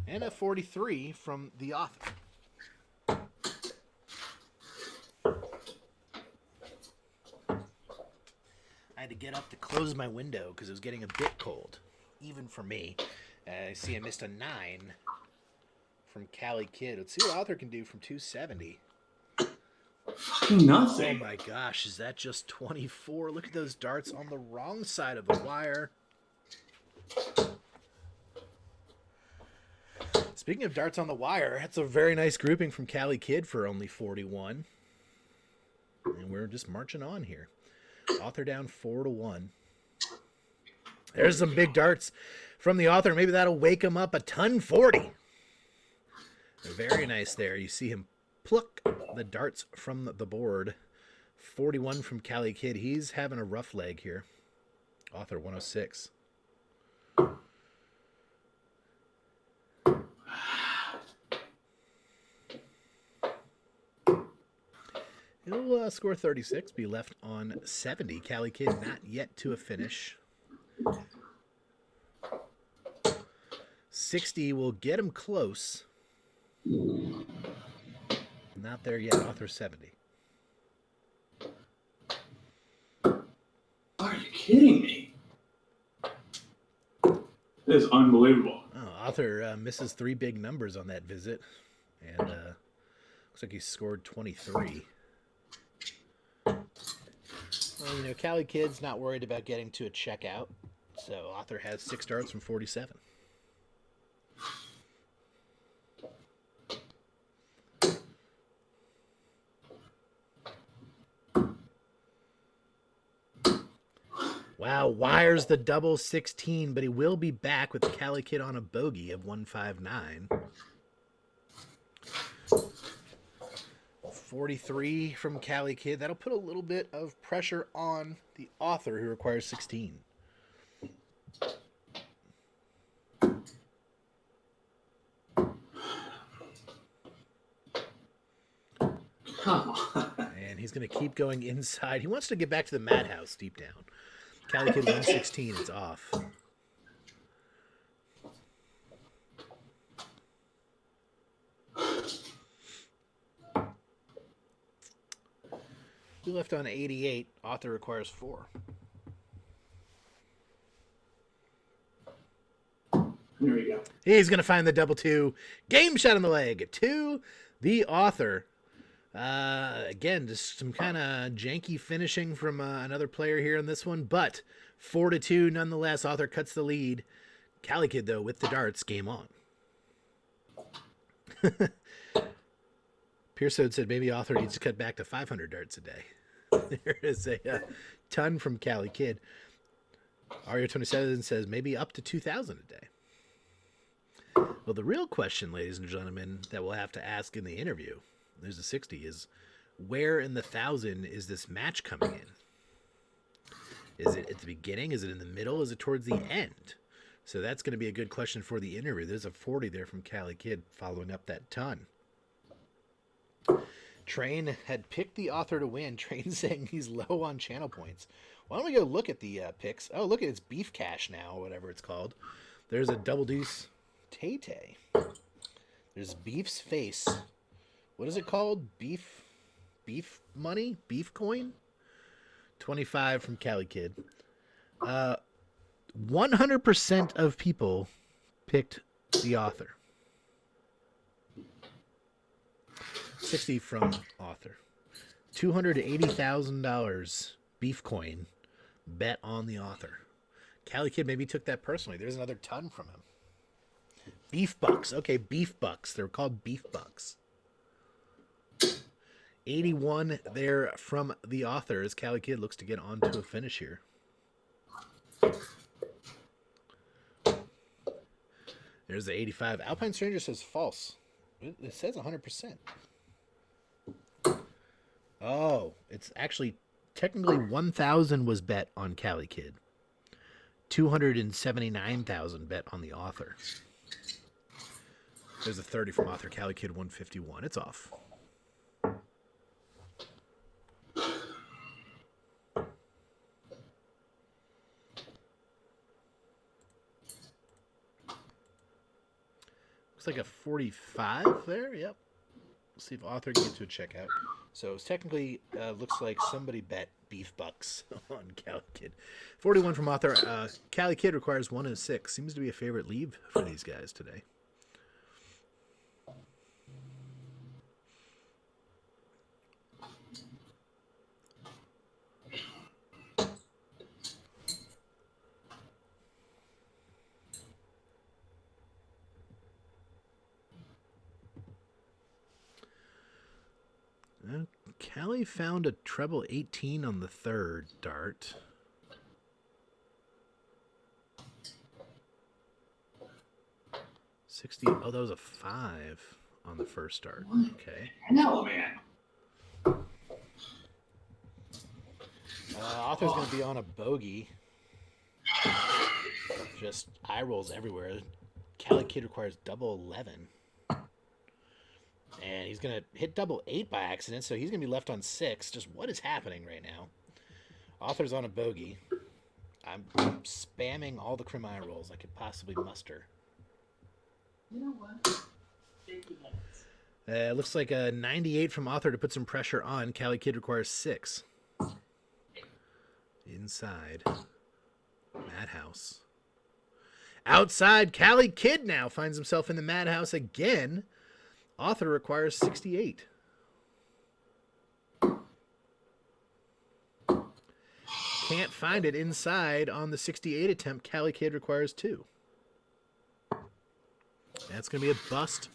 And a 43 from the author. I had to get up to close my window because it was getting a bit cold, even for me. I see I missed a 9 from Cali Kid. Let's see what author can do from 270. Nothing. Oh my gosh, is that just 24? Look at those darts on the wrong side of the wire. Speaking of darts on the wire, that's a very nice grouping from Cali Kid for only 41. And we're just marching on here. Author down 4-1. There's some big darts from the author. Maybe that'll wake him up. A ton 40. Very nice there. You see him pluck the darts from the board. 41 from Cali Kid. He's having a rough leg here. Author 106. He'll score 36, be left on 70. Cali Kid not yet to a finish. 60 will get him close. Not there yet. Author 70. Are you kidding me? That is unbelievable. Oh, author misses 3 big numbers on that visit. And looks like he scored 23. Well, you know, Cali Kid's not worried about getting to a checkout. So author has 6 darts from 47. Wow, wires the double 16, but he will be back with Cali Kid on a bogey of 159. 43 from Cali Kid. That'll put a little bit of pressure on the author, who requires 16. Come on. And he's going to keep going inside. He wants to get back to the madhouse deep down. Cali Kid 116, it's off. We left on 88. Author requires 4. There we go. He's going to find the double 2. Game shot on the leg to the author. Again, just some kind of janky finishing from another player here in this one, but 4-2 nonetheless. Author cuts the lead. Cali Kid, though, with the darts. Game on. Pearsode said maybe Author needs to cut back to 500 darts a day. There is a ton from Cali Kid. Ario27 says maybe up to 2,000 a day. Well, the real question, ladies and gentlemen, that we'll have to ask in the interview, there's a 60, is where in the 1,000 is this match coming in? Is it at the beginning? Is it in the middle? Is it towards the end? So that's going to be a good question for the interview. There's a 40 there from Cali Kid following up that ton. Train had picked the author to win. Train saying he's low on channel points. Why don't we go look at the picks? Oh, look at its beef cash now, or whatever it's called. There's a double deuce Tay-Tay. There's Beef's face. What is it called? Beef money? Beef coin? 25 from Cali Kid. 100% of people picked the author. 60 from author. $280,000 beef coin bet on the author. Cali Kid maybe took that personally. There's another ton from him. Beef bucks. Okay, beef bucks. They're called beef bucks. 81 there from the author as Cali Kid looks to get onto a finish here. There's the 85. Alpine Stranger says false. It says 100%. Oh, it's actually technically 1,000 was bet on Cali Kid. 279,000 bet on the author. There's a 30 from author. Cali Kid 151. It's off. Looks like a 45 there. Yep. Let's see if author can get to a checkout. So it's technically looks like somebody bet beef bucks on Cali Kid. 41 from author. Cali Kid requires 1 and 6. Seems to be a favorite leave for these guys today. Cali found a treble 18 on the third dart. Oh, that was a 5 on the first dart. Okay. Hell, man. Author's going to be on a bogey. Just eye rolls everywhere. Cali Kid requires double 11. And he's going to hit double 8 by accident, so he's going to be left on 6. Just what is happening right now? Author's on a bogey. I'm spamming all the crim eye rolls I could possibly muster. You know what? Looks like a 98 from author to put some pressure on. Cali Kid requires 6. Inside. Madhouse. Outside, Cali Kid now finds himself in the madhouse again. Author requires 68. Can't find it inside on the 68 attempt. Cali Kid requires 2. That's going to be a bust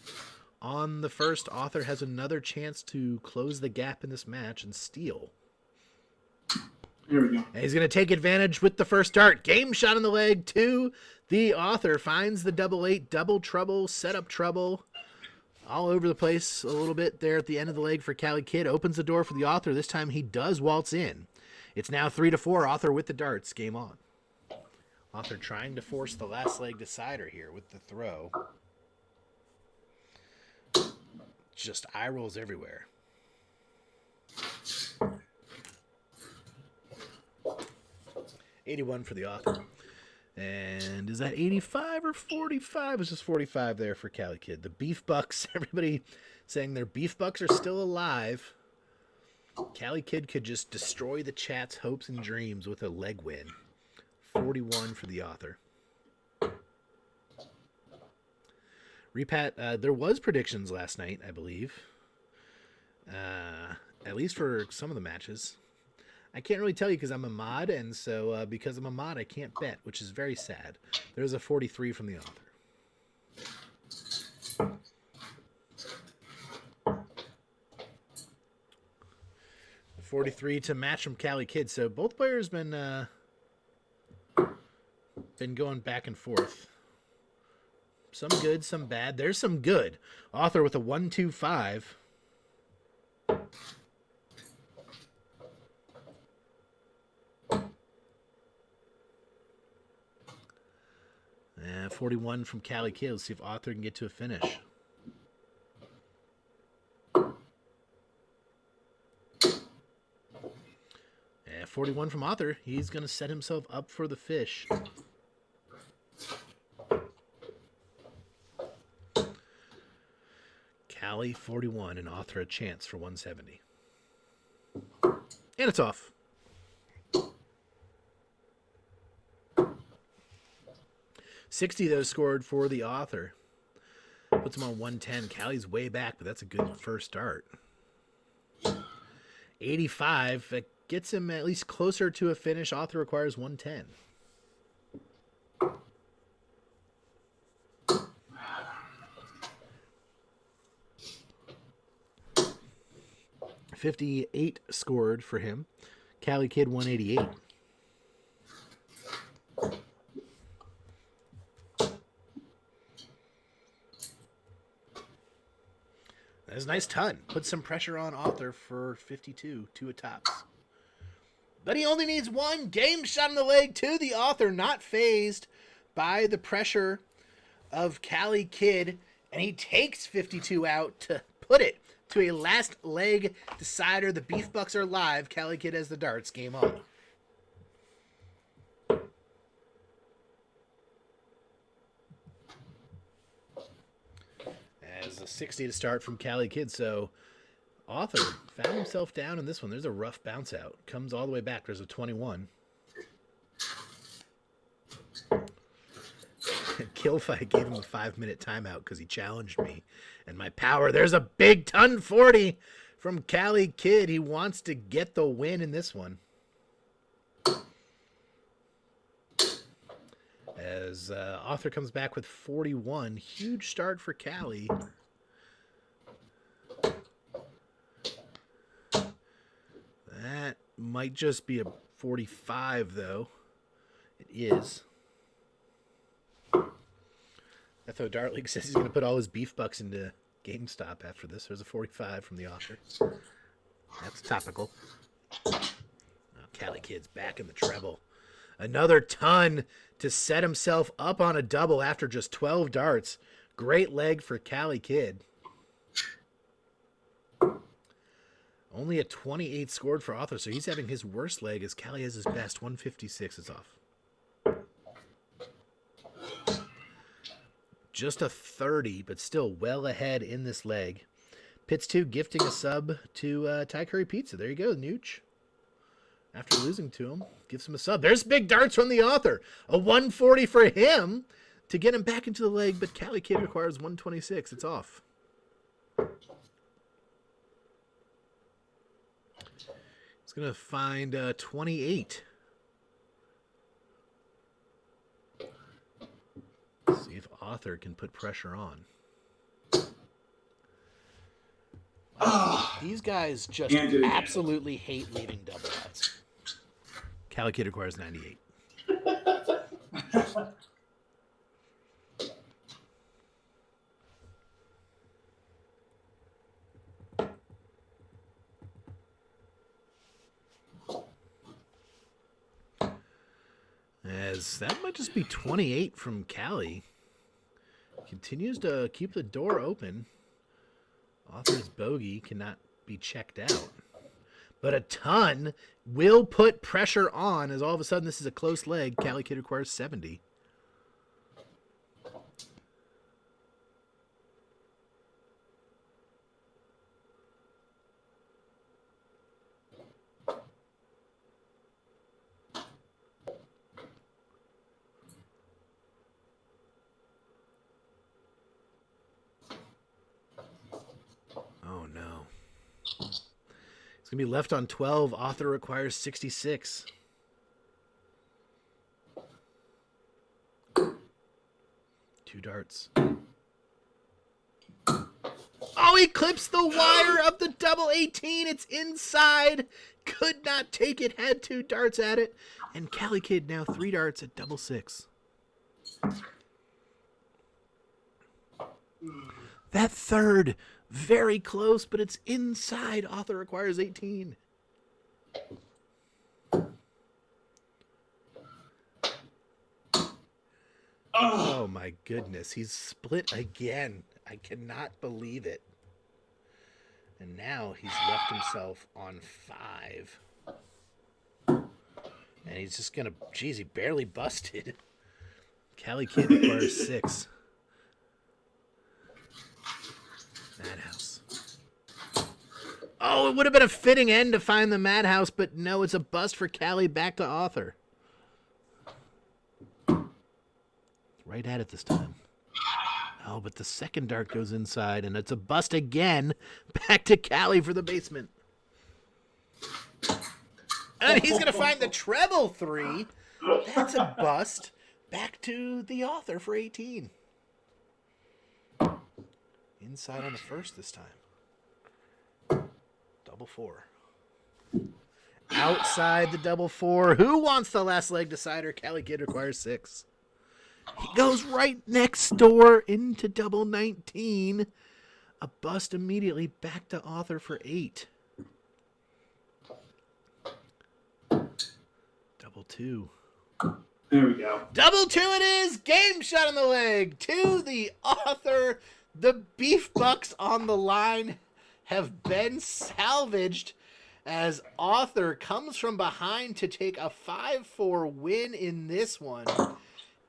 on the first. Author has another chance to close the gap in this match and steal. Here we go. And he's going to take advantage with the first dart. Game shot in the leg to the author. Finds the double 8, double trouble, set up trouble. All over the place a little bit there at the end of the leg for Cali Kid. Opens the door for the author. This time he does waltz in. It's now 3-4. Author with the darts. Game on. Author trying to force the last leg decider here with the throw. Just eye rolls everywhere. $81 for the author. And is that 85 or 45? It's just 45 there for Cali Kid. The beef bucks, everybody saying their beef bucks are still alive. Cali Kid could just destroy the chat's hopes and dreams with a leg win. 41 for the author. Repat, there was predictions last night, I believe. At least for some of the matches. I can't really tell you because I'm a mod, and so because I'm a mod, I can't bet, which is very sad. There's a 43 from the author. 43 to match from Cali Kid. So both players been going back and forth. Some good, some bad. There's some good. Author with a 1-2-5. 41 from Cali Kid. Let's see if Author can get to a finish. Yeah, 41 from Author. He's going to set himself up for the fish. Cali 41 and Author a chance for 170. And it's off. $60 though scored for the Author. Puts him on 110. Cali's way back, but that's a good first start. 85. That gets him at least closer to a finish. Author requires 110. $58 scored for him. Cali Kid 188. That's a nice ton. Put some pressure on Author for 52, 2 tops. But he only needs one game shot in the leg to the Author, not phased by the pressure of Cali Kid. And he takes 52 out to put it to a last leg decider. The Beef Bucks are live. Cali Kid has the darts. Game on. As a 60 to start from Cali Kid. So Author found himself down in this one. There's a rough bounce out. Comes all the way back. There's a 21. Killfight gave him a 5-minute timeout because he challenged me and my power. There's a big ton 40 from Cali Kid. He wants to get the win in this one. As Author comes back with 41. Huge start for Cali. That might just be a 45, though. It is. FO Dart League says he's going to put all his Beef Bucks into GameStop after this. There's a 45 from the Author. That's topical. Oh, Cali Kid's back in the treble. Another ton to set himself up on a double after just 12 darts. Great leg for Cali Kid. Only a 28 scored for Author, so he's having his worst leg as Cali has his best. 156 is off. Just a 30, but still well ahead in this leg. Pits 2 gifting a sub to Thai Curry Pizza. There you go, Nooch. After losing to him, gives him a sub. There's big darts from the Author. A 140 for him to get him back into the leg, but Cali Kid requires 126. It's off. He's going to find 28. See if Author can put pressure on. These guys just absolutely hate leaving double outs. Cali Kid requires 98. As that might just be 28 from Cali. Continues to keep the door open. Author's bogey cannot be checked out. But a ton will put pressure on as all of a sudden this is a close leg. Cali Kid requires 70. It's going to be left on 12. Author requires 66. Two darts. Oh, he clips the wire of the double 18. It's inside. Could not take it. Had two darts at it. And Cali Kid now 3 darts at double 6. That third, very close, but it's inside. Author requires 18. Oh my goodness, he's split again. I cannot believe it. And now he's left himself on 5. And he's just gonna, geez, he barely busted. Cali Kid requires 6. Madhouse. Oh, it would have been a fitting end to find the Madhouse, but no, it's a bust for Cali, back to Author. Right at it this time. Oh, but the second dart goes inside, and it's a bust again. Back to Cali for the basement. And he's going to find the treble 3. That's a bust. Back to the Author for 18. Inside on the first this time. Double 4. Outside the double 4. Who wants the last leg decider? Cali Kid requires 6. He goes right next door into double 19. A bust immediately, back to Author for 8. Double 2. There we go. Double 2 it is. Game shot on the leg to the Author. The Beef Bucks on the line have been salvaged as Author comes from behind to take a 5-4 win in this one.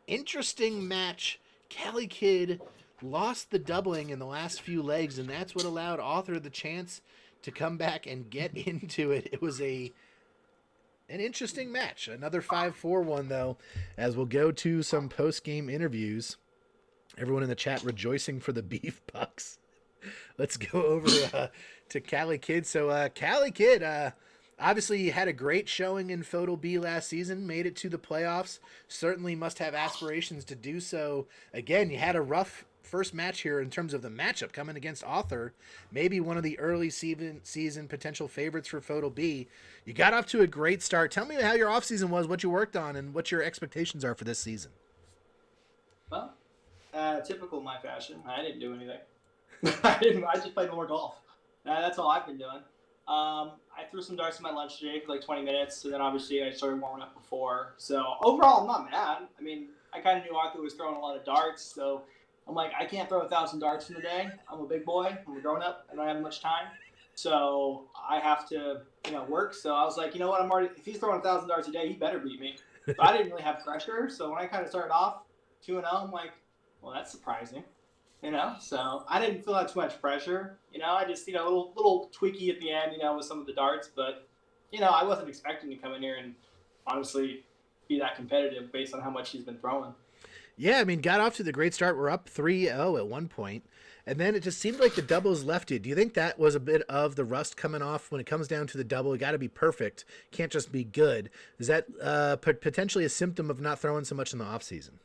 Interesting match. Cali Kid lost the doubling in the last few legs, and that's what allowed Author the chance to come back and get into it. It was an interesting match. Another 5-4 one, though, as we'll go to some post-game interviews. Everyone in the chat rejoicing for the Beef Bucks. Let's go over to Cali Kid. So, Cali Kid, obviously you had a great showing in FODL B last season, made it to the playoffs. Certainly must have aspirations to do so. Again, you had a rough first match here in terms of the matchup coming against Author. Maybe one of the early season potential favorites for FODL B. You got off to a great start. Tell me how your offseason was, what you worked on, and what your expectations are for this season. Well, typical my fashion. I didn't do anything. I just played more golf. That's all I've been doing. I threw some darts in my lunch today for like 20 minutes, and then obviously I started warming up before. So overall, I'm not mad. I mean, I kind of knew Arthur was throwing a lot of darts, so I'm like, I can't throw 1,000 darts in a day. I'm a big boy. I'm a grown up. I don't have much time, so I have to, work. So I was like, you know what? If he's throwing 1,000 darts a day, he better beat me. But I didn't really have pressure, so when I kind of started off 2-0, I'm like, well, that's surprising. So I didn't feel that too much pressure. I just, a little tweaky at the end, with some of the darts. But, I wasn't expecting to come in here and honestly be that competitive based on how much he's been throwing. Yeah, I mean, got off to the great start. We're up 3-0 at one point, and then it just seemed like the doubles left you. Do you think that was a bit of the rust coming off when it comes down to the double? You got to be perfect. Can't just be good. Is that potentially a symptom of not throwing so much in the off season?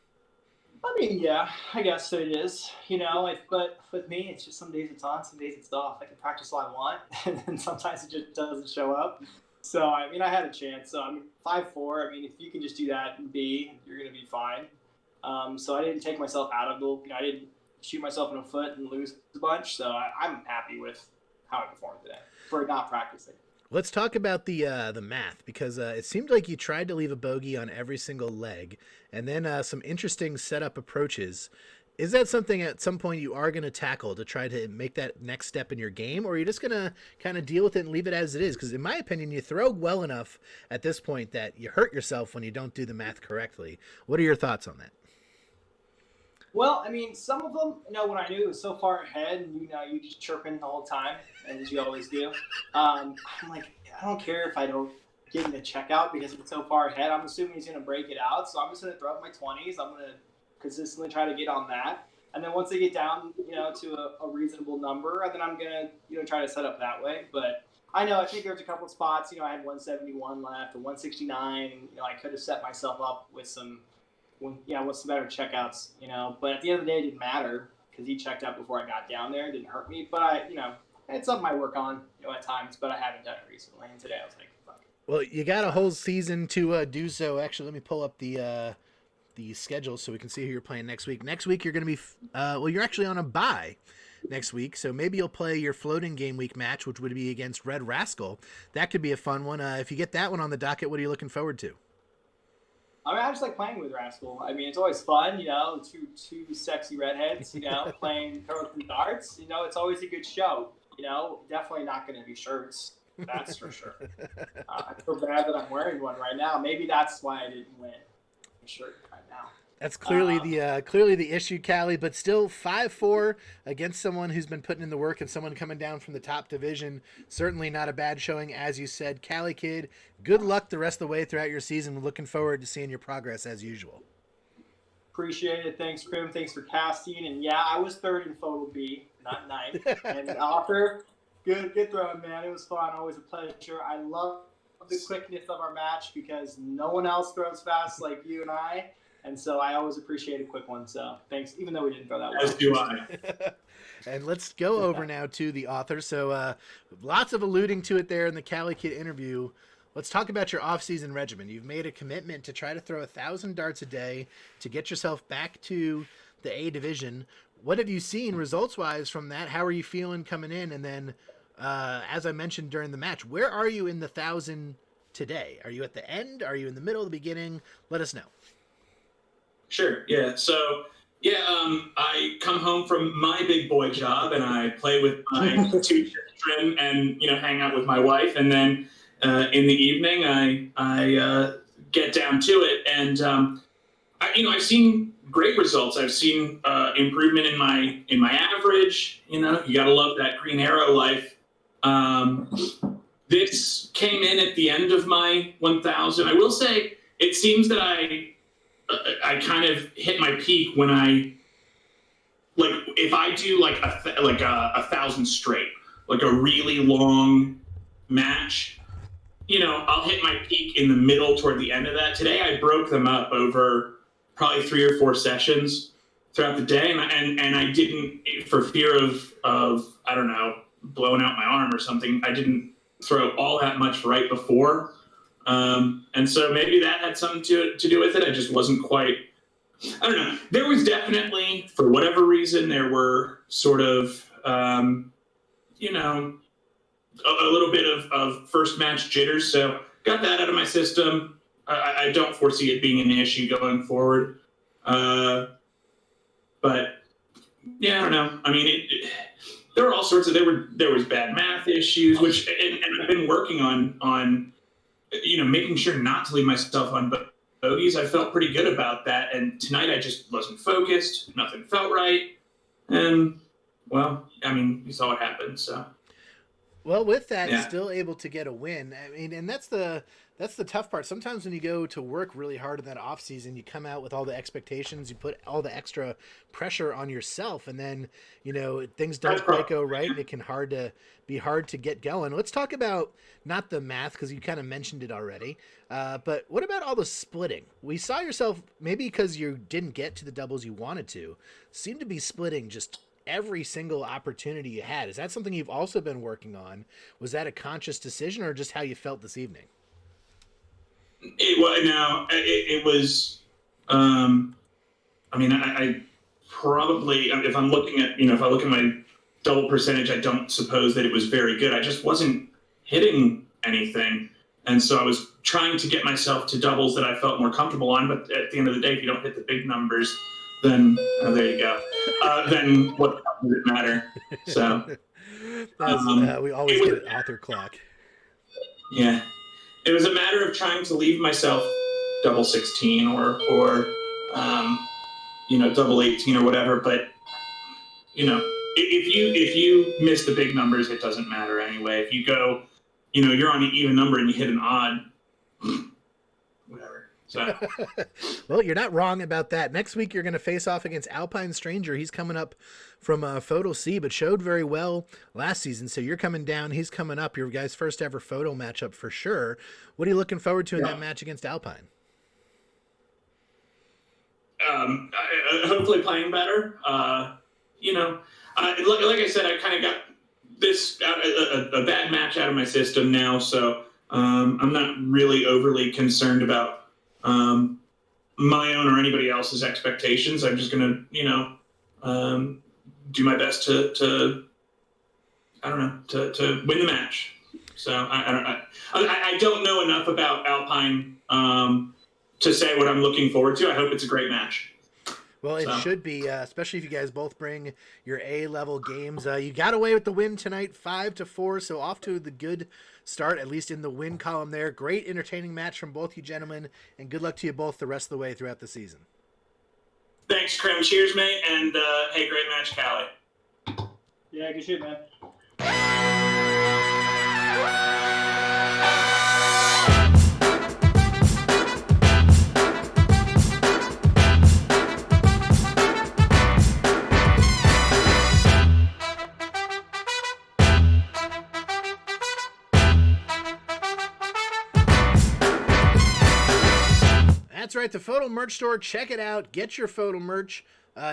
I mean, yeah, I guess it is, but with me, it's just some days it's on, some days it's off. I can practice all I want, and then sometimes it just doesn't show up. So, I mean, I had a chance. So, 5-4, if you can just do that and B, you're going to be fine. So I didn't take myself out of the, I didn't shoot myself in the foot and lose a bunch. So I'm happy with how I performed today for not practicing. Let's talk about the math, because it seemed like you tried to leave a bogey on every single leg, and then some interesting setup approaches. Is that something at some point you are going to tackle to try to make that next step in your game, or are you just going to kind of deal with it and leave it as it is? Because in my opinion, you throw well enough at this point that you hurt yourself when you don't do the math correctly. What are your thoughts on that? Well, some of them, when I knew it was so far ahead and, you just chirping the whole time, as you always do. I'm like, I don't care if I don't get in the checkout because it's so far ahead. I'm assuming he's going to break it out. So I'm just going to throw up my 20s. I'm going to consistently try to get on that. And then once they get down, to a reasonable number, then I'm going to, try to set up that way. But I know. I think there's a couple spots. I had 171 left, or 169. I could have set myself up with some better checkouts. But at the end of the day, it didn't matter because he checked out before I got down there. It didn't hurt me. But it's something I work on, at times. But I haven't done it recently. And today I was like, fuck. Well, you got a whole season to do so. Actually, let me pull up the schedule so we can see who you're playing next week. Next week you're going to be you're actually on a bye next week, so maybe you'll play your floating game week match, which would be against Red Rascal. That could be a fun one. If you get that one on the docket, what are you looking forward to? I just like playing with Rascal. It's always fun, two sexy redheads, playing throwing some darts. It's always a good show. Definitely not going to be shirts. That's for sure. I feel bad that I'm wearing one right now. Maybe that's why I didn't win a shirt right now. That's clearly the issue, Cali, but still 5-4 against someone who's been putting in the work and someone coming down from the top division. Certainly not a bad showing, as you said. Cali Kid, good luck the rest of the way throughout your season. We're looking forward to seeing your progress as usual. Appreciate it. Thanks, Krim. Thanks for casting. And yeah, I was third in FODL B, not ninth. And Arthur, good throwing, man. It was fun. Always a pleasure. I love the quickness of our match because no one else throws fast like you and I. And so I always appreciate a quick one. So thanks, even though we didn't throw that one. As do I. And let's go over now to the author. So lots of alluding to it there in the Cali Kid interview. Let's talk about your off-season regimen. You've made a commitment to try to throw 1,000 darts a day to get yourself back to the A division. What have you seen results-wise from that? How are you feeling coming in? And then, as I mentioned during the match, where are you in the 1,000 today? Are you at the end? Are you in the middle, the beginning? Let us know. Sure. Yeah. So, I come home from my big boy job and I play with my 2 children and, hang out with my wife. And then in the evening, I get down to it. And, I've seen great results. I've seen improvement in my average. You got to love that green arrow life. This came in at the end of my 1,000. I will say it seems that I kind of hit my peak when if I do like a 1,000 straight, like a really long match, I'll hit my peak in the middle toward the end of that. Today I broke them up over probably 3 or 4 sessions throughout the day, and I didn't, for fear of I don't know, blowing out my arm or something, I didn't throw all that much right before. And so maybe that had something to do with it. I just wasn't quite, I don't know. There was definitely, for whatever reason, there were sort of, a little bit of first match jitters. So got that out of my system. I don't foresee it being an issue going forward. But yeah, I don't know. There were all sorts of, there was bad math issues, which, and I've been working on making sure not to leave myself on bogeys. I felt pretty good about that. And tonight I just wasn't focused. Nothing felt right. And, well, you saw what happened, so. Well, with that, still able to get a win. And that's the tough part. Sometimes when you go to work really hard in that off season, you come out with all the expectations, you put all the extra pressure on yourself, and then things don't quite go right, and it can be hard to get going. Let's talk about not the math because you kind of mentioned it already, but what about all the splitting? We saw yourself, maybe because you didn't get to the doubles you wanted to, seem to be splitting just every single opportunity you had. Is that something you've also been working on? Was that a conscious decision or just how you felt this evening? It was, I probably, if I'm looking at, if I look at my double percentage, I don't suppose that it was very good. I just wasn't hitting anything. And so I was trying to get myself to doubles that I felt more comfortable on. But at the end of the day, if you don't hit the big numbers, then there you go. Then what does it matter? So we always get an author clock. Yeah, it was a matter of trying to leave myself double 16 or double 18 or whatever. But if you miss the big numbers, it doesn't matter anyway. If you go, you're on an even number and you hit an odd, whatever. So Well, you're not wrong about that. Next week, you're going to face off against Alpine Stranger. He's coming up from FODL C, but showed very well last season. So you're coming down. He's coming up. Your guys' first ever FODL matchup for sure. What are you looking forward to in that match against Alpine? Hopefully playing better. You know, like I said, I kind of got this a bad match out of my system now, so I'm not really overly concerned about my own or anybody else's expectations. I'm just gonna, do my best to win the match. So I don't know enough about Alpine to say what I'm looking forward to. I hope it's a great match. Well, it should be, especially if you guys both bring your A-level games. You got away with the win tonight, 5-4, so off to the good start, at least in the win column there. Great, entertaining match from both you gentlemen, and good luck to you both the rest of the way throughout the season. Thanks, Krim. Cheers, mate, and hey, great match, Cali. Yeah, good shit, man. That's right, the FODL merch store. Check it out. Get your FODL merch.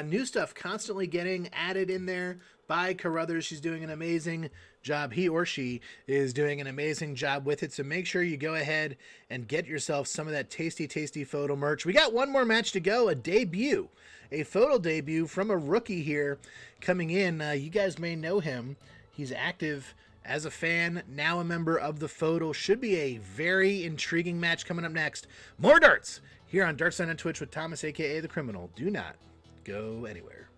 New stuff constantly getting added in there by Carruthers. She's doing an amazing job. He or she is doing an amazing job with it. So make sure you go ahead and get yourself some of that tasty, tasty FODL merch. We got one more match to go, a debut, a FODL debut from a rookie here coming in. You guys may know him. He's active as a fan, now a member of the FODL. Should be a very intriguing match coming up next. More darts here on Darts on Twitch with Thomas, a.k.a. The Criminal. Do not go anywhere.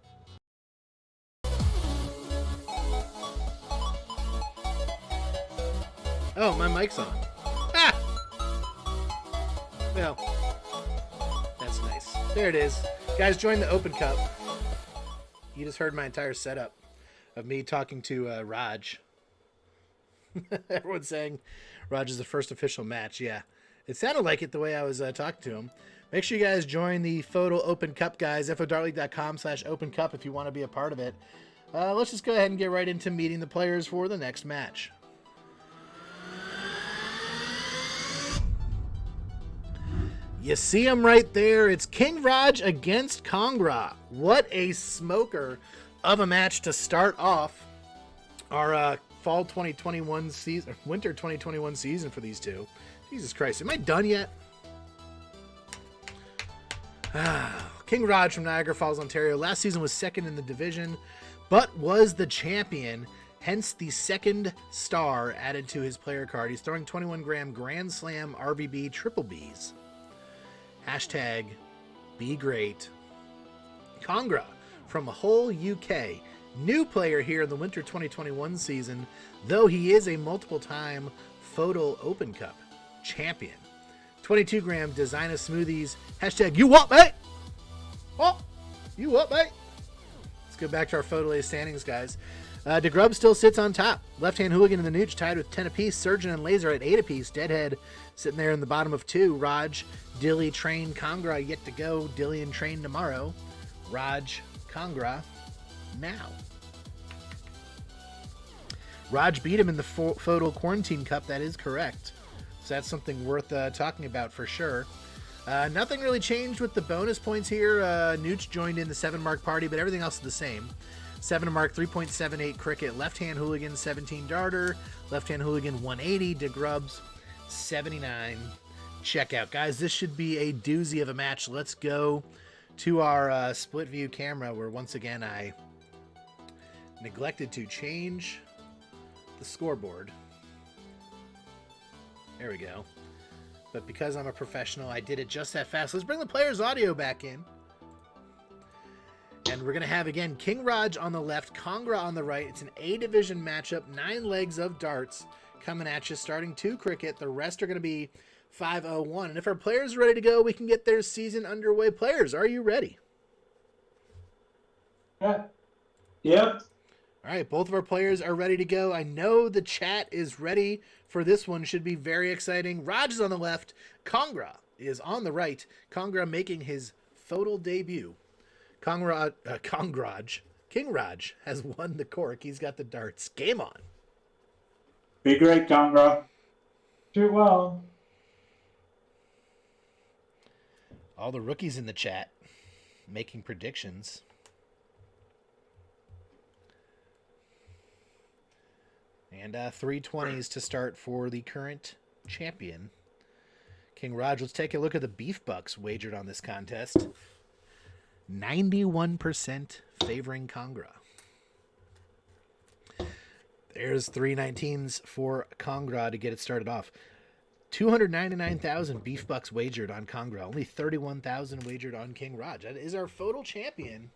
Oh, my mic's on. Ah! Well, that's nice. There it is. Guys, join the Open Cup. You just heard my entire setup of me talking to Rodge. Everyone's saying Rodge is the first official match. Yeah, it sounded like it the way I was talking to him. Make sure you guys join the FODL Open Cup, guys. FODLleague.com/Open Cup if you want to be a part of it. Let's just go ahead and get right into meeting the players for the next match. You see him right there. It's King Rodge against Kongraw. What a smoker of a match to start off our fall 2021 season, winter 2021 season for these two. Jesus Christ, am I done yet? King Rodge from Niagara Falls, Ontario. Last season was second in the division, but was the champion, hence the second star added to his player card. He's throwing 21-gram Grand Slam RBB Triple Bs. Hashtag be great. Kongraw from Hull, UK. New player here in the winter 2021 season, though he is a multiple-time FODL Open Cup champion. 22-gram Designer Smoothies. Hashtag you what, mate? Oh, you what, mate? Let's go back to our FODL A standings, guys. DeGrub still sits on top. Left-hand Hooligan and the Nooch tied with 10 apiece. Surgeon and Laser at 8 apiece. Deadhead sitting there in the bottom of 2. Rodge, Dilly, Train, Kongraw yet to go. Dilly and Train tomorrow. Rodge, Kongraw now. Rodge beat him in the FODL Quarantine Cup. That is correct. So that's something worth talking about for sure. Nothing really changed with the bonus points here. Nooch joined in the 7-mark party, but everything else is the same. 7 mark, 3.78 cricket. Left-hand Hooligan, 17 darter. Left-hand Hooligan, 180. DeGrubs, 79. Checkout. Guys, this should be a doozy of a match. Let's go to our split view camera where once again I neglected to change the scoreboard. There we go. But because I'm a professional, I did it just that fast. Let's bring the player's audio back in. And we're going to have, again, King Rodge on the left, Kongraw on the right. It's an A-division matchup, 9 legs of darts coming at you, starting 2 cricket. The rest are going to be 5-0-1. And if our players are ready to go, we can get their season underway. Players, are you ready? Yeah. Yep. All right, both of our players are ready to go. I know the chat is ready for this one. Should be very exciting. Rodge is on the left, Kongraw is on the right. Kongraw making his FODL debut. King Rodge has won the cork. He's got the darts. Game on. Be great, Kongraw. Do well. All the rookies in the chat making predictions. And 320s to start for the current champion, King Rodge. Let's take a look at the beef bucks wagered on this contest. 91% favoring Kongraw. There's 319s for Kongraw to get it started off. 299,000 beef bucks wagered on Kongraw. Only 31,000 wagered on King Rodge. That is our FODL champion.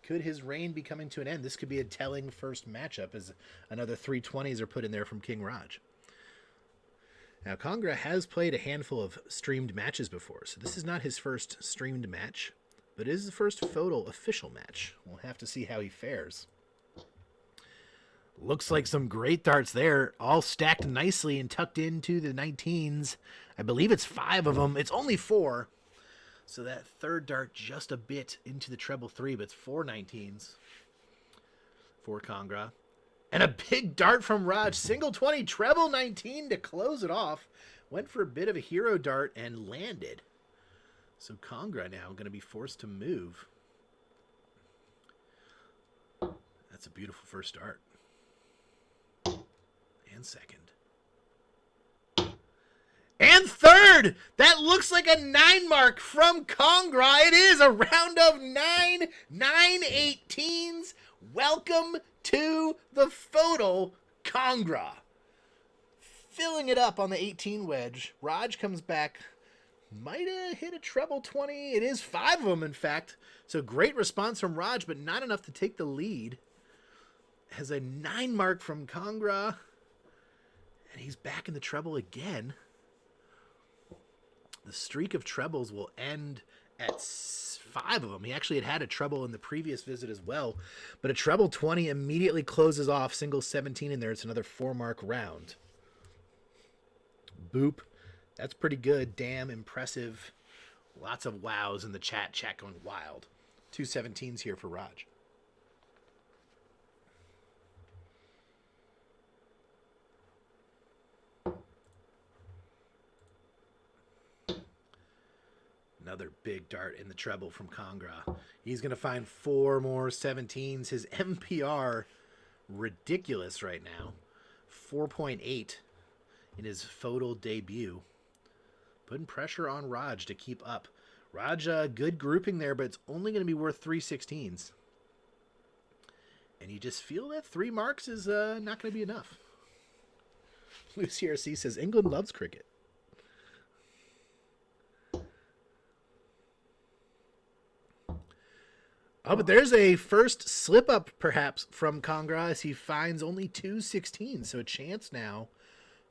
Could his reign be coming to an end? This could be a telling first matchup as another 320s are put in there from King Rodge. Now, Kongraw has played a handful of streamed matches before, so this is not his first streamed match, but it is the first FODL official match. We'll have to see how he fares. Looks like some great darts there, all stacked nicely and tucked into the 19s. I believe it's 5 of them. It's only 4. So that third dart just a bit into the treble 3, but it's 4 19s for Kongraw. And a big dart from Rodge. Single 20, treble 19 to close it off. Went for a bit of a hero dart and landed. So Kongraw now going to be forced to move. That's a beautiful first dart. And second. And third! That looks like a 9 mark from Kongraw. It is a round of 9 18s. Welcome to the FODL, Kongraw. Filling it up on the 18 wedge. Rodge comes back. Might have hit a treble 20. It is 5 of them, in fact. So great response from Rodge, but not enough to take the lead. Has a 9 mark from Kongraw. And he's back in the treble again. The streak of trebles will end at 5 of them. He actually had a treble in the previous visit as well. But a treble 20 immediately closes off. Single 17 in there. It's another 4-mark round. Boop. That's pretty good. Damn impressive. Lots of wows in the chat. Chat going wild. 2 17s here for Rodge. Another big dart in the treble from Kongraw. He's going to find 4 more 17s. His MPR, ridiculous right now. 4.8 in his FODL debut. Putting pressure on Rodge to keep up. Rodge, good grouping there, but it's only going to be worth 3 16s. And you just feel that 3 marks is not going to be enough. Lucy RC says, England loves cricket. Oh, but there's a first slip-up, perhaps, from Kongraw as he finds only 2 16s. So a chance now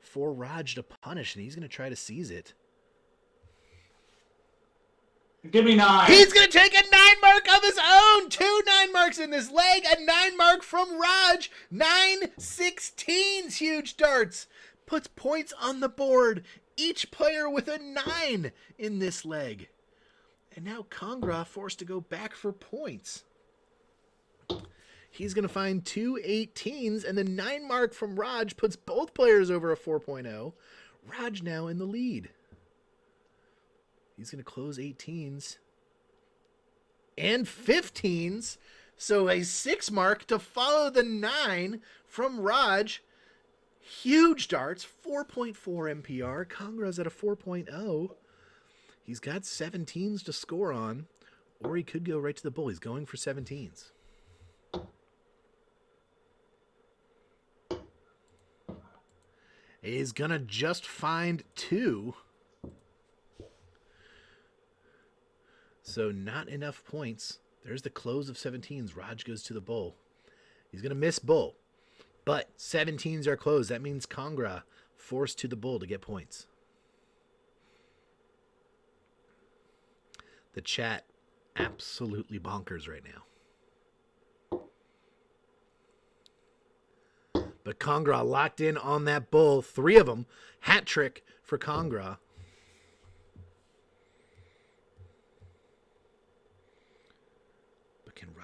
for Rodge to punish, and he's going to try to seize it. Give me 9. He's going to take a 9 mark of his own. 2 9 marks in this leg. A 9 mark from Rodge. 9 16s, huge darts. Puts points on the board. Each player with a 9 in this leg. And now Kongraw forced to go back for points. He's going to find 2 18s, and the 9 mark from Rodge puts both players over a 4.0. Rodge now in the lead. He's going to close 18s and 15s. So a 6 mark to follow the 9 from Rodge. Huge darts, 4.4 MPR. Kongraw's at a 4.0. He's got 17s to score on, or he could go right to the bull. He's going for 17s. He's going to just find 2. So not enough points. There's the close of 17s. Rodge goes to the bull. He's going to miss bull. But 17s are closed. That means Kongraw forced to the bull to get points. The chat absolutely bonkers right now. But Kongraw locked in on that bull. 3 of them. Hat trick for Kongraw.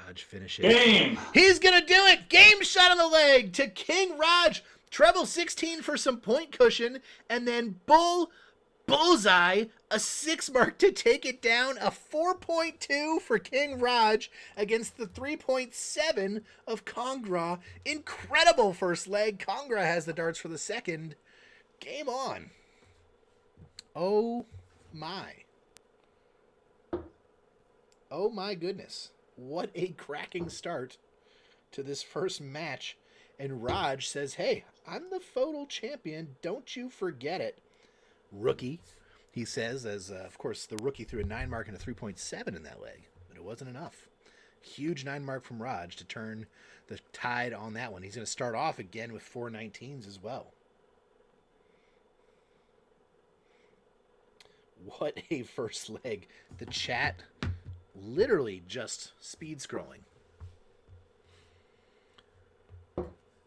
Rodge finishes. Game. He's going to do it. Game shot on the leg to King Rodge. Treble 16 for some point cushion. And then bullseye, a 6 mark to take it down. A 4.2 for King Rodge against the 3.7 of Kongraw. Incredible first leg. Kongraw has the darts for the second. Game on. Oh my. Oh my goodness. What a cracking start to this first match. And Rodge says, hey, I'm the FODL champion. Don't you forget it. Rookie, he says, as of course the rookie threw a 9 mark and a 3.7 in that leg. But it wasn't enough. Huge 9 mark from Rodge to turn the tide on that one. He's going to start off again with 4 19s as well. What a first leg. The chat literally just speed scrolling.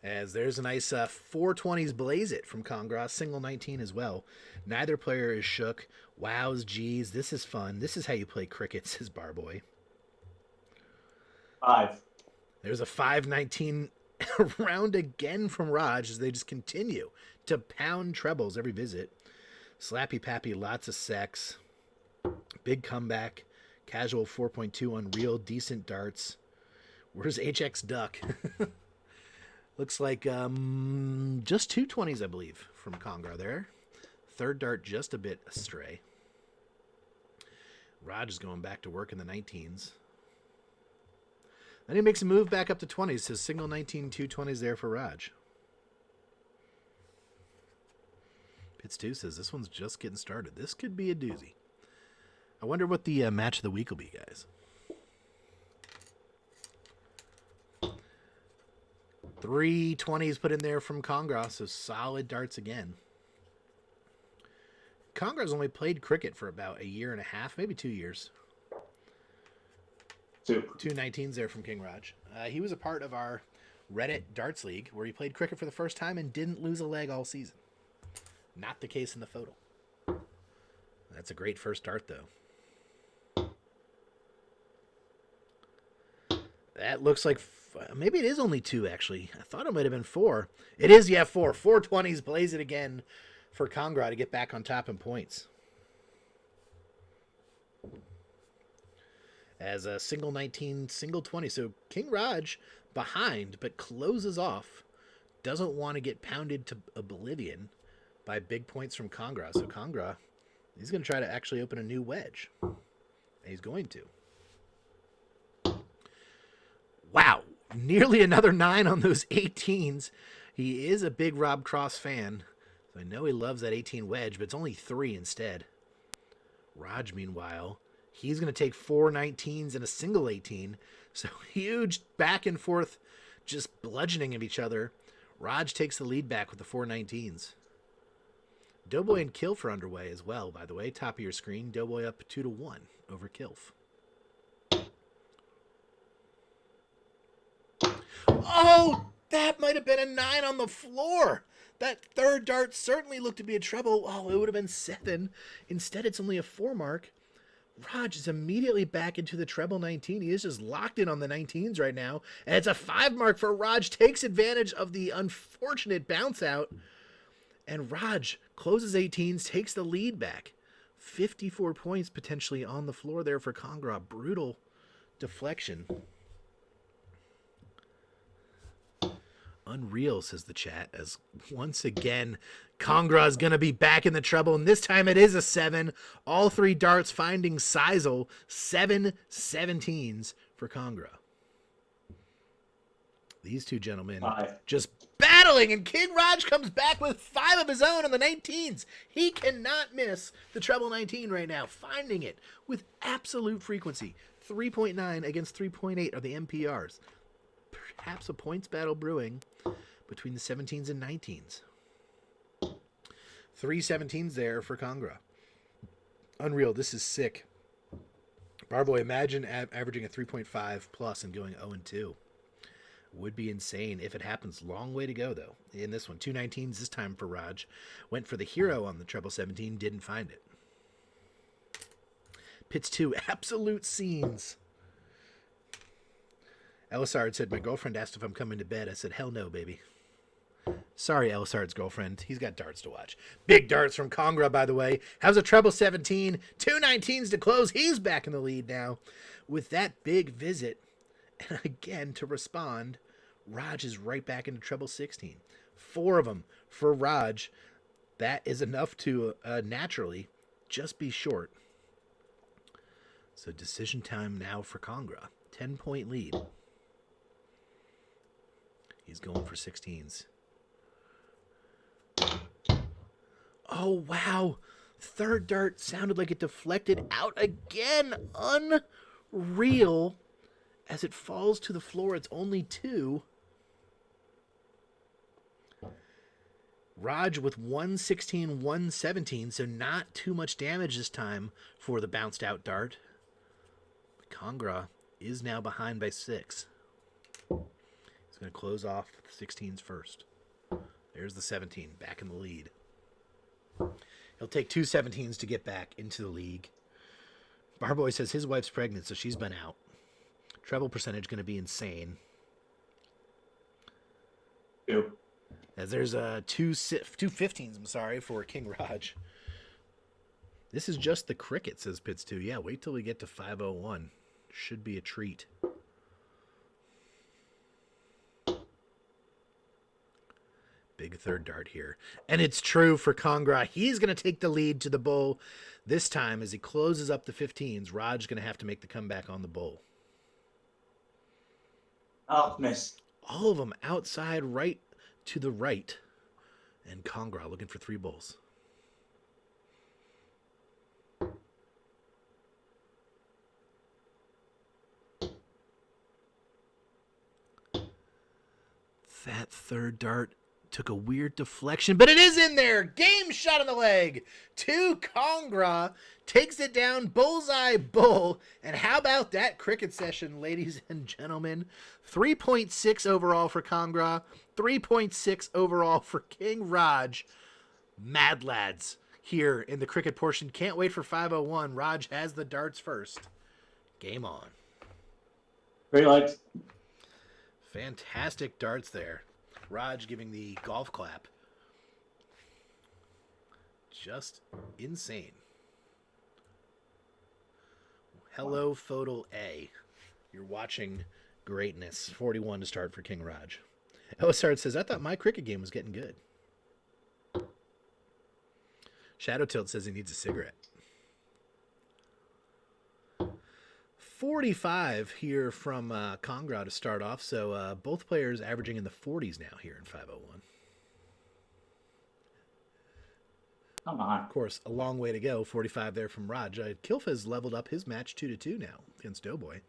As there's a nice 420s blaze it from Kongraw, single 19 as well. Neither player is shook. Wows, geez, this is fun. This is how you play cricket, says Barboy. 5. There's a 5-19 round again from Rodge as they just continue to pound trebles every visit. Slappy Pappy, lots of sex. Big comeback. Casual 4.2 unreal. Decent darts. Where's HX Duck? Looks like just 2 20s, I believe, from Kongraw there. Third dart just a bit astray. Rodge is going back to work in the 19s. Then he makes a move back up to 20s. Says single 19, 2 20s there for Rodge. Pitts 2 says this one's just getting started. This could be a doozy. I wonder what the match of the week will be, guys. 3 20s put in there from Kongraw, so solid darts again. Kongraw's only played cricket for about a year and a half, maybe 2 years. 2. 2 19s there from King Rodge. He was a part of our Reddit Darts League where he played cricket for the first time and didn't lose a leg all season. Not the case in the FODL. That's a great first dart, though. That looks like maybe it is only 2, actually. I thought it might have been 4. It is, yeah, 4. 4 20s blaze it again for Kongraw to get back on top in points. As a single 19, single 20. So King Rodge behind, but closes off. Doesn't want to get pounded to oblivion by big points from Kongraw. So Kongraw, he's going to try to actually open a new wedge. And he's going to. Wow. Nearly another 9 on those 18s. He is a big Rob Cross fan. So I know he loves that 18 wedge, but it's only 3 instead. Rodge, meanwhile, he's going to take 4 19s and a single 18. So huge back and forth, just bludgeoning of each other. Rodge takes the lead back with the 4 19s. Doughboy and Kilf are underway as well, by the way. Top of your screen, Doughboy up 2-1 over Kilf. Oh, that might have been a 9 on the floor. That third dart certainly looked to be a treble. Oh, it would have been 7. Instead, it's only a 4 mark. Rodge is immediately back into the treble 19. He is just locked in on the 19s right now. And it's a 5 mark for Rodge. Takes advantage of the unfortunate bounce out. And Rodge closes 18s, takes the lead back. 54 points potentially on the floor there for Kongraw. Brutal deflection. Unreal, says the chat, as once again, Kongraw is going to be back in the treble, and this time it is a 7. All 3 darts finding Sizel. 7 17s for Kongraw. These two gentlemen just battling, and King Rodge comes back with 5 of his own on the 19s. He cannot miss the treble 19 right now, finding it with absolute frequency. 3.9 against 3.8 are the MPRs. Perhaps a points battle brewing between the 17s and 19s. 3 17s there for Kongraw. Unreal. This is sick. Barboy, imagine averaging a 3.5 plus and going 0-2. Would be insane if it happens. Long way to go, though. In this one, 2 19s this time for Rodge. Went for the hero on the treble 17, didn't find it. Pitts 2, absolute scenes. Elisard said, my girlfriend asked if I'm coming to bed. I said, hell no, baby. Sorry, Elisard's girlfriend. He's got darts to watch. Big darts from Kongraw, by the way. How's a treble 17? 2 19s to close. He's back in the lead now. With that big visit, and again to respond, Rodge is right back into treble 16. 4 of them for Rodge. That is enough to naturally just be short. So decision time now for Kongraw. 10-point lead. He's going for 16s. Oh, wow. Third dart sounded like it deflected out again. Unreal. As it falls to the floor, it's only 2. Rodge with 116, 117, so not too much damage this time for the bounced out dart. Kongraw is now behind by 6. He's going to close off the 16s first. There's the 17, back in the lead. He'll take 2 17s to get back into the league. Barboy says his wife's pregnant, so she's been out. Treble percentage going to be insane. Yep. As there's two 15s, I'm sorry, for King Rodge. This is just the cricket, says Pitts 2. Yeah, wait till we get to 501. Should be a treat. Big third dart here. And it's true for Kongraw. He's going to take the lead to the bull this time as he closes up the 15s. Rodge's going to have to make the comeback on the bull. Oh, miss. All of them outside right to the right. And Kongraw looking for 3 bulls. That third dart took a weird deflection, but it is in there. Game shot in the leg to Kongraw. Takes it down, bullseye bull. And how about that cricket session, ladies and gentlemen? 3.6 overall for Kongraw. 3.6 overall for King Rodge. Mad lads here in the cricket portion. Can't wait for 501. Rodge has the darts first. Game on. Great legs. Fantastic darts there. Rodge giving the golf clap. Just insane. Hello, FODL A. You're watching greatness. 41 to start for King Rodge. Elisard says, I thought my cricket game was getting good. Shadow Tilt says he needs a cigarette. 45 here from Kongraw to start off. So both players averaging in the 40s now here in 501. Come on. Of course, a long way to go. 45 there from Rodge. Kilf has leveled up his match 2-2 now against Doughboy.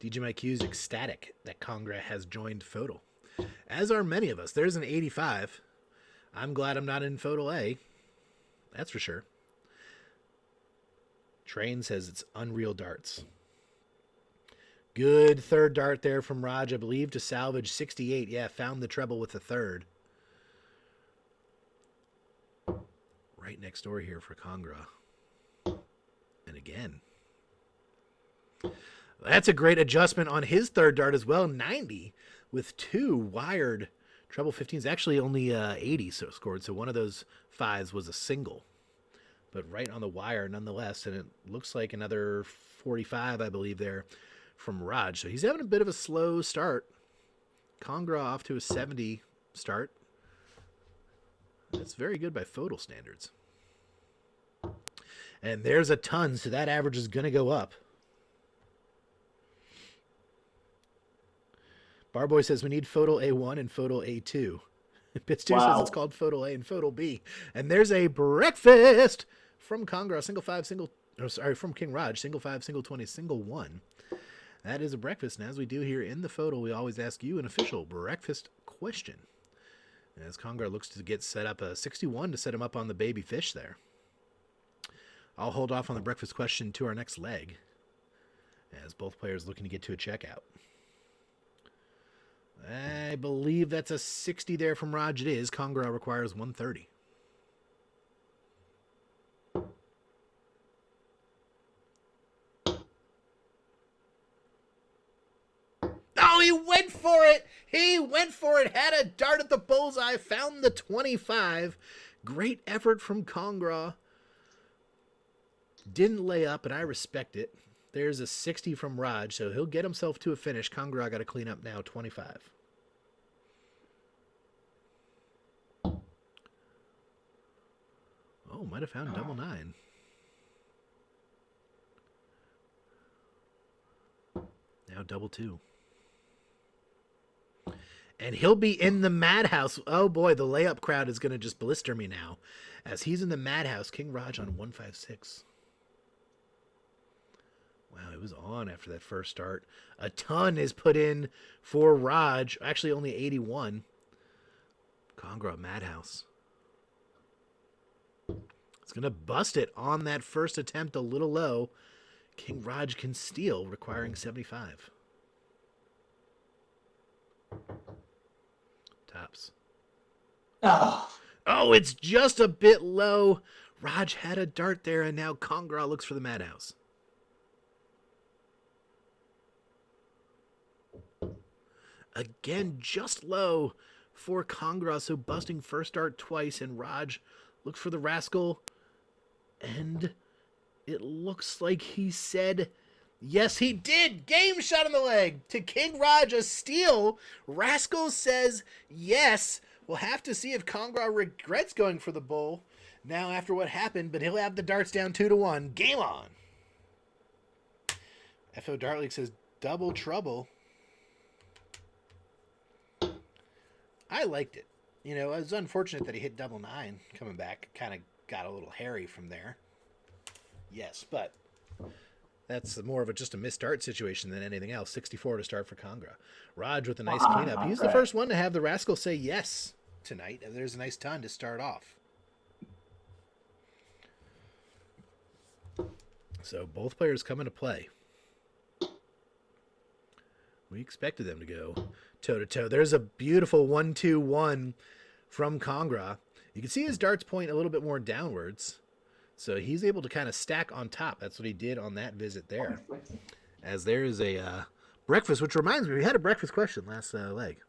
DJ Mike Hughes ecstatic that Kongraw has joined FODL. As are many of us. There's an 85. I'm glad I'm not in FODL A. That's for sure. Train says it's unreal darts. Good third dart there from Rodge, I believe, to salvage 68. Yeah, found the treble with the third. Right next door here for Kongraw. And again. That's a great adjustment on his third dart as well. 90 with 2 wired treble 15s. Actually only 80 so scored. So one of those 5s was a single. But right on the wire nonetheless. And it looks like another 45, I believe, there from Rodge. So he's having a bit of a slow start. Kongraw off to a 70 start. That's very good by FODL standards. And there's a ton, so that average is going to go up. Barboy says we need FODL A1 and FODL A2. Pitts 2 says it's called FODL A and FODL B. And there's a breakfast from Kongraw, single 5, single, oh, sorry, from King Rodge, single 5, single 20, single 1. That is a breakfast. And as we do here in the FODL, we always ask you an official breakfast question. And as Kongraw looks to get set up a 61 to set him up on the baby fish there. I'll hold off on the breakfast question to our next leg, as both players looking to get to a checkout. I believe that's a 60 there from Rodge. It is. Kongraw requires 130. for it. He went for it, had a dart at the bullseye, found the 25. Great effort from Kongraw. Didn't lay up, and I respect it. There's a 60 from Rodge, so he'll get himself to a finish. Kongraw got to clean up now, 25. Oh, might have found double 9. Now double 2. And he'll be in the madhouse. Oh boy, the layup crowd is going to just blister me now. As he's in the madhouse, King Rodge on 156. Wow, it was on after that first start. A ton is put in for Rodge. Actually, only 81. Kongraw madhouse. It's going to bust it on that first attempt a little low. King Rodge can steal, requiring 75. Tops. Oh, it's just a bit low. Rodge had a dart there, and now Kongraw looks for the madhouse. Again, just low for Kongraw, so busting first dart twice, and Rodge looks for the rascal, and it looks like he said, yes, he did. Game shot in the leg to King Rodge, a steal. Rascal says yes. We'll have to see if Kongraw regrets going for the bull now after what happened, but he'll have the darts down 2-1. Game on. FO Dart League says double trouble. I liked it. You know, it was unfortunate that he hit double 9 coming back. Kind of got a little hairy from there. Yes, but that's more of just a missed start situation than anything else. 64 to start for Kongraw. Rodge with a nice cleanup. He's the first one to have the rascal say yes tonight. And there's a nice ton to start off. So both players come into play. We expected them to go toe-to-toe. There's a beautiful 1-2-1 from Kongraw. You can see his darts point a little bit more downwards. So he's able to kind of stack on top. That's what he did on that visit there. As there is a breakfast, which reminds me, we had a breakfast question last leg.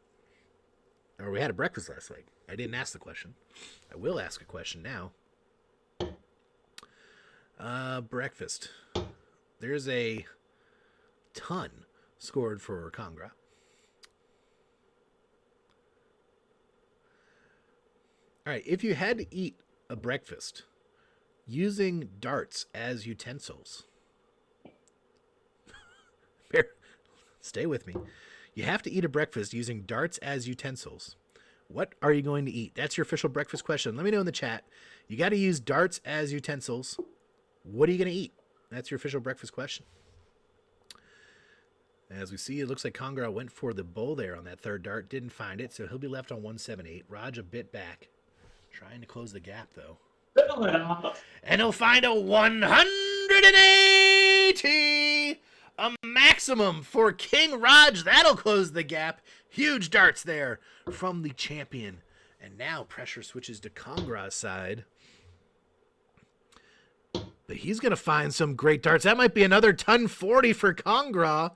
Or we had a breakfast last leg. I didn't ask the question. I will ask a question now. Breakfast. There's a ton scored for Kongraw. All right, if you had to eat a breakfast using darts as utensils, stay with me. You have to eat a breakfast using darts as utensils. What are you going to eat? That's your official breakfast question. Let me know in the chat. You got to use darts as utensils. What are you going to eat? That's your official breakfast question. As we see, it looks like Kongraw went for the bull there on that third dart. Didn't find it, so he'll be left on 178. Rodge a bit back. Trying to close the gap, though. And he'll find a 180! A maximum for King Rodge. That'll close the gap. Huge darts there from the champion. And now pressure switches to Kongraw's side. But he's going to find some great darts. That might be another ton 40 for Kongraw.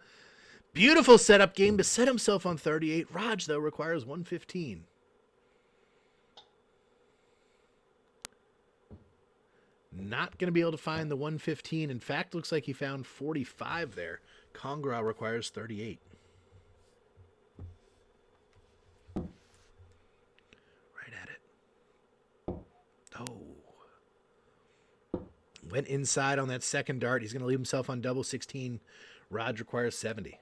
Beautiful setup game to set himself on 38. Rodge, though, requires 115. Not going to be able to find the 115. In fact, looks like he found 45 there. Kongraw requires 38. Right at it. Oh. Went inside on that second dart. He's going to leave himself on double 16. Rodge requires 70.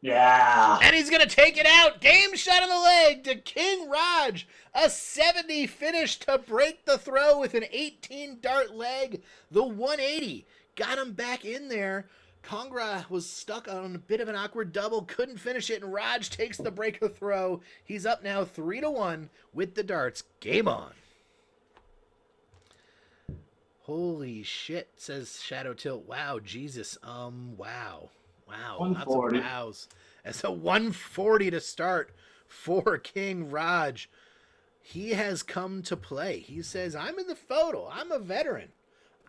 Yeah. And he's going to take it out. Game shot in the leg to King Rodge. A 70 finish to break the throw with an 18 dart leg. The 180 got him back in there. Kongraw was stuck on a bit of an awkward double. Couldn't finish it, and Rodge takes the break of throw. He's up now 3-1 with the darts. Game on. Holy shit, says Shadow Tilt. Wow, Jesus. Wow. Wow, lots of wows. It's a 140 to start for King Rodge. He has come to play. He says, I'm in the FODL. I'm a veteran.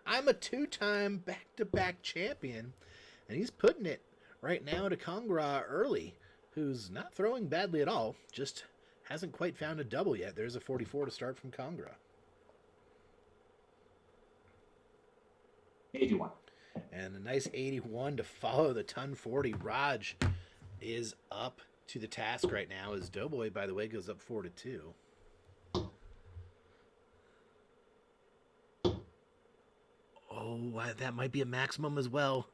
I'm a 2-time back-to-back champion. And he's putting it right now to Kongraw early, who's not throwing badly at all, just hasn't quite found a double yet. There's a 44 to start from Kongraw. 81. And a nice 81 to follow the ton 40. Rodge is up to the task right now as Doughboy, by the way, goes up 4-2. Oh, that might be a maximum as well.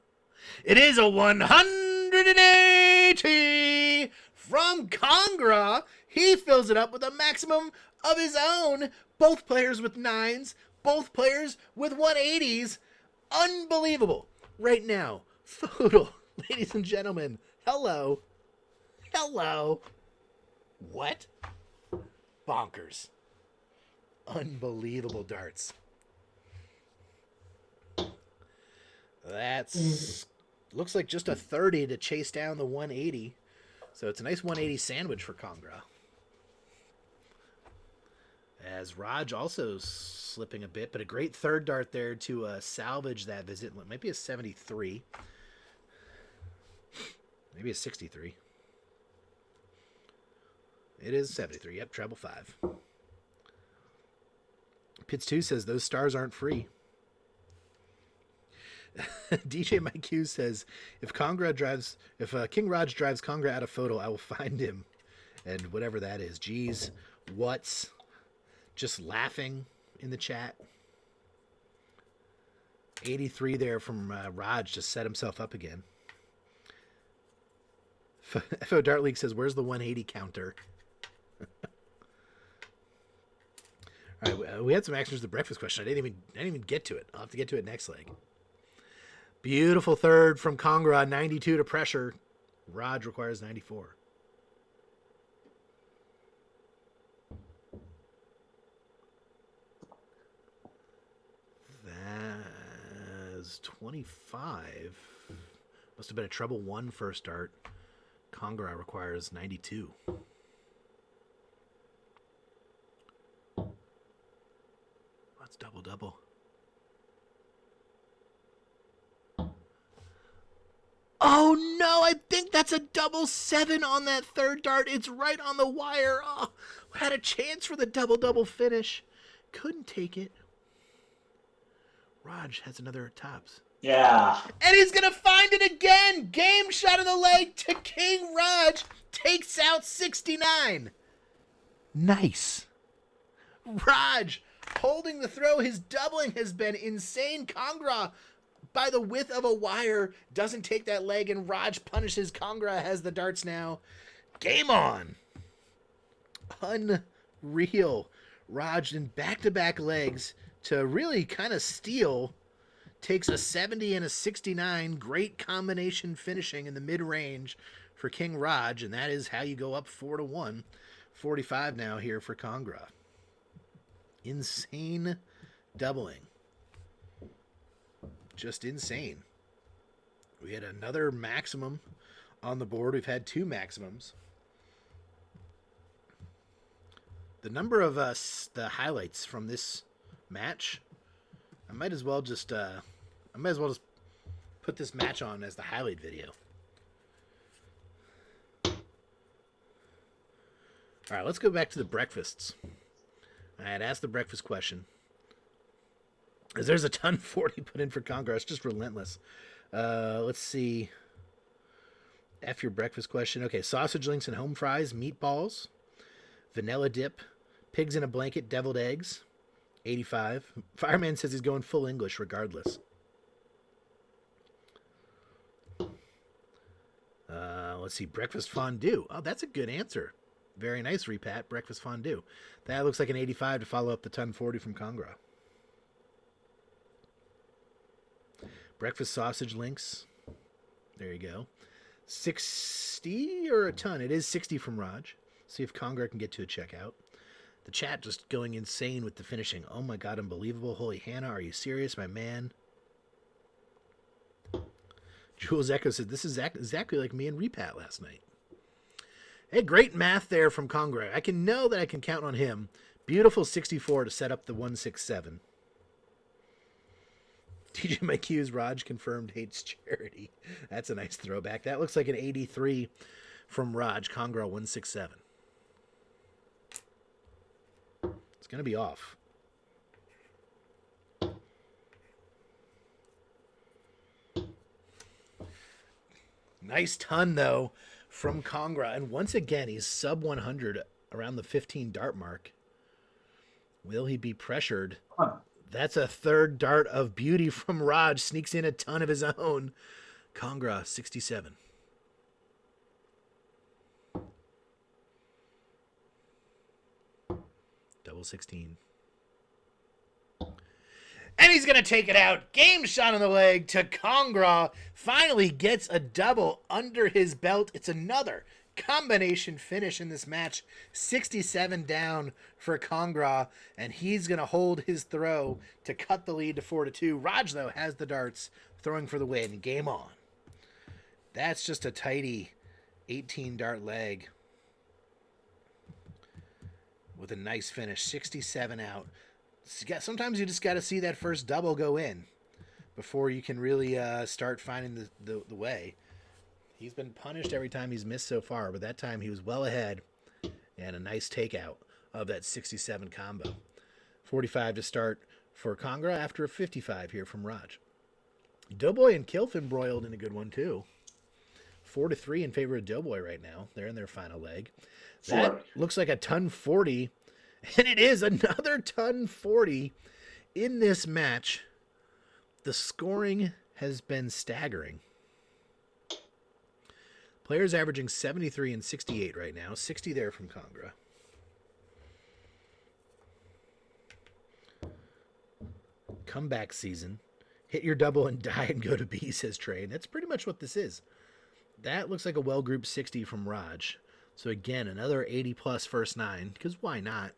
It is a 180 from Kongraw. He fills it up with a maximum of his own. Both players with 9s, both players with 180s. Unbelievable. Right now, FODL, ladies and gentlemen, hello. Hello. What? Bonkers. Unbelievable darts. That's looks like just a 30 to chase down the 180. So it's a nice 180 sandwich for Kongraw. As Rodge also slipping a bit, but a great third dart there to salvage that visit. It might be a 73. Maybe a 63. It is 73. Yep, treble 5. Pitts 2 says those stars aren't free. DJ Mike Hughes says if King Rodge drives Kongraw out of FODL, I will find him. And whatever that is. Geez, what's just laughing in the chat. 83 there from Rodge to set himself up again. FO Dart League says, where's the 180 counter? All right, we had some answers to the breakfast question. I didn't even get to it. I'll have to get to it next leg. Beautiful third from Kongraw, 92 to pressure. Rodge requires 94. That's 25. Must have been a treble 1 first dart. Kongraw requires 92. That's double. Oh no, I think that's a double 7 on that third dart. It's right on the wire. Oh, had a chance for the double finish. Couldn't take it. Rodge has another tops. Yeah. And he's going to find it again. Game shot in the leg to King Rodge. Takes out 69. Nice. Rodge holding the throw. His doubling has been insane. Kongraw, by the width of a wire, doesn't take that leg, and Rodge punishes. Kongraw has the darts now. Game on. Unreal. Rodge in back-to-back legs to really kind of steal. Takes a 70 and a 69. Great combination finishing in the mid-range for King Rodge, and that is how you go up 4-1. 45 now here for Kongraw. Insane doubling. Just insane. We had another maximum on the board. We've had 2 maximums. The number of the highlights from this match, I might as well just put this match on as the highlight video. All right, let's go back to the breakfasts. I had asked the breakfast question. As there's a ton 40 put in for Kongraw. It's just relentless. Let's see. F your breakfast question. Okay, sausage links and home fries, meatballs, vanilla dip, pigs in a blanket, deviled eggs, 85. Fireman says he's going full English regardless. Let's see, breakfast fondue. Oh, that's a good answer. Very nice, Repat. Breakfast fondue. That looks like an 85 to follow up the ton 40 from Kongraw. Breakfast sausage links. There you go. 60 or a ton? It is 60 from Rodge. See if Kongraw can get to a checkout. The chat just going insane with the finishing. Oh my god, unbelievable. Holy Hannah, are you serious, my man? Jules Echo said, this is exactly like me and Repat last night. Hey, great math there from Kongraw. I can know that I can count on him. Beautiful 64 to set up the 167. DJ McHugh's Rodge confirmed hates charity. That's a nice throwback. That looks like an 83 from Rodge. Kongraw 167. It's going to be off. Nice ton, though, from Kongraw. And once again, he's sub 100 around the 15 dart mark. Will he be pressured? That's a third dart of beauty from Rodge. Sneaks in a ton of his own. Kongraw, 67. Double 16. And he's going to take it out. Game shot on the leg to Kongraw. Finally gets a double under his belt. It's another combination finish in this match. 67 down for Kongraw, and he's going to hold his throw to cut the lead to 4-2. Rodge, though, has the darts, throwing for the win. Game on. That's just a tidy 18 dart leg with a nice finish. 67 out. Sometimes you just got to see that first double go in before you can really start finding the way. He's been punished every time he's missed so far, but that time he was well ahead, and a nice takeout of that 67 combo. 45 to start for Kongraw after a 55 here from Rodge. Doughboy and Kilfin broiled in a good one too. 4-3 in favor of Doughboy right now. They're in their final leg. That looks like a ton 40, and it is another ton 40 in this match. The scoring has been staggering. Players averaging 73 and 68 right now. 60 there from Kongraw. Comeback season. Hit your double and die and go to B, says Trey. That's pretty much what this is. That looks like a well-grouped 60 from Rodge. So again, another 80-plus first 9, because why not?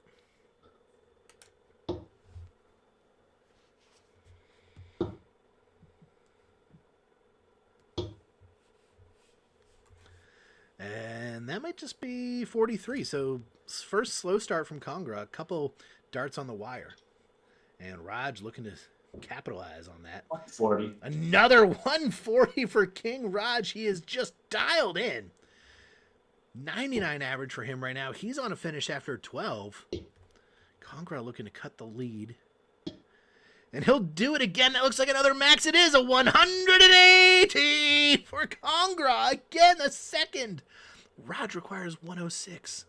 And that might just be 43. So first slow start from Kongraw. A couple darts on the wire. And Rodge looking to capitalize on that. 140. Another 140 for King Rodge. He is just dialed in. 99 average for him right now. He's on a finish after 12. Kongraw looking to cut the lead. And he'll do it again. That looks like another max. It is a 180 for Kongraw. Again, a second. Rodge requires 106.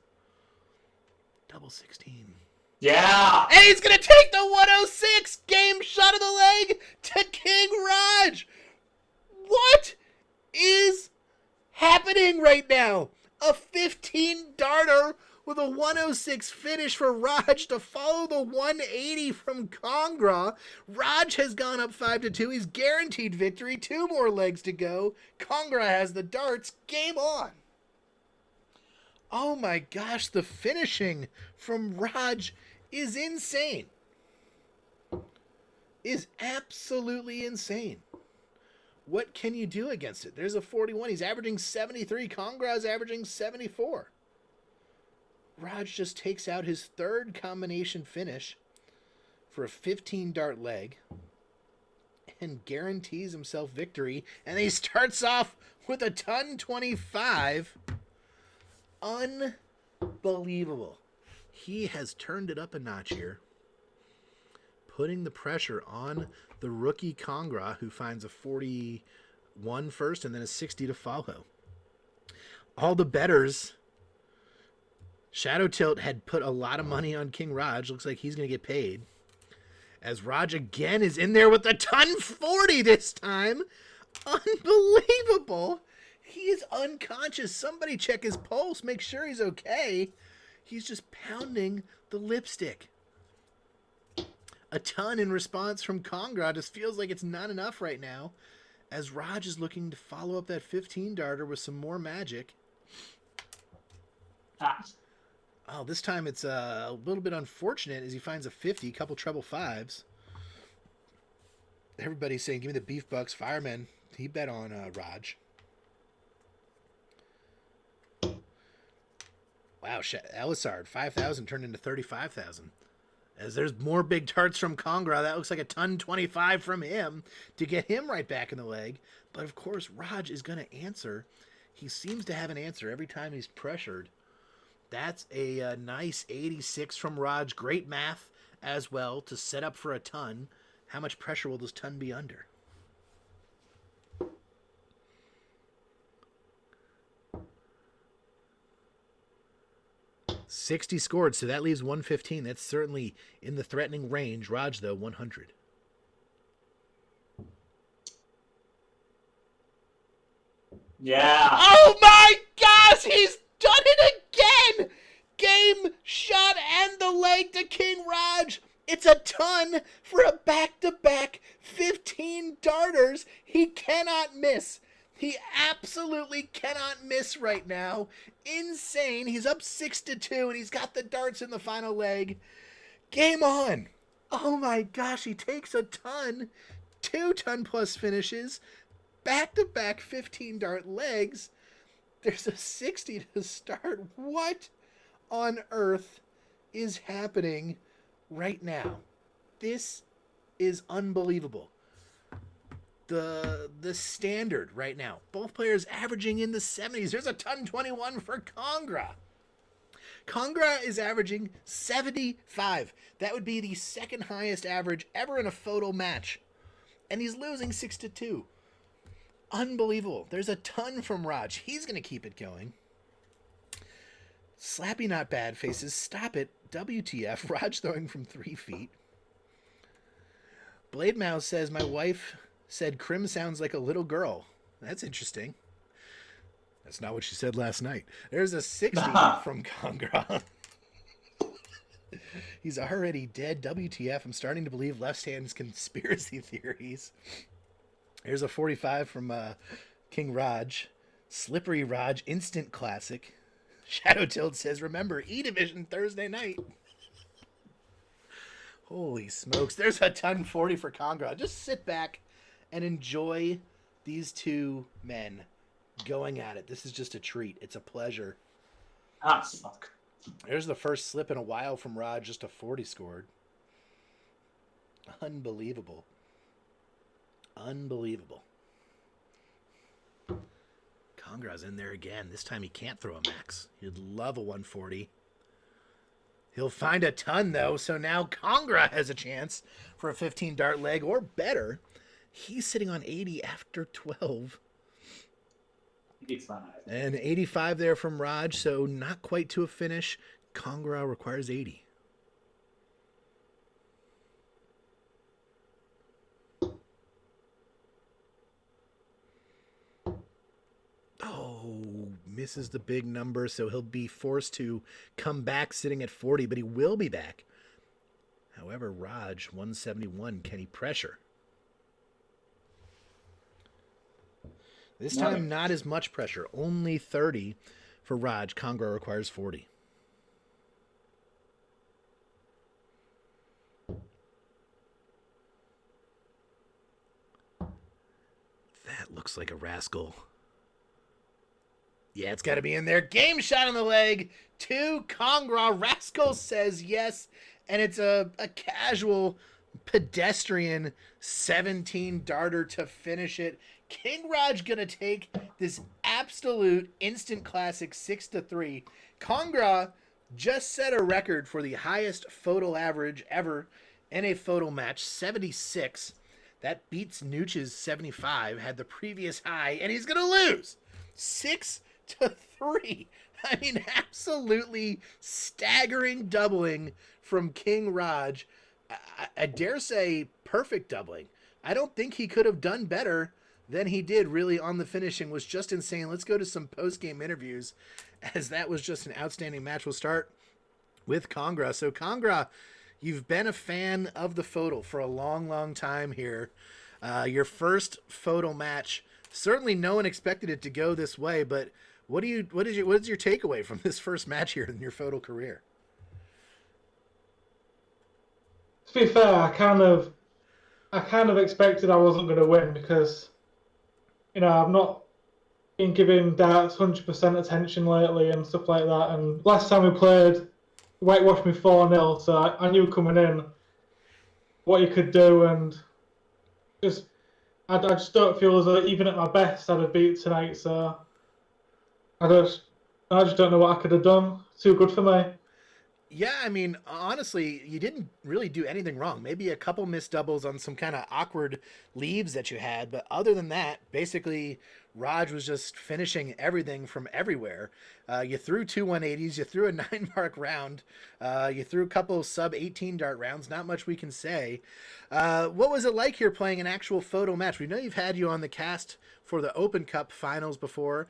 Double 16. Yeah! And he's going to take the 106. Game shot of the leg to King Rodge. What is happening right now? A 15 darter with a 106 finish for Rodge to follow the 180 from Kongraw. Rodge has gone up 5-2. He's guaranteed victory. 2 more legs to go. Kongraw has the darts. Game on. Oh my gosh, the finishing from Rodge is insane. Is absolutely insane. What can you do against it? There's a 41. He's averaging 73. Kongraw's averaging 74. Rodge just takes out his third combination finish for a 15 dart leg and guarantees himself victory. And he starts off with a ton 25. Unbelievable. He has turned it up a notch here, putting the pressure on the rookie Kongraw, who finds a 41 first and then a 60 to follow. All the bettors, Shadow Tilt had put a lot of money on King Rodge. Looks like he's going to get paid. As Rodge again is in there with a ton 40 this time. Unbelievable. He is unconscious. Somebody check his pulse. Make sure he's okay. He's just pounding the lipstick. A ton in response from Kongraw. Just feels like it's not enough right now. As Rodge is looking to follow up that 15 darter with some more magic. Oh, this time it's a little bit unfortunate as he finds a 50, couple treble 5s. Everybody's saying, give me the beef bucks. Fireman, he bet on Rodge. Wow, Elisard, 5,000 turned into 35,000. As there's more big darts from Kongraw. That looks like a ton 25 from him to get him right back in the leg. But of course, Rodge is going to answer. He seems to have an answer every time he's pressured. That's a nice 86 from Rodge. Great math as well to set up for a ton. How much pressure will this ton be under? $60 scored, so that leaves 115. That's certainly in the threatening range. Rodge, though, 100. Yeah. Oh my gosh, he's done it again! Game, shot, and the leg to King Rodge. It's a ton for a back-to-back 15 darters. He cannot miss. He absolutely cannot miss right now. Insane. He's up 6-2, and he's got the darts in the final leg. Game on. Oh my gosh, he takes a ton. 2 ton-plus finishes. Back-to-back 15 dart legs. There's a 60 to start. What on earth is happening right now? This is unbelievable. The standard right now. Both players averaging in the 70s. There's a ton 21 for Kongraw. Kongraw is averaging 75. That would be the second highest average ever in a FODL match. And he's losing 6-2. Unbelievable. There's a ton from Rodge. He's going to keep it going. Slappy not bad faces. Stop it. WTF. Rodge throwing from 3 feet. Blade Mouse says, my wife said Krim sounds like a little girl. That's interesting. That's not what she said last night. There's a 60 from Kongraw. He's already dead. WTF. I'm starting to believe left hand's conspiracy theories. Here's a 45 from King Rodge. Slippery Rodge, instant classic. Shadow Tilt says, remember, E-Division Thursday night. Holy smokes. There's a ton 40 for Kongraw. Just sit back and enjoy these two men going at it. This is just a treat. It's a pleasure. Ah, suck. There's the first slip in a while from Rodge. Just a 40 scored. Unbelievable. Unbelievable. Kongraw's in there again. This time he can't throw a max. He'd love a 140. He'll find a ton, though, so now Kongraw has a chance for a 15 dart leg or better. He's sitting on 80 after 12. 85. And 85 there from Rodge, so not quite to a finish. Kongraw requires 80. Oh, misses the big number, so he'll be forced to come back sitting at 40, but he will be back. However, Rodge, 171, can he pressure? This time, not as much pressure. Only 30 for Rodge. Kongraw requires 40. That looks like a rascal. Yeah, it's got to be in there. Game shot on the leg to Kongraw. Rascal says yes, and it's a casual pedestrian 17 darter to finish it. King Rodge gonna take this absolute instant classic 6-3. Kongraw just set a record for the highest FODL average ever in a FODL match, 76. That beats Nooch's 75, had the previous high, and he's gonna lose 6-3. I mean, absolutely staggering doubling from King Rodge. I dare say perfect doubling. I don't think he could have done better than he did. Really, on the finishing was just insane. Let's go to some post-game interviews, as that was just an outstanding match. We'll start with Kongraw. So Kongraw, you've been a fan of the FODL for a long, long time here. Your first FODL match, certainly no one expected it to go this way, but what is your takeaway from this first match here in your FODL career? To be fair, I kind of expected I wasn't going to win because, you know, I've not been giving darts 100% attention lately and stuff like that. And last time we played, whitewashed me 4-0, so I knew coming in what he could do, and just I just don't feel as though even at my best I'd have beat tonight. So I just don't know what I could have done. Too good for me. Yeah, I mean, honestly, you didn't really do anything wrong. Maybe a couple missed doubles on some kind of awkward leaves that you had, but other than that, basically, Rodge was just finishing everything from everywhere. You threw two 180s, you threw a 9-mark round, you threw a couple sub 18 dart rounds. Not much we can say. What was it like here playing an actual photo match? We know you've had you on the cast for the Open Cup finals before,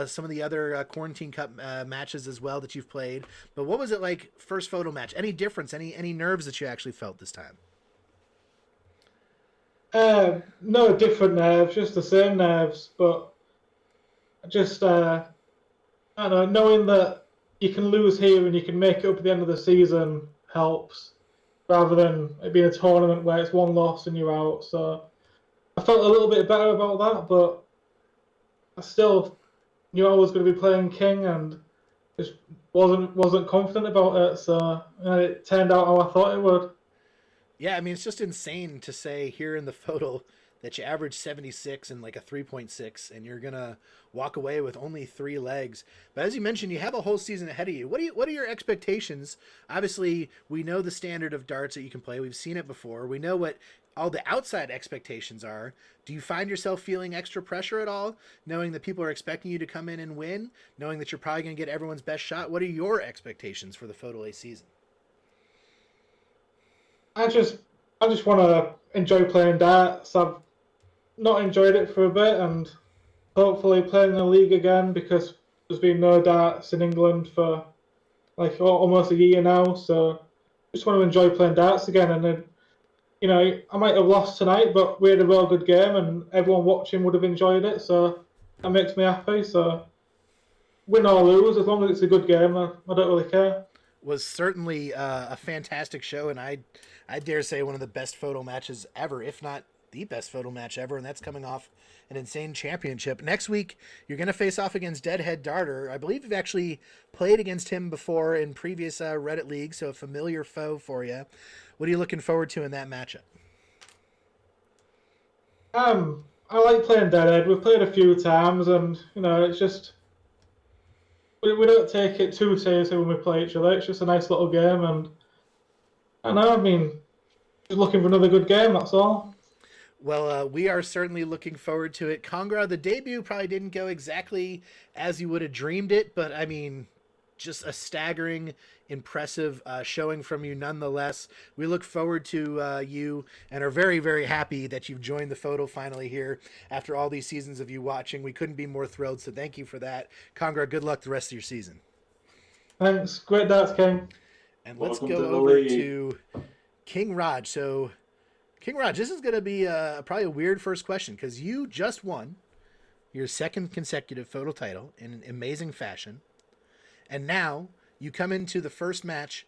some of the other Quarantine Cup matches as well that you've played. But what was it like first photo match? Any difference? Any nerves that you actually felt this time? No different nerves, just the same nerves, but just I don't know, knowing that you can lose here and you can make it up at the end of the season helps, rather than it being a tournament where it's one loss and you're out. So I felt a little bit better about that, but I still knew I was going to be playing King and just wasn't confident about it. So it turned out how I thought it would. Yeah, I mean, it's just insane to say here in the photo that you average 76 and like a 3.6, and you're gonna walk away with only 3 legs. But as you mentioned, you have a whole season ahead of you. What are your expectations? Obviously, we know the standard of darts that you can play. We've seen it before. We know what all the outside expectations are. Do you find yourself feeling extra pressure at all, knowing that people are expecting you to come in and win, knowing that you're probably going to get everyone's best shot? What are your expectations for the FODL A season? I just want to enjoy playing darts. I've not enjoyed it for a bit, and hopefully playing the league again, because there's been no darts in England for like almost a year now. So just want to enjoy playing darts again. And then, I might have lost tonight, but we had a real good game, and everyone watching would have enjoyed it. So that makes me happy. So win or lose, as long as it's a good game, I don't really care. Was certainly a fantastic show, and I dare say one of the best photo matches ever, if not the best photo match ever, and that's coming off an insane championship. Next week, you're going to face off against Deadhead Darter. I believe you've actually played against him before in previous Reddit leagues, so a familiar foe for you. What are you looking forward to in that matchup? I like playing Deadhead. We've played a few times, and it's just we don't take it too seriously when we play each other. It's just a nice little game, and I mean, just looking for another good game. That's all. Well, we are certainly looking forward to it. Kongraw, the debut probably didn't go exactly as you would have dreamed it, but I mean, just a staggering, impressive showing from you nonetheless. We look forward to you and are very, very happy that you've joined the photo finally here after all these seasons of you watching. We couldn't be more thrilled, so thank you for that. Kongraw, good luck the rest of your season. Thanks. Great darts, King. And let's Welcome go to the over league. to King Rodge. So, King Rodge, this is going to be probably a weird first question, because you just won your second consecutive photo title in an amazing fashion. And now you come into the first match,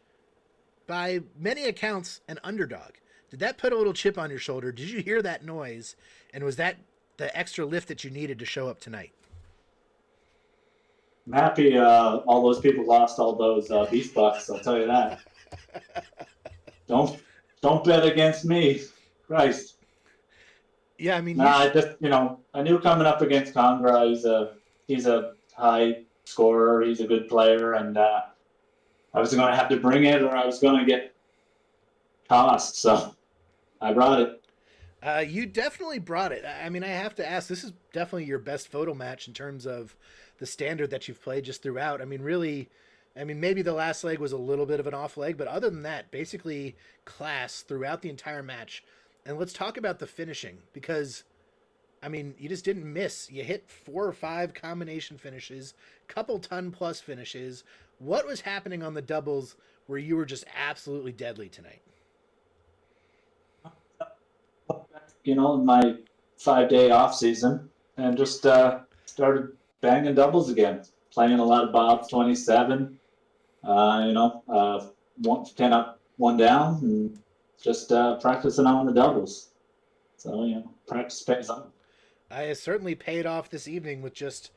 by many accounts, an underdog. Did that put a little chip on your shoulder? Did you hear that noise? And was that the extra lift that you needed to show up tonight? I'm happy all those people lost all those beast bucks, I'll tell you that. Don't bet against me. Christ. Yeah, I mean... I just, I knew coming up against Kongraw, he's a high scorer, he's a good player, and I was going to have to bring it or I was going to get tossed, so I brought it. You definitely brought it. I mean, I have to ask, this is definitely your best photo match in terms of the standard that you've played just throughout. I mean, really, maybe the last leg was a little bit of an off leg, but other than that, basically class throughout the entire match. And let's talk about the finishing, because, I mean, you just didn't miss. You hit 4 or 5 combination finishes, couple ton-plus finishes. What was happening on the doubles where you were just absolutely deadly tonight? My 5-day off season, and just started banging doubles again, playing a lot of Bob's 27, 10 up, 1 down, and just practicing on the doubles. So, practice pays off. I certainly paid off this evening with just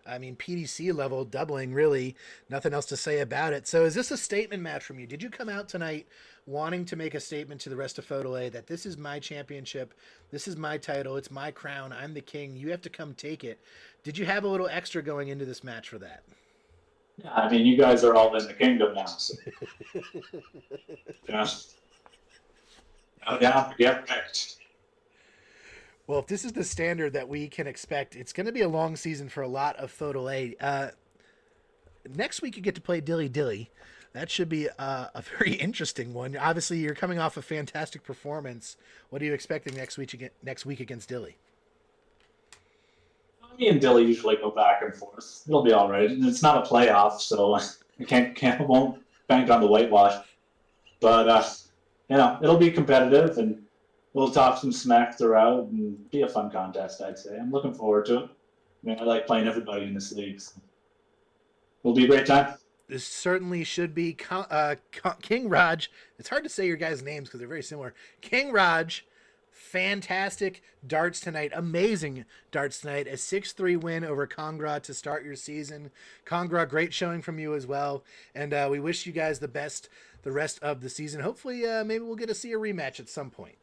I mean, PDC level doubling, really, nothing else to say about it. So is this a statement match from you? Did you come out tonight wanting to make a statement to the rest of FODL A that this is my championship, this is my title, it's my crown, I'm the king, you have to come take it? Did you have a little extra going into this match for that? Yeah, I mean, you guys are all in the kingdom now. So. Yeah. Oh, yeah, get wrecked. Well, if this is the standard that we can expect, it's going to be a long season for a lot of FODL A. Next week you get to play Dilly Dilly. That should be a very interesting one. Obviously, you're coming off a fantastic performance. What are you expecting next week against Dilly? Me and Dilly usually go back and forth. It'll be all right. It's not a playoff, so I won't bank on the whitewash. But you know, it'll be competitive, and we'll talk some smack throughout, and be a fun contest. I'd say. I'm looking forward to it. I mean, I like playing everybody in this league. So. It'll be a great time. This certainly should be King Rodge. It's hard to say your guys' names because they're very similar. King Rodge, fantastic darts tonight. Amazing darts tonight. A 6-3 win over Kongraw to start your season. Kongraw, great showing from you as well. And we wish you guys the best the rest of the season. Hopefully, maybe we'll get to see a rematch at some point.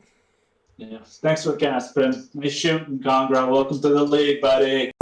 Yeah. Thanks for casting. Nice shooting, Kongraw. Welcome to the league, buddy.